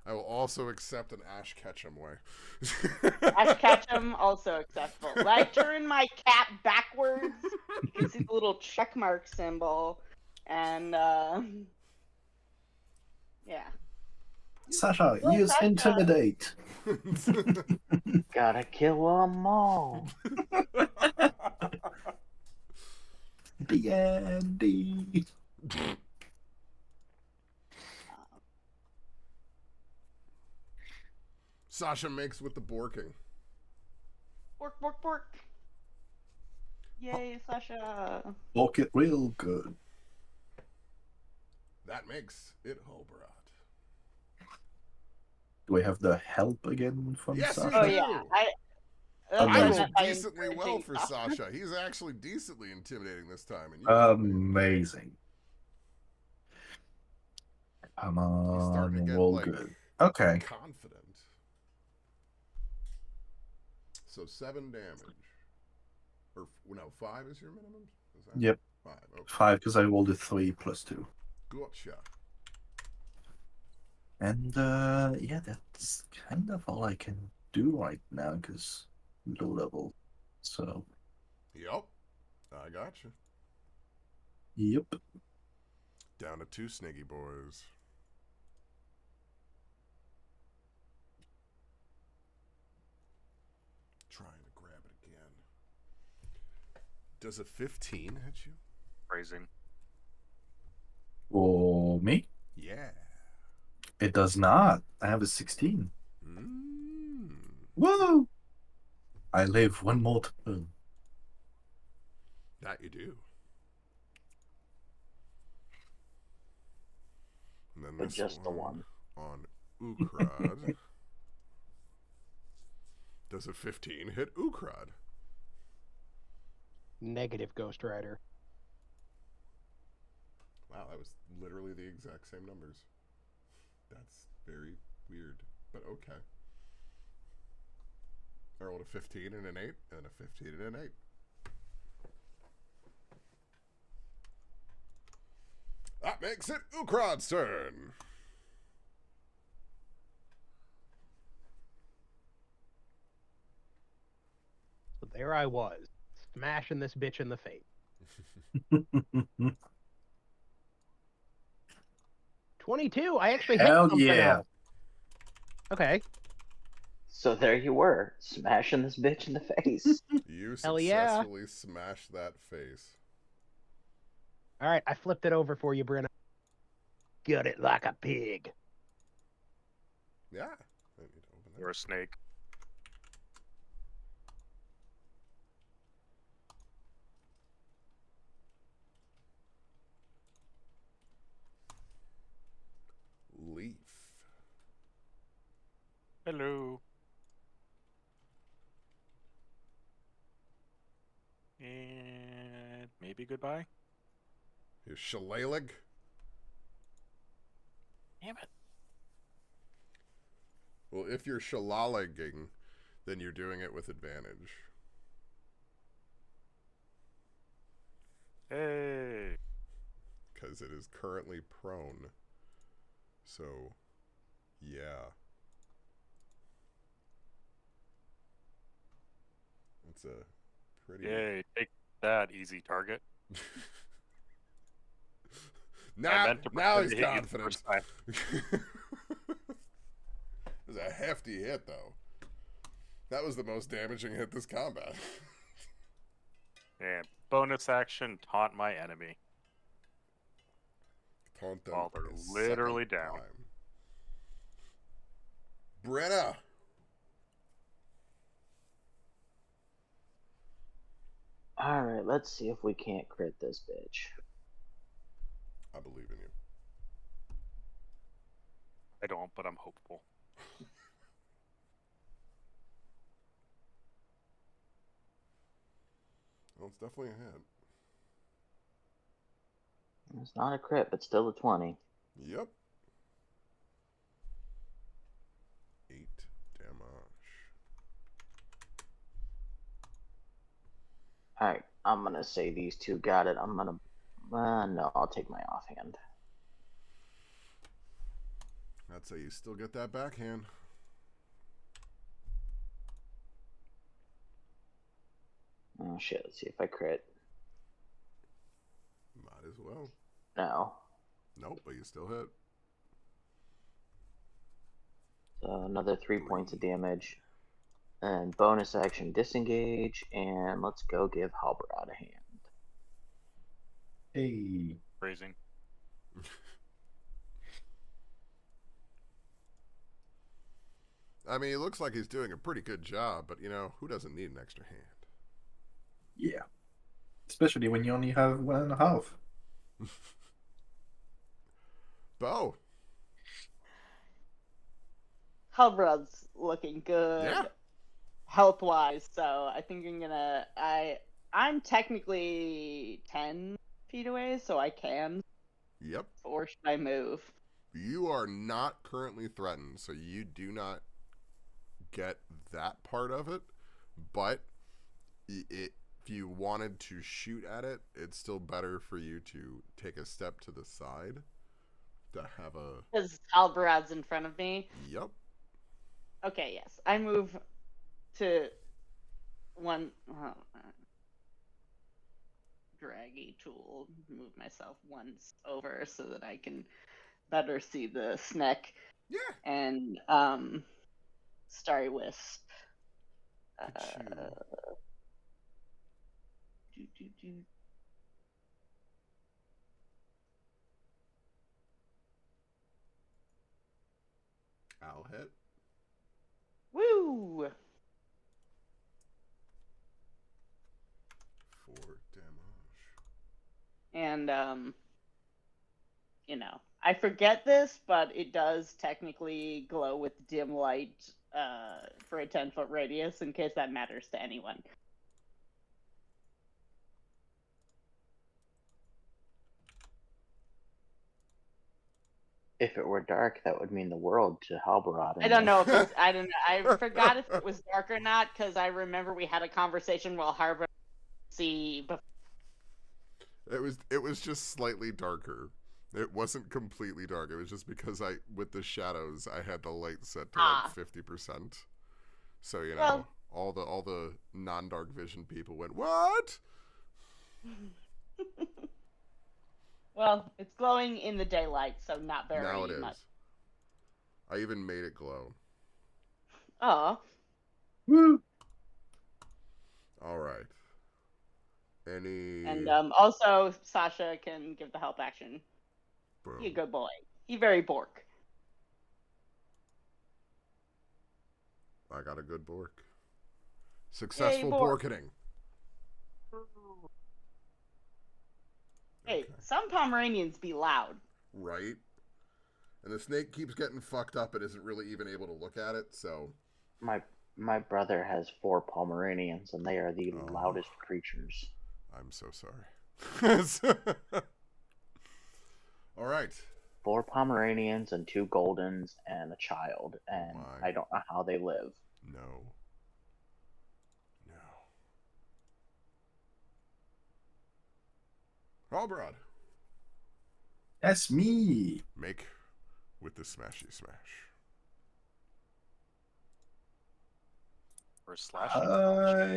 I will also accept an Ash Ketchum way. Ash Ketchum, also acceptable. I turn my cap backwards. You can see the little check mark symbol. And, yeah. Sasha, Well, use Sasha. Intimidate. Gotta kill 'em all. D&D. Sasha makes with the borking. Bork, bork, bork. Yay, Sasha. Walk it real good. That makes it Holbroth. Do we have the help again from Yes, you Sasha? Oh do. yeah, I Amazing. rolled decently well for Sasha. He's actually decently intimidating this time. And you Amazing. Come He's starting to on, get roll like good. Okay. confident. So 7 damage. Or no, 5 is your minimum? Is that Yep. 5. Okay. 5 because I rolled a 3 plus 2. Gotcha. And yeah, that's kind of all I can do right now because low level. So Yep. I got you. yep. Down to 2 sniggy boys. Trying to grab it again. Does a 15 hit you? Phrasing. For me, Yeah. it does not. I have a 16. Mm. Whoa! I live one more turn. That you do. And then But this just the one. on Ukrad. Does a 15 hit Ukrad? Negative, Ghost Rider. Wow, that was literally the exact same numbers. That's very weird, but okay. I rolled a 15 and an 8, and a 15 and an 8. That makes it Ukrad's turn. So there I was, smashing this bitch in the face. 22. I actually hit Hell something yeah. else. Okay. So there you were, smashing this bitch in the face. You Hell yeah. successfully smashed that face. All right, I flipped it over for you, Brenna. Gut it like a pig. Yeah. I need to open that. You're a snake. Leaf. Hello. And maybe goodbye. Your shillelagh. Damn it. Well, if you're shillelaghing, then you're doing it with advantage. Hey. Because it is currently prone. So, yeah. It's a pretty... Yay. Take that, easy target. now pretend he's to hit you the confident. first time. It was a hefty hit, though. That was the most damaging hit this combat. And bonus action, taunt my enemy. Taunt them While they're a literally second down. time. Brenna. Alright, let's see if we can't crit this bitch. I believe in you. I don't, but I'm hopeful. Well, it's definitely a hit. It's not a crit, but still a 20. Yep. 8 damage. Alright, I'm gonna say these two got it. I'm gonna... no, I'll take my offhand. I'd say you still get that backhand. Oh shit, let's see if I crit. Might as well. No. Nope, but you still hit. So another 3 points of damage. And bonus action disengage, and let's go give Halberd a hand. Hey. Phrasing. I mean, it looks like he's doing a pretty good job, but who doesn't need an extra hand? Yeah. Especially when you only have 1.5. Bo. Halbrod's looking good. Yeah. Health wise, so I think I'm technically 10 feet away, so I can. Yep. Or should I move? You are not currently threatened, so you do not get that part of it. But if you wanted to shoot at it, it's still better for you to take a step to the side to have a. Because Halbrod's in front of me. Yep. Okay, yes, I move to one draggy tool. Move myself once over so that I can better see the snack. Yeah. And Starry Wisp. I'll hit. Woo! 4 damage. And I forget this, but it does technically glow with dim light for a 10-foot radius, in case that matters to anyone. If it were dark, that would mean the world to Halbarad. I don't know if it's. I don't know. I forgot if it was dark or not, because I remember we had a conversation while Harvard see. It was just slightly darker. It wasn't completely dark. It was just because with the shadows, I had the light set to like 50%. So Well, all the non-dark vision people went, "What?" Well, it's glowing in the daylight, so not very Now it much. is. I even made it glow. Oh. Woo! All right. And also, Sasha can give the help action. Boom. He a good boy. He very Bork. I got a good Bork. Successful Yay, Bork. Borketing. Hey, Okay. some Pomeranians be loud. Right. And the snake keeps getting fucked up and isn't really even able to look at it, so. My brother has 4 Pomeranians, and they are the loudest creatures. I'm so sorry. All right. 4 Pomeranians and 2 Goldens and a child, and I don't know how they live. No. Halbrod. That's me. Make with the smashy smash. Or slash.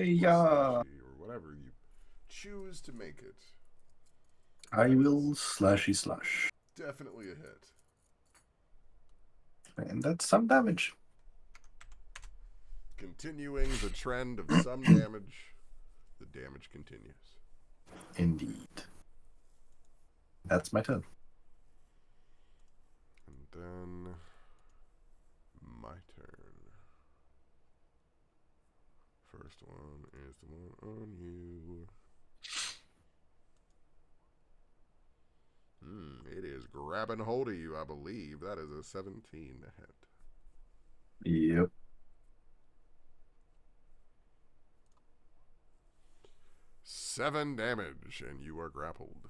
Yeah. Or whatever you choose to make it. I will slashy slash. Definitely a hit. And that's some damage. Continuing the trend of some damage, the damage continues. Indeed. That's my turn. And then my turn. First one is the one on you. It is grabbing hold of you, I believe. That is a 17 to hit. Yep. Seven damage, and you are grappled.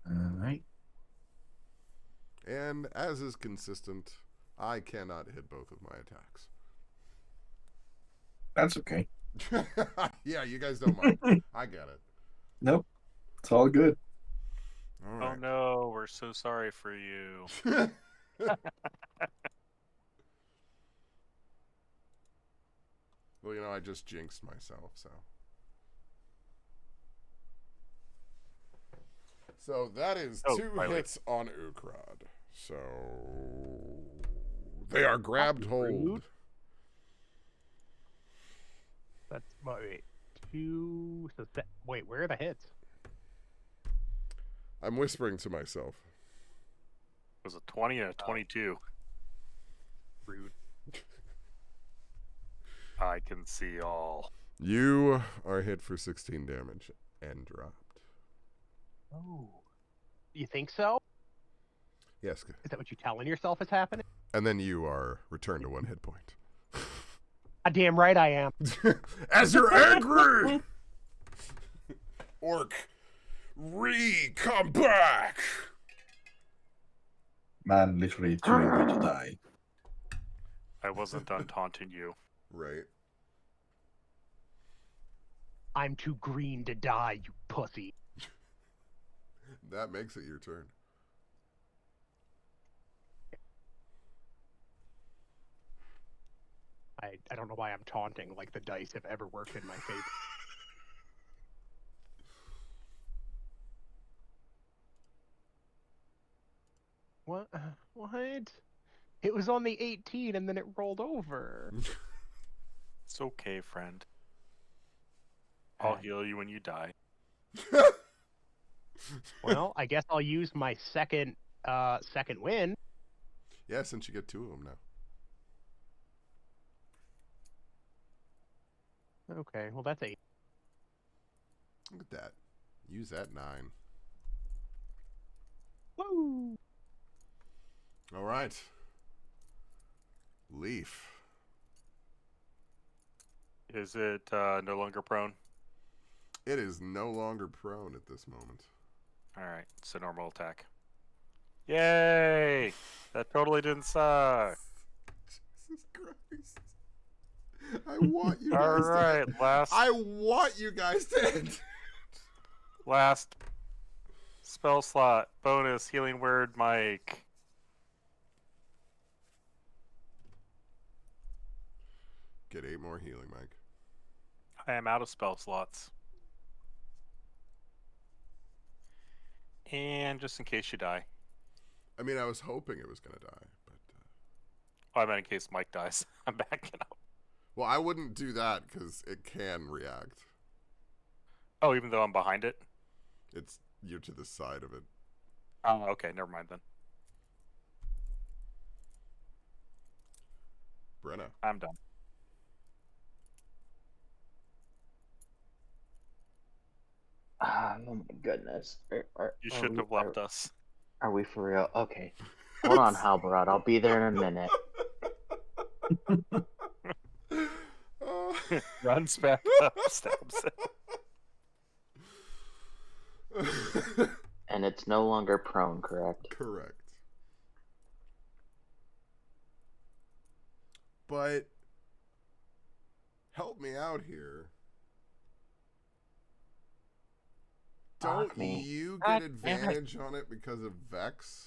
Alright. And as is consistent, I cannot hit both of my attacks. That's okay. Yeah, you guys don't mind. I get it. Nope. It's all good. All right. Oh no, we're so sorry for you. Well, I just jinxed myself, so. So that is 2 hits on Ukrod. So they are grabbed hold. That's wait, 2. So wait, where are the hits? I'm whispering to myself. It was a 20 and a 22. Rude. I can see all. You are hit for 16 damage and dropped. Oh. You think so? Yes. Is that what you're telling yourself is happening? And then you are returned to 1 hit point. Damn right I am. As you're angry! Orc, come back! Man, literally too angry to die. I wasn't done taunting you. Right. I'm too green to die, you pussy. That makes it your turn. I don't know why I'm taunting, like the dice have ever worked in my favor. What? What? It was on the 18 and then it rolled over. It's okay, friend. I'll heal you when you die. Well, I guess I'll use my second win. Yeah, since you get 2 of them now. Okay, well that's 8. Look at that. Use that 9. Woo! All right. Leaf. Is it no longer prone? It is no longer prone at this moment. Alright, it's a normal attack. Yay! That totally didn't suck. Jesus Christ. I want you guys Alright, to last I want you guys to end. last spell slot. Bonus healing word, Mike. Get 8 more healing, Mike. I am out of spell slots. And just in case you die. I mean, I was hoping it was going to die, but... Oh, I meant in case Mike dies. I'm backing up. Well, I wouldn't do that because it can react. Oh, even though I'm behind it? You're to the side of it. Oh, okay, never mind then. Brenna. I'm done. Oh my goodness. You shouldn't have left us. Are we for real? Okay. Hold on, Halbarad. I'll be there in a minute. Runs back up, stabs it. And it's no longer prone, correct? Correct. But help me out here. Don't Fuck me. you God get damn it. advantage on it because of Vex?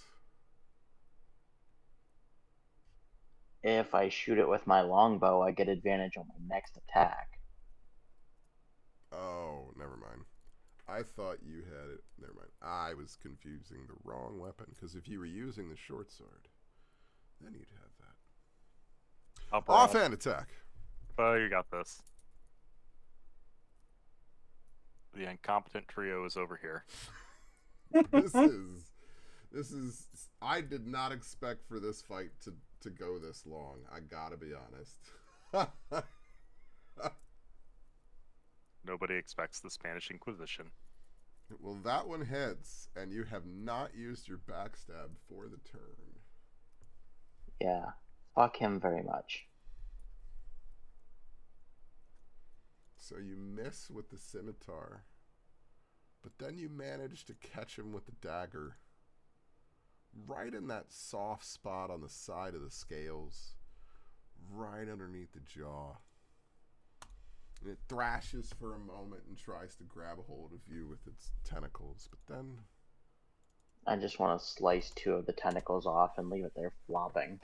If I shoot it with my longbow, I get advantage on my next attack. Oh, never mind. I thought you had it. Never mind. I was confusing the wrong weapon because if you were using the short sword, then you'd have that. Offhand attack. Oh, you got this. The incompetent trio is over here. This is. I did not expect for this fight to go this long. I gotta be honest. Nobody expects the Spanish Inquisition. Well, that one hits, and you have not used your backstab for the turn. Yeah. Fuck him very much. So you miss with the scimitar, but then you manage to catch him with the dagger right in that soft spot on the side of the scales, right underneath the jaw. And it thrashes for a moment and tries to grab a hold of you with its tentacles, but then... I just want to slice 2 of the tentacles off and leave it there flopping.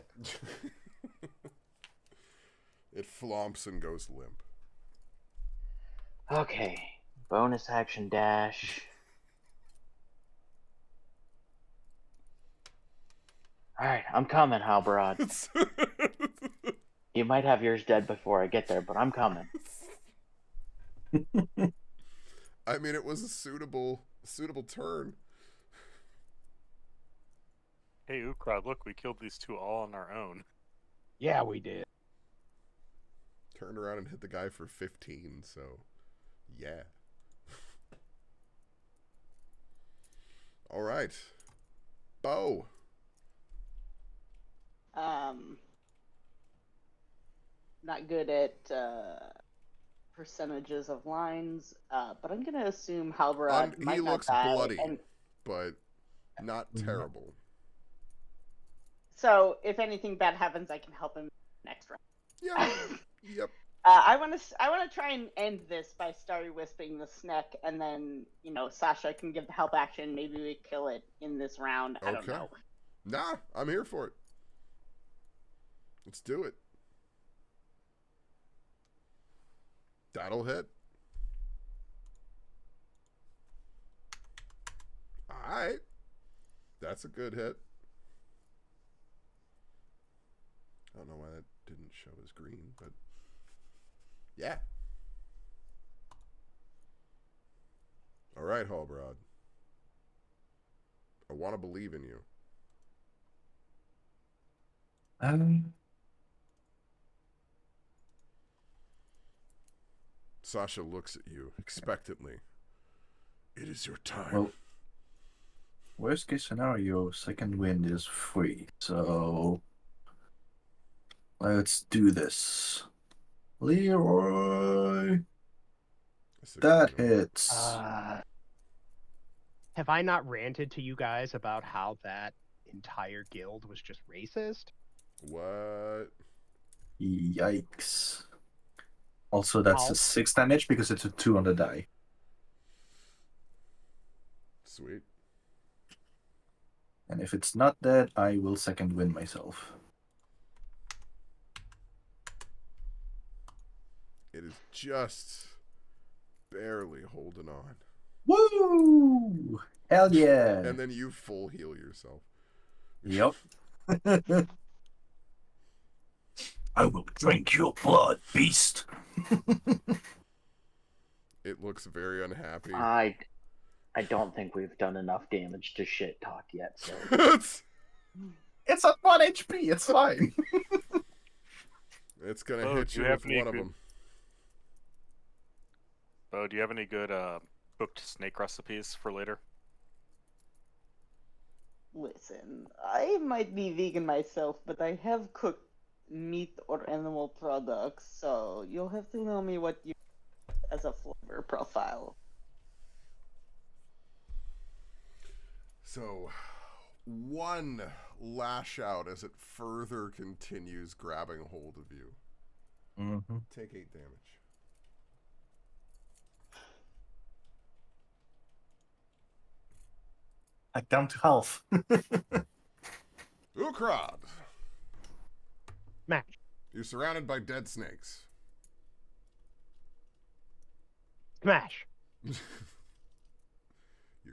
It flomps and goes limp. Okay. Bonus action dash. Alright, I'm coming, Halbarad. You might have yours dead before I get there, but I'm coming. I mean, it was a suitable turn. Hey, Ukrad, look, we killed these two all on our own. Yeah, we did. Turned around and hit the guy for 15, so yeah. All right. Bo. Not good at percentages of lines, but I'm gonna assume Halvarad He might looks not die. bloody, And but not terrible. so, if anything bad happens, I can help him next round. Yeah. Yep. I want to try and end this by starry wisping the snack, and then Sasha can give the help action. Maybe we kill it in this round. I don't Okay. know. Nah, I'm here for it. Let's do it. That'll hit. Alright. That's a good hit. I don't know why that didn't show as green, but yeah. Alright, Halbrod. I want to believe in you. Sasha looks at you expectantly. It is your time. Well, worst case scenario, second wind is free. So let's do this. Leroy. That hits. Have I not ranted to you guys about how that entire guild was just racist? What? Yikes. Also, that's a 6 damage because it's a 2 on the die. Sweet. And if it's not dead, I will second win myself. It is just barely holding on. Woo! Hell yeah! And then you full heal yourself. Yep. I will drink your blood, beast. It looks very unhappy. I don't think we've done enough damage to shit talk yet, so It's at 1 HP, it's fine. It's gonna Oh, hit do you you have with any one of good- them. Bo, do you have any good cooked snake recipes for later? Listen, I might be vegan myself, but I have cooked meat or animal products, so you'll have to tell me what you as a flavor profile. So, one lash out as it further continues grabbing hold of you. Mm-hmm. Take 8 damage. Back down to health. Ukrad! Smash. You're surrounded by dead snakes. Smash. You're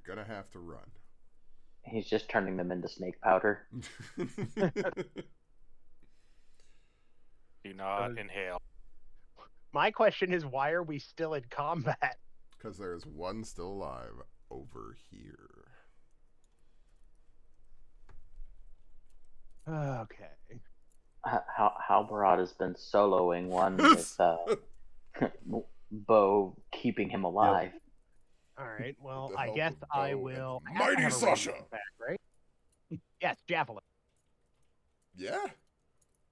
gonna have to run. he's just turning them into snake powder. Do not inhale. My question is, why are we still in combat? Because there's one still alive over here. Okay. Halbarad has been soloing one with Bo keeping him alive. All right. Well, With the I help guess of I Bo and will. I Mighty have a Sasha! ranged attack, right? Yes, javelin. Yeah?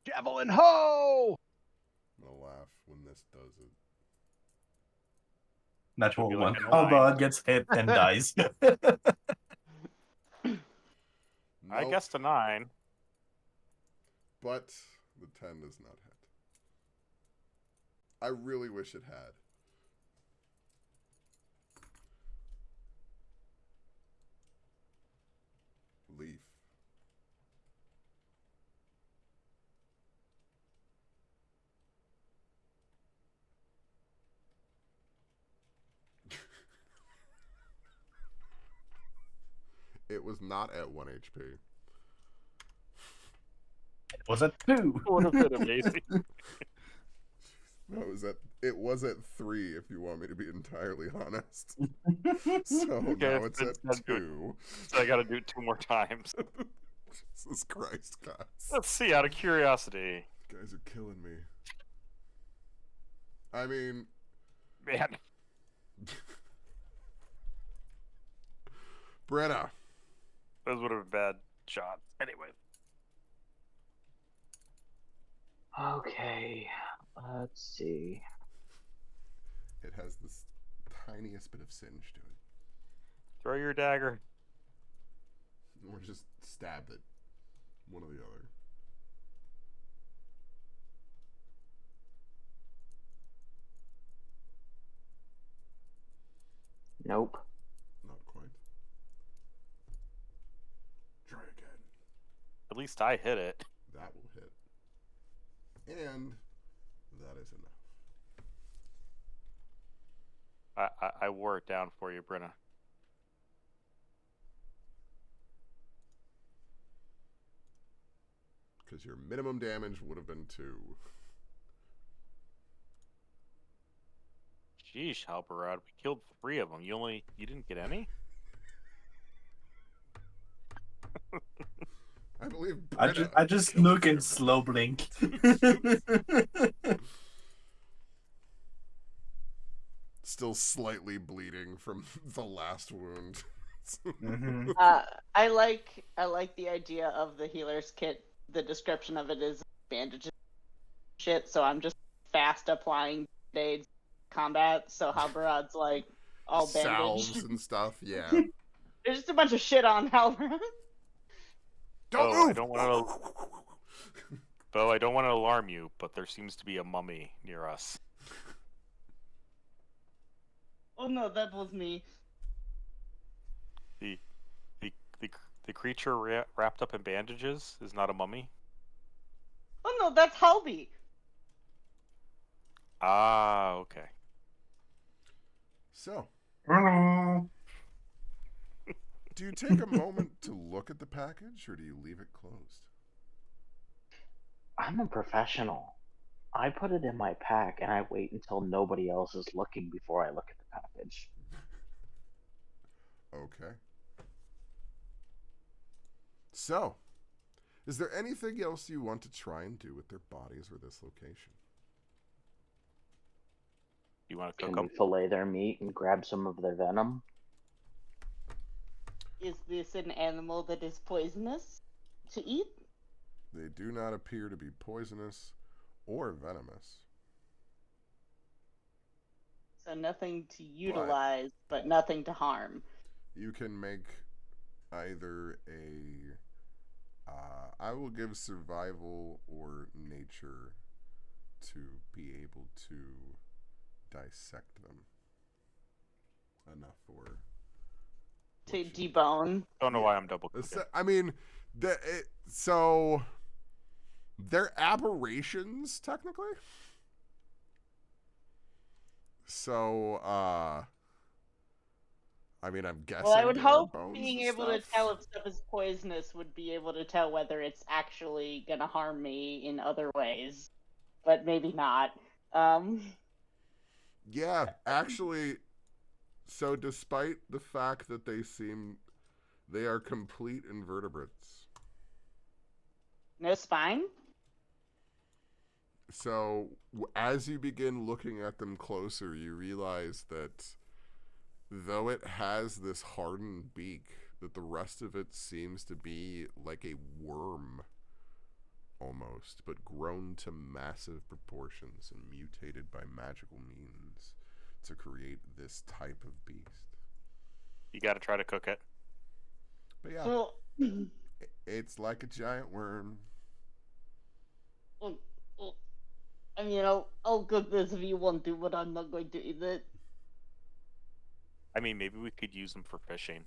Javelin ho! I'm gonna laugh when this does it. Natural It'll be one. like a Oh, nine. God gets hit and dies. I Nope, guessed a 9. but the 10 does not hit. I really wish it had. Leaf. It was not at 1 HP. It was a 2. Would have been amazing. No, it was at 3 if you want me to be entirely honest. So Okay, now it's at that's good. 2. So I gotta do it 2 more times. Jesus Christ, guys. Let's see, out of curiosity. You guys are killing me. I mean, Man. Brenna. Those would have been bad shots. Anyway. Okay, let's see. It has this tiniest bit of singe to it. Throw your dagger. Or just stab it. One or the other. Nope. Not quite. Try again. At least I hit it. That will hit. And that is enough. I wore it down for you, Brenna. Because your minimum damage would have been 2. Sheesh, Halberad. We killed 3 of them. You didn't get any? I believe I just look and slow blink. Still slightly bleeding from the last wound. Mhm. I like the idea of the healer's kit. The description of it is bandages shit, so I'm just fast applying band-aids combat, so Halberad's like all bandaged. Salves and stuff, yeah. There's just a bunch of shit on Halberad. Don't Oh, move! I don't want to... Bo, I don't want to alarm you, but there seems to be a mummy near us. Oh no, that was me. The creature wrapped up in bandages is not a mummy? Oh no, that's Halby. Ah, okay. So, Hello. do you take a moment to look at the package, or do you leave it closed? I'm a professional. I put it in my pack and I wait until nobody else is looking before I look at the package. Okay. So, is there anything else you want to try and do with their bodies or this location? You want to Can cook we them? fillet their meat and grab some of their venom? Is this an animal that is poisonous to eat? They do not appear to be poisonous or venomous. So nothing to utilize, but nothing to harm. You can make either I will give survival or nature to be able to dissect them enough for To debone. Don't know why I'm double cooking. I mean, so they're aberrations technically. So I mean, I'm guessing. Well, I would there are hope bones being and able to stuff. tell if stuff is poisonous would be able to tell whether it's actually gonna harm me in other ways, but maybe not. Yeah, actually. So, despite the fact that they are complete invertebrates. No spine. So, as you begin looking at them closer, you realize that though it has this hardened beak, that the rest of it seems to be like a worm almost, but grown to massive proportions and mutated by magical means to create this type of beast. You got to try to cook it. But yeah, Well, it's like a giant worm. I mean, I'll cook this if you want to, but I'm not going to eat it. I mean, maybe we could use them for fishing.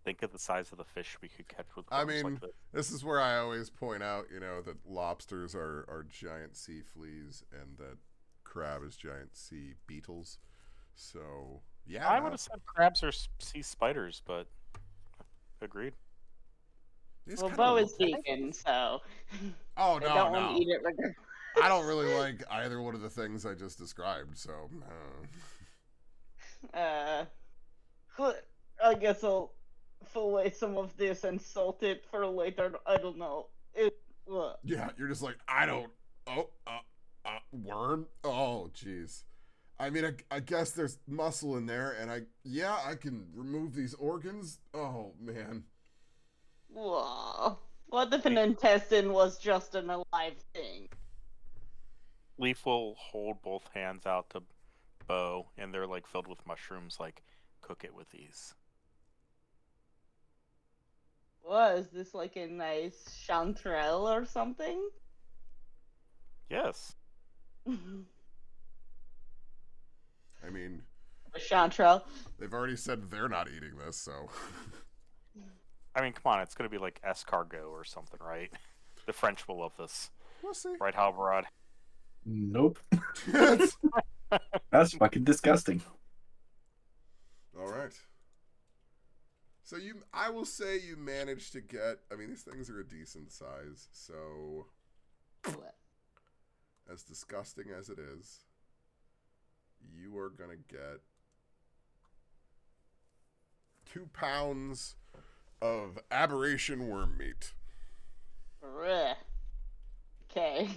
Think of the size of the fish we could catch with I worms mean, like this. this is where I always point out, that lobsters are giant sea fleas and that crab is giant sea beetles. So, yeah. I would have said crabs are sea spiders, but agreed. These Well, kinda Bo look is like- vegan, so Oh, I no, don't want to no. eat it regardless. I don't really like either one of the things I just described, so. I guess I'll fillet some of this and salt it for later. I don't know. Yeah, you're just like, I don't. Oh, worm? Oh, jeez. I mean, I guess there's muscle in there, and I can remove these organs. Oh, man. Whoa. What if an intestine was just an alive thing? Leaf will hold both hands out to Bo, and they're like filled with mushrooms. Like, cook it with these. What, is this like a nice chanterelle or something? Yes. I mean, A chanterelle. they've already said they're not eating this, so. I mean, come on, it's gonna be like escargot or something, right? The French will love this. We'll see. Right, Halvarad? Nope. That's fucking disgusting. All right. So I will say you managed to get. I mean, these things are a decent size. So, as disgusting as it is, you are gonna get 2 pounds of aberration worm meat. Okay.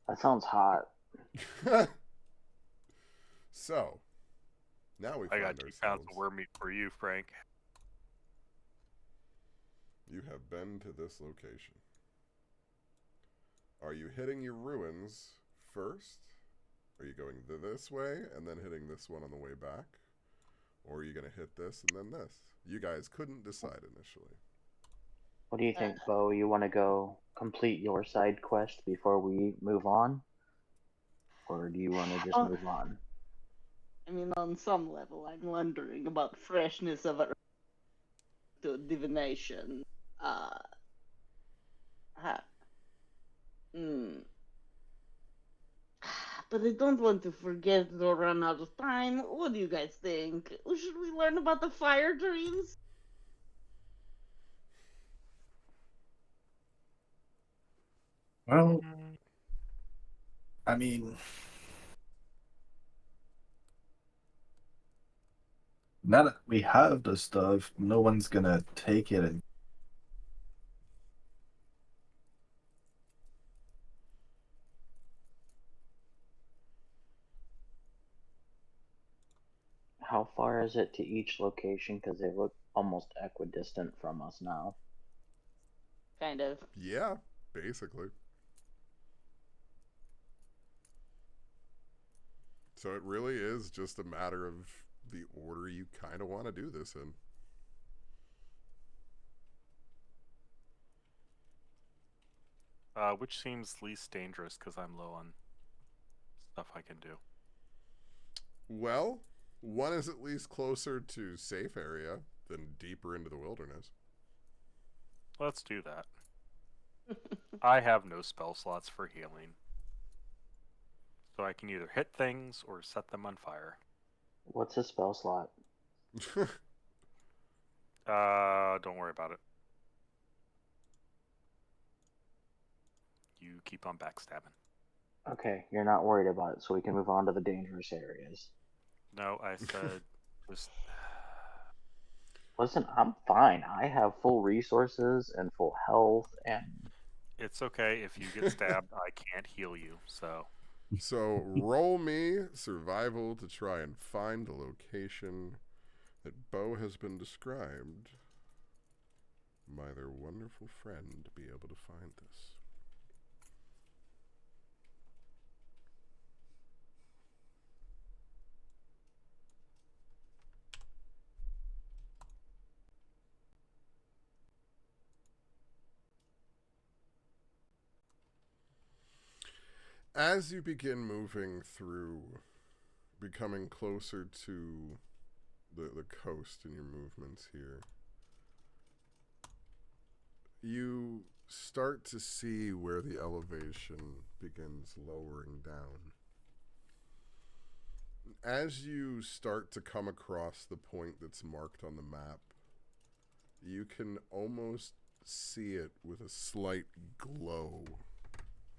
That sounds hot. So, now we I find got 2 ourselves. pounds of worm meat for you, Frank. You have been to this location. Are you hitting your ruins first? Are you going this way and then hitting this one on the way back? Or are you going to hit this and then this? You guys couldn't decide initially. What do you think, Bo? You want to go complete your side quest before we move on? Or do you want to just move on? I mean, on some level, I'm wondering about freshness of a to divination. But I don't want to forget or run out of time. What do you guys think? Should we learn about the fire dreams? Well, I mean, now that we have the stuff, no one's gonna take it and How far is it to each location? Because they look almost equidistant from us now. Kind of. Yeah, basically. So it really is just a matter of the order you kind of want to do this in. Which seems least dangerous because I'm low on stuff I can do. Well, one is at least closer to safe area than deeper into the wilderness. Let's do that. I have no spell slots for healing. So I can either hit things or set them on fire. What's a spell slot? Don't worry about it. You keep on backstabbing. Okay, you're not worried about it, so we can move on to the dangerous areas. No, I said just... Listen, I'm fine. I have full resources and full health, and It's okay. If you get stabbed, I can't heal you, so... So roll me survival to try and find the location that Bo has been described by their wonderful friend to be able to find this. As you begin moving through, becoming closer to the coast in your movements here, you start to see where the elevation begins lowering down. As you start to come across the point that's marked on the map, you can almost see it with a slight glow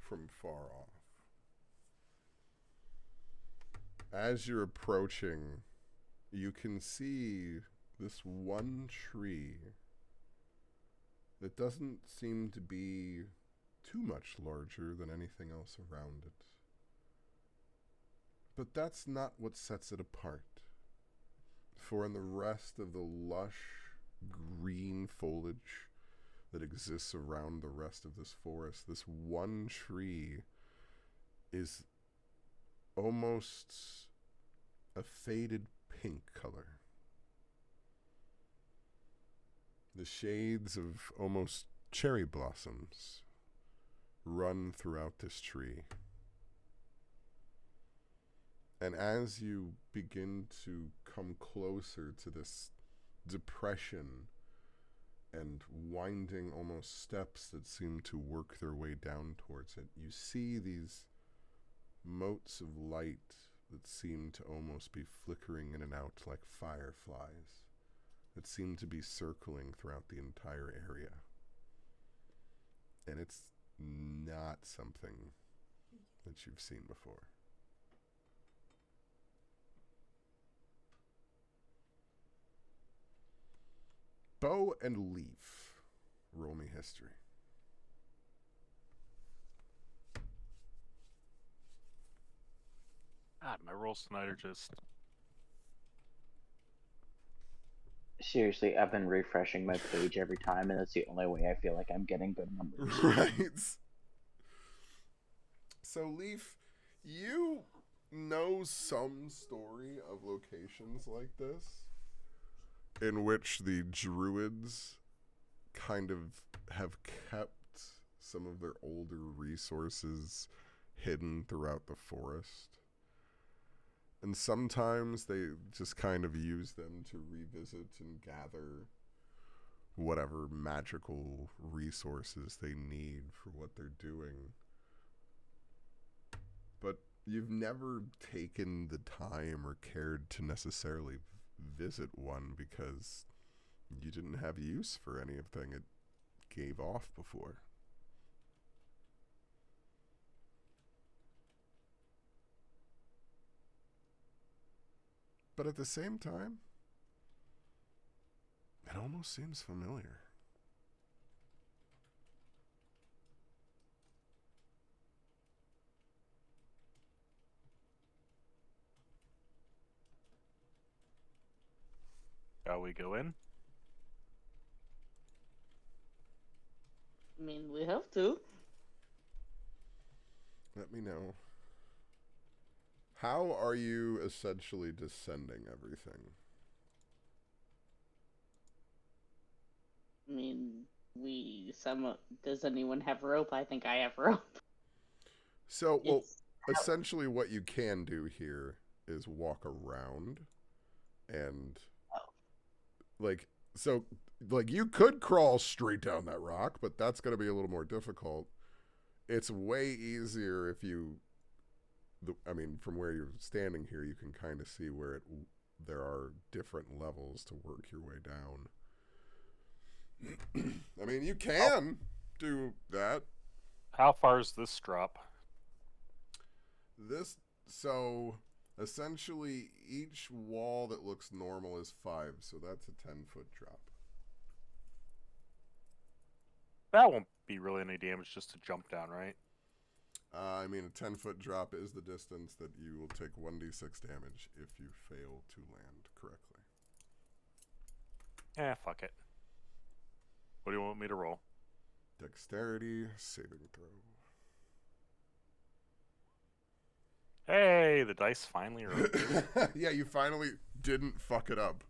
from far off. As you're approaching you can see this one tree that doesn't seem to be too much larger than anything else around it. But that's not what sets it apart. For in the rest of the lush green foliage that exists around the rest of this forest, this one tree is almost a faded pink color. The shades of almost cherry blossoms run throughout this tree. And as you begin to come closer to this depression and winding almost steps that seem to work their way down towards it, you see these motes of light that seem to almost be flickering in and out like fireflies that seem to be circling throughout the entire area. And it's not something that you've seen before. Bow and Leaf, roll me history. God, my rolls tonight are just. Seriously, I've been refreshing my page every time, and that's the only way I feel like I'm getting good numbers. Right. So, Leaf, you know some story of locations like this in which the druids kind of have kept some of their older resources hidden throughout the forest. And sometimes they just kind of use them to revisit and gather whatever magical resources they need for what they're doing. But you've never taken the time or cared to necessarily visit one because you didn't have use for anything it gave off before. But at the same time, it almost seems familiar. Shall we go in? I mean, we have to. Let me know. How are you essentially descending everything? I mean, does anyone have rope? I think I have rope. So, well, essentially what you can do here is walk around and like you could crawl straight down that rock, but that's going to be a little more difficult. It's way easier if you from where you're standing here, you can kind of see where there are different levels to work your way down. I mean, you can do that. How far is this drop? So essentially each wall that looks normal is 5, so that's a 10-foot drop. That won't be really any damage just to jump down, right? A 10-foot drop is the distance that you will take 1d6 damage if you fail to land correctly. Fuck it. What do you want me to roll? Dexterity saving throw. Hey, the dice finally are okay. Yeah, you finally didn't fuck it up.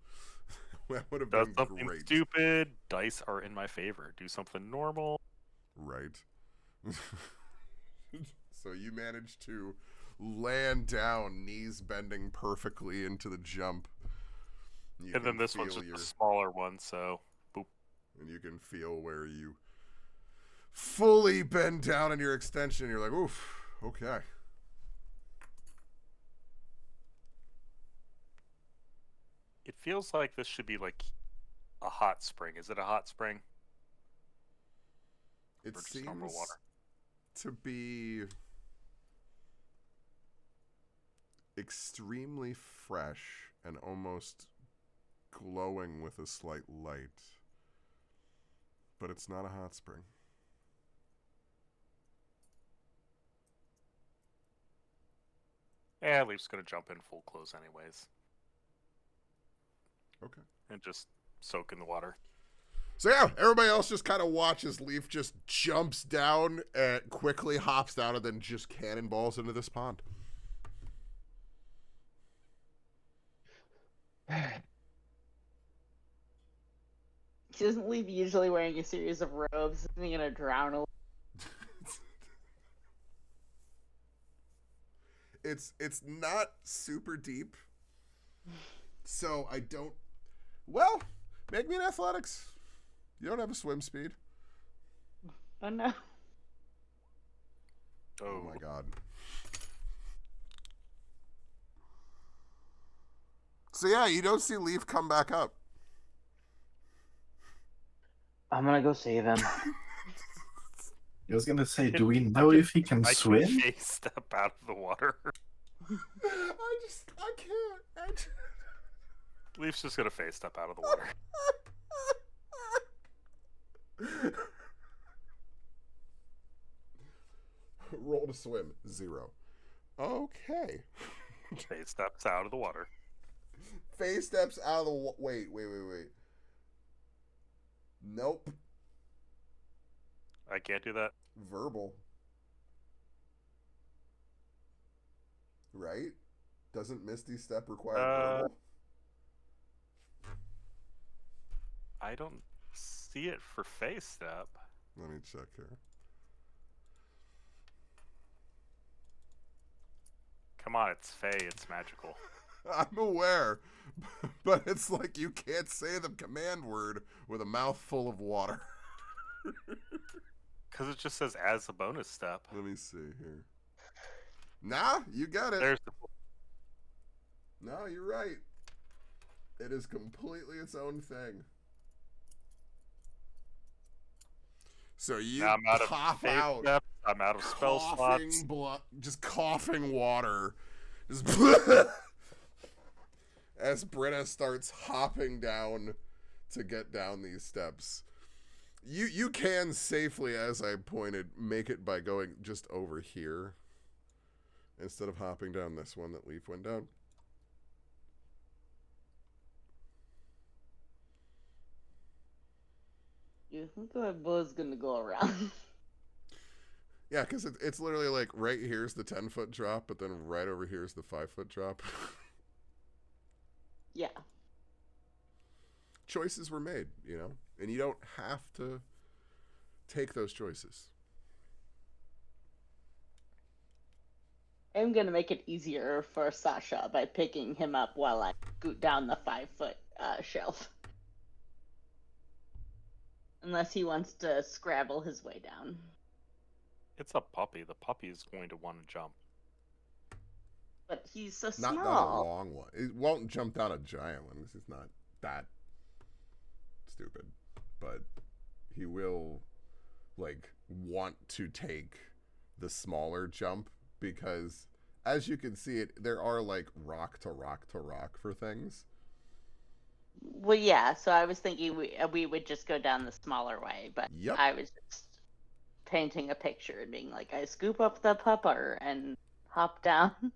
That would have Does been something great. stupid. Dice are in my favor. Do something normal. Right. So you managed to land down, knees bending perfectly into the jump. And then this one's just a smaller one, so boop. And you can feel where you fully bend down in your extension. And you're like, oof, okay. It feels like this should be like a hot spring. Is it a hot spring? It Or just seems normal water? to be... extremely fresh and almost glowing with a slight light. But it's not a hot spring. Yeah, Leaf's gonna jump in full clothes anyways. Okay. And just soak in the water. So yeah, everybody else just kind of watches Leaf just jumps down and quickly hops down and then just cannonballs into this pond. He doesn't leave usually wearing a series of robes. Isn't he gonna drown a It's not super deep. So I don't. Well, make me an athletics. You don't have a swim speed. Oh no. Oh my god. So yeah, you don't see Leaf come back up. I'm gonna go save him. I was gonna say, do we know if he can I swim? can face step out of the water. I can't. Leaf's just gonna face step out of the water. Roll to swim, 0. Okay. Face steps out of the water. Face steps out of the wait. Nope. I can't do that. Verbal. Right? Doesn't Misty Step require verbal? I don't see it for face step. Let me check here. Come on, it's Fey, it's magical. I'm aware, but it's like you can't say the command word with a mouthful of water. Because it just says as a bonus step. Let me see here. Nah, you got it. There's the... No, you're right. It is completely its own thing. So you Now I'm out of cough face out, steps, I'm out of spell slots. just coughing water. Just as Britta starts hopping down to get down these steps. You can safely, as I pointed, make it by going just over here instead of hopping down this one that Leaf went down. You think I was gonna go around? Yeah, because it's literally like right here's the 10-foot drop, but then right over here's the 5-foot drop. Yeah. Choices were made, you know? And you don't have to take those choices. I'm gonna make it easier for Sasha by picking him up while I scoot down the 5-foot shelf. Unless he wants to scrabble his way down. It's a puppy. The puppy is going to want to jump. But he's so Not small. down a long one. It won't jump down a giant one. This is not that stupid. But he will, like, want to take the smaller jump because, as you can see, there are, like, rock to rock to rock for things. Well, yeah, so I was thinking we would just go down the smaller way, but Yep. I was just painting a picture and being like, I scoop up the pupper and hop down.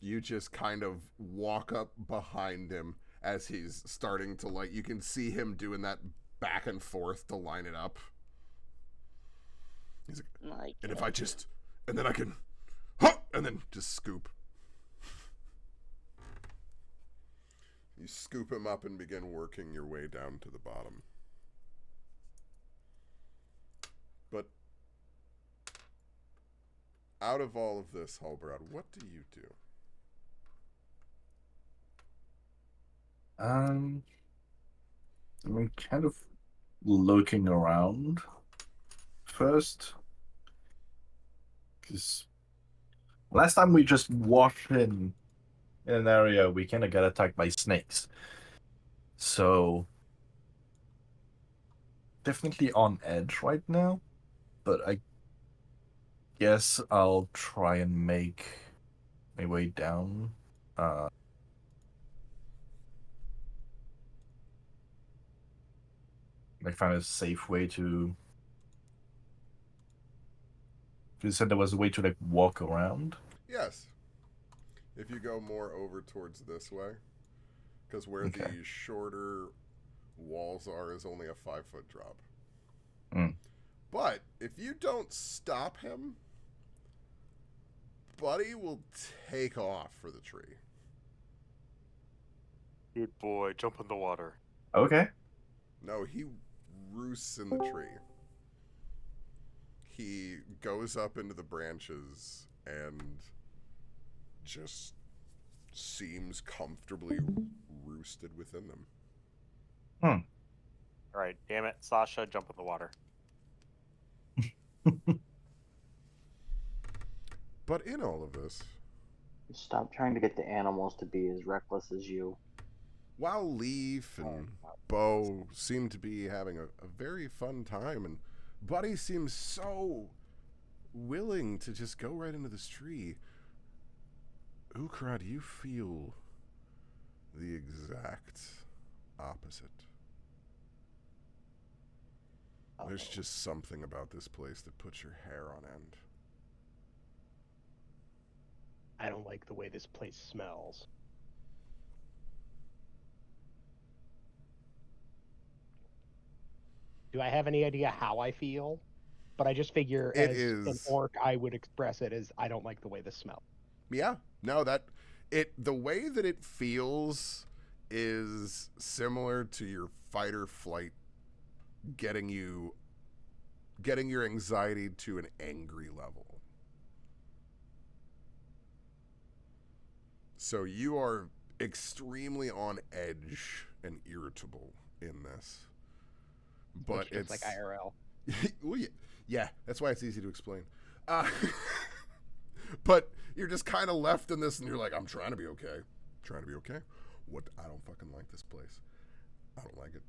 You just kind of walk up behind him as he's starting to, like, you can see him doing that back and forth to line it up. He's like, and if I just, and then I can, and then just scoop. You scoop him up and begin working your way down to the bottom. But out of all of this, Halbrad, what do you do? I'm kind of looking around first, because last time we just walked in an area, we kind of got attacked by snakes. So definitely on edge right now, but I guess I'll try and make my way down. Like find a safe way to. You said there was a way to like walk around. Yes. If you go more over towards this way, because where Okay. the shorter walls are is only a 5-foot drop. Mm. But if you don't stop him, Buddy will take off for the tree. Good boy, jump in the water. Okay. No, he roosts in the tree. He goes up into the branches and just seems comfortably roosted within them. All right, damn it, Sasha, jump in the water. But in all of this, Stop trying to get the animals to be as reckless as you. while Leaf and Bo seem to be having a very fun time, and Buddy seems so willing to just go right into this tree, Ukrad, you feel the exact opposite. There's just something about this place that puts your hair on end. I don't like the way this place smells. Do I have any idea how I feel? But I just figure It as an is- orc, I would express it as I don't like the way this smells. Yeah, no, the way that it feels is similar to your fight or flight getting your anxiety to an angry level. So you are extremely on edge and irritable in this. But Which is it's like IRL. well, yeah, that's why it's easy to explain. But you're just kind of left in this, and you're like, I'm trying to be okay. Trying to be okay. What? I don't fucking like this place. I don't like it.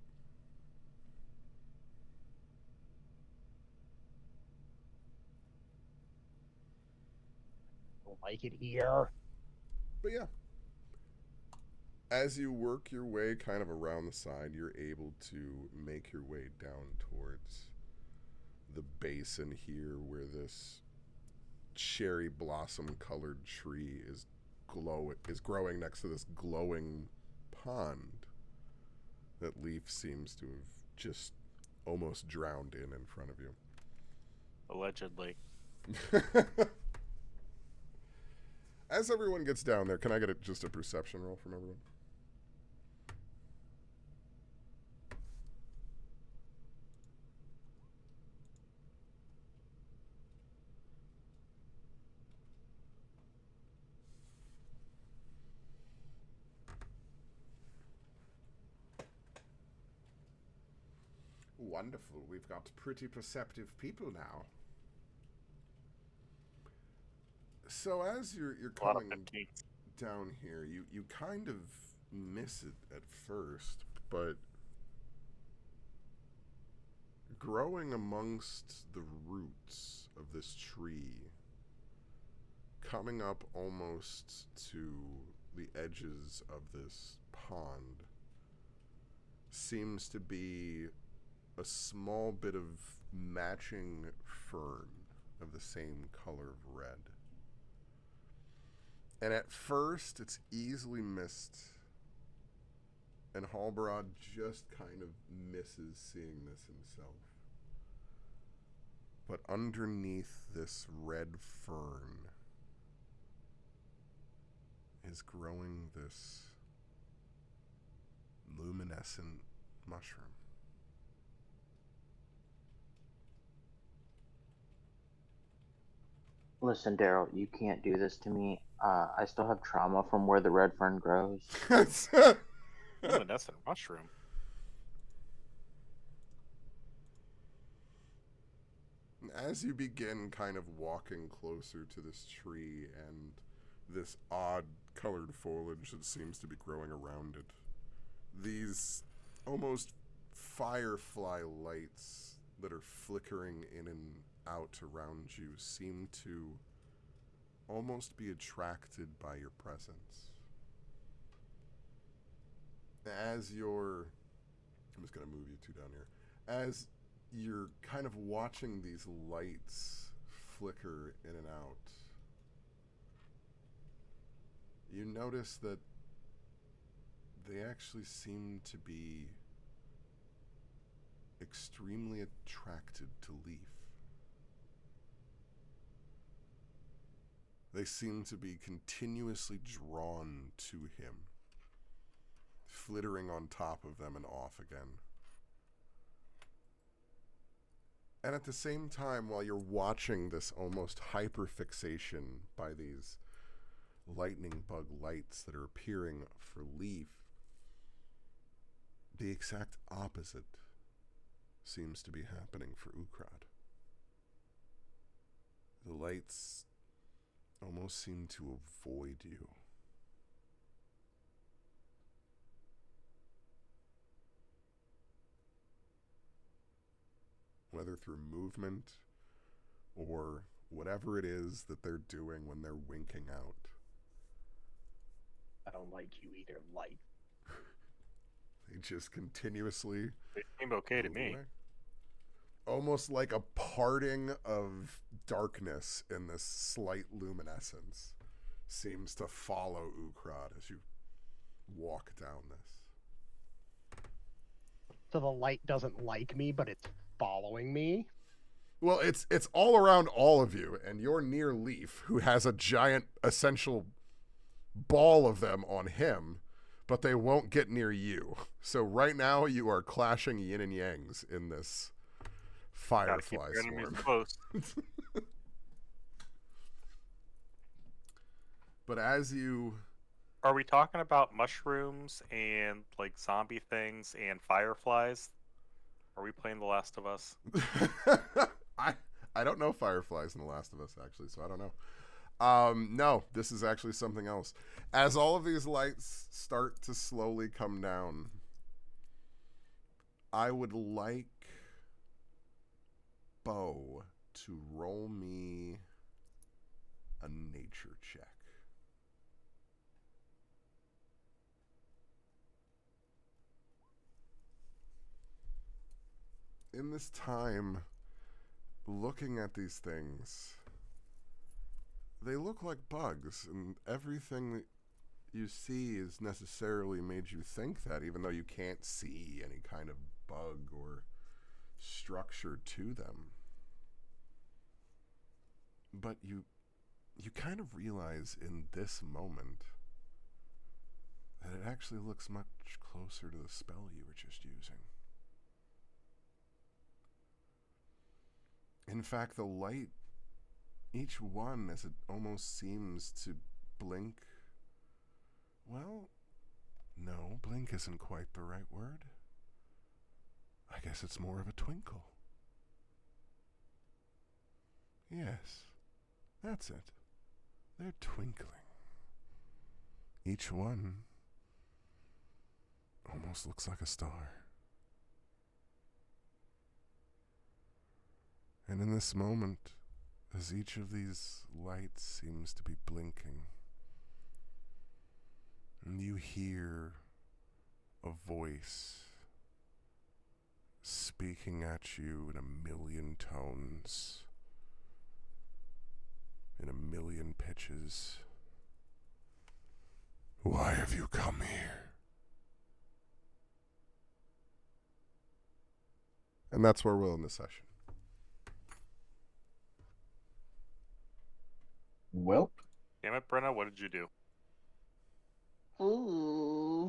I don't like it here. But yeah, as you work your way kind of around the side, you're able to make your way down towards the basin here where this cherry blossom colored tree is growing next to this glowing pond that Leaf seems to have just almost drowned in front of you. Allegedly. As everyone gets down there, can I get just a perception roll from everyone? Wonderful. We've got pretty perceptive people now. So as you're A lot of coming 15s. down here, you kind of miss it at first, but growing amongst the roots of this tree, coming up almost to the edges of this pond, seems to be a small bit of matching fern of the same color of red. And at first, it's easily missed, and Halbrod just kind of misses seeing this himself. But underneath this red fern is growing this luminescent mushroom. Listen, Daryl, you can't do this to me. I still have trauma from where the red fern grows. Luminescent mushroom. As you begin kind of walking closer to this tree and this odd colored foliage that seems to be growing around it, these almost firefly lights that are flickering in and out around you seem to almost be attracted by your presence. As you're... I'm just going to move you two down here. As you're kind of watching these lights flicker in and out, you notice that they actually seem to be extremely attracted to Leaf. They seem to be continuously drawn to him, flittering on top of them and off again. And at the same time, while you're watching this almost hyperfixation by these lightning bug lights that are appearing for Leaf, the exact opposite seems to be happening for Ukrad. The lights almost seem to avoid you. Whether through movement or whatever it is that they're doing when they're winking out. I don't like you either, light. They just continuously It seemed okay to move me. away. Almost like a parting of darkness in this slight luminescence seems to follow Ukrad as you walk down this. So the light doesn't like me, but it's following me. Well, it's all around all of you, and you're near Leaf, who has a giant essential ball of them on him, but they won't get near you. So right now you are clashing yin and yangs in this Gotta keep firefly your enemies swarm. close. But as you... Are we talking about mushrooms and like zombie things and fireflies? Are we playing The Last of Us? I don't know fireflies in The Last of Us, actually, so I don't know. No, this is actually something else. As all of these lights start to slowly come down, I would like Bo to roll me a nature check. In this time, looking at these things, they look like bugs, and everything that you see is necessarily made you think that, even though you can't see any kind of bug or structure to them. But you kind of realize in this moment that it actually looks much closer to the spell you were just using. In fact, the light, each one, as it almost seems to blink, well, no, blink isn't quite the right word. I guess it's more of a twinkle. Yes, that's it. They're twinkling. Each one almost looks like a star. And in this moment, as each of these lights seems to be blinking, and you hear a voice speaking at you in a million tones, in a million pitches. Why have you come here? And that's where we'll end the session. Well, Damn it, Brenna, what did you do? Ooh.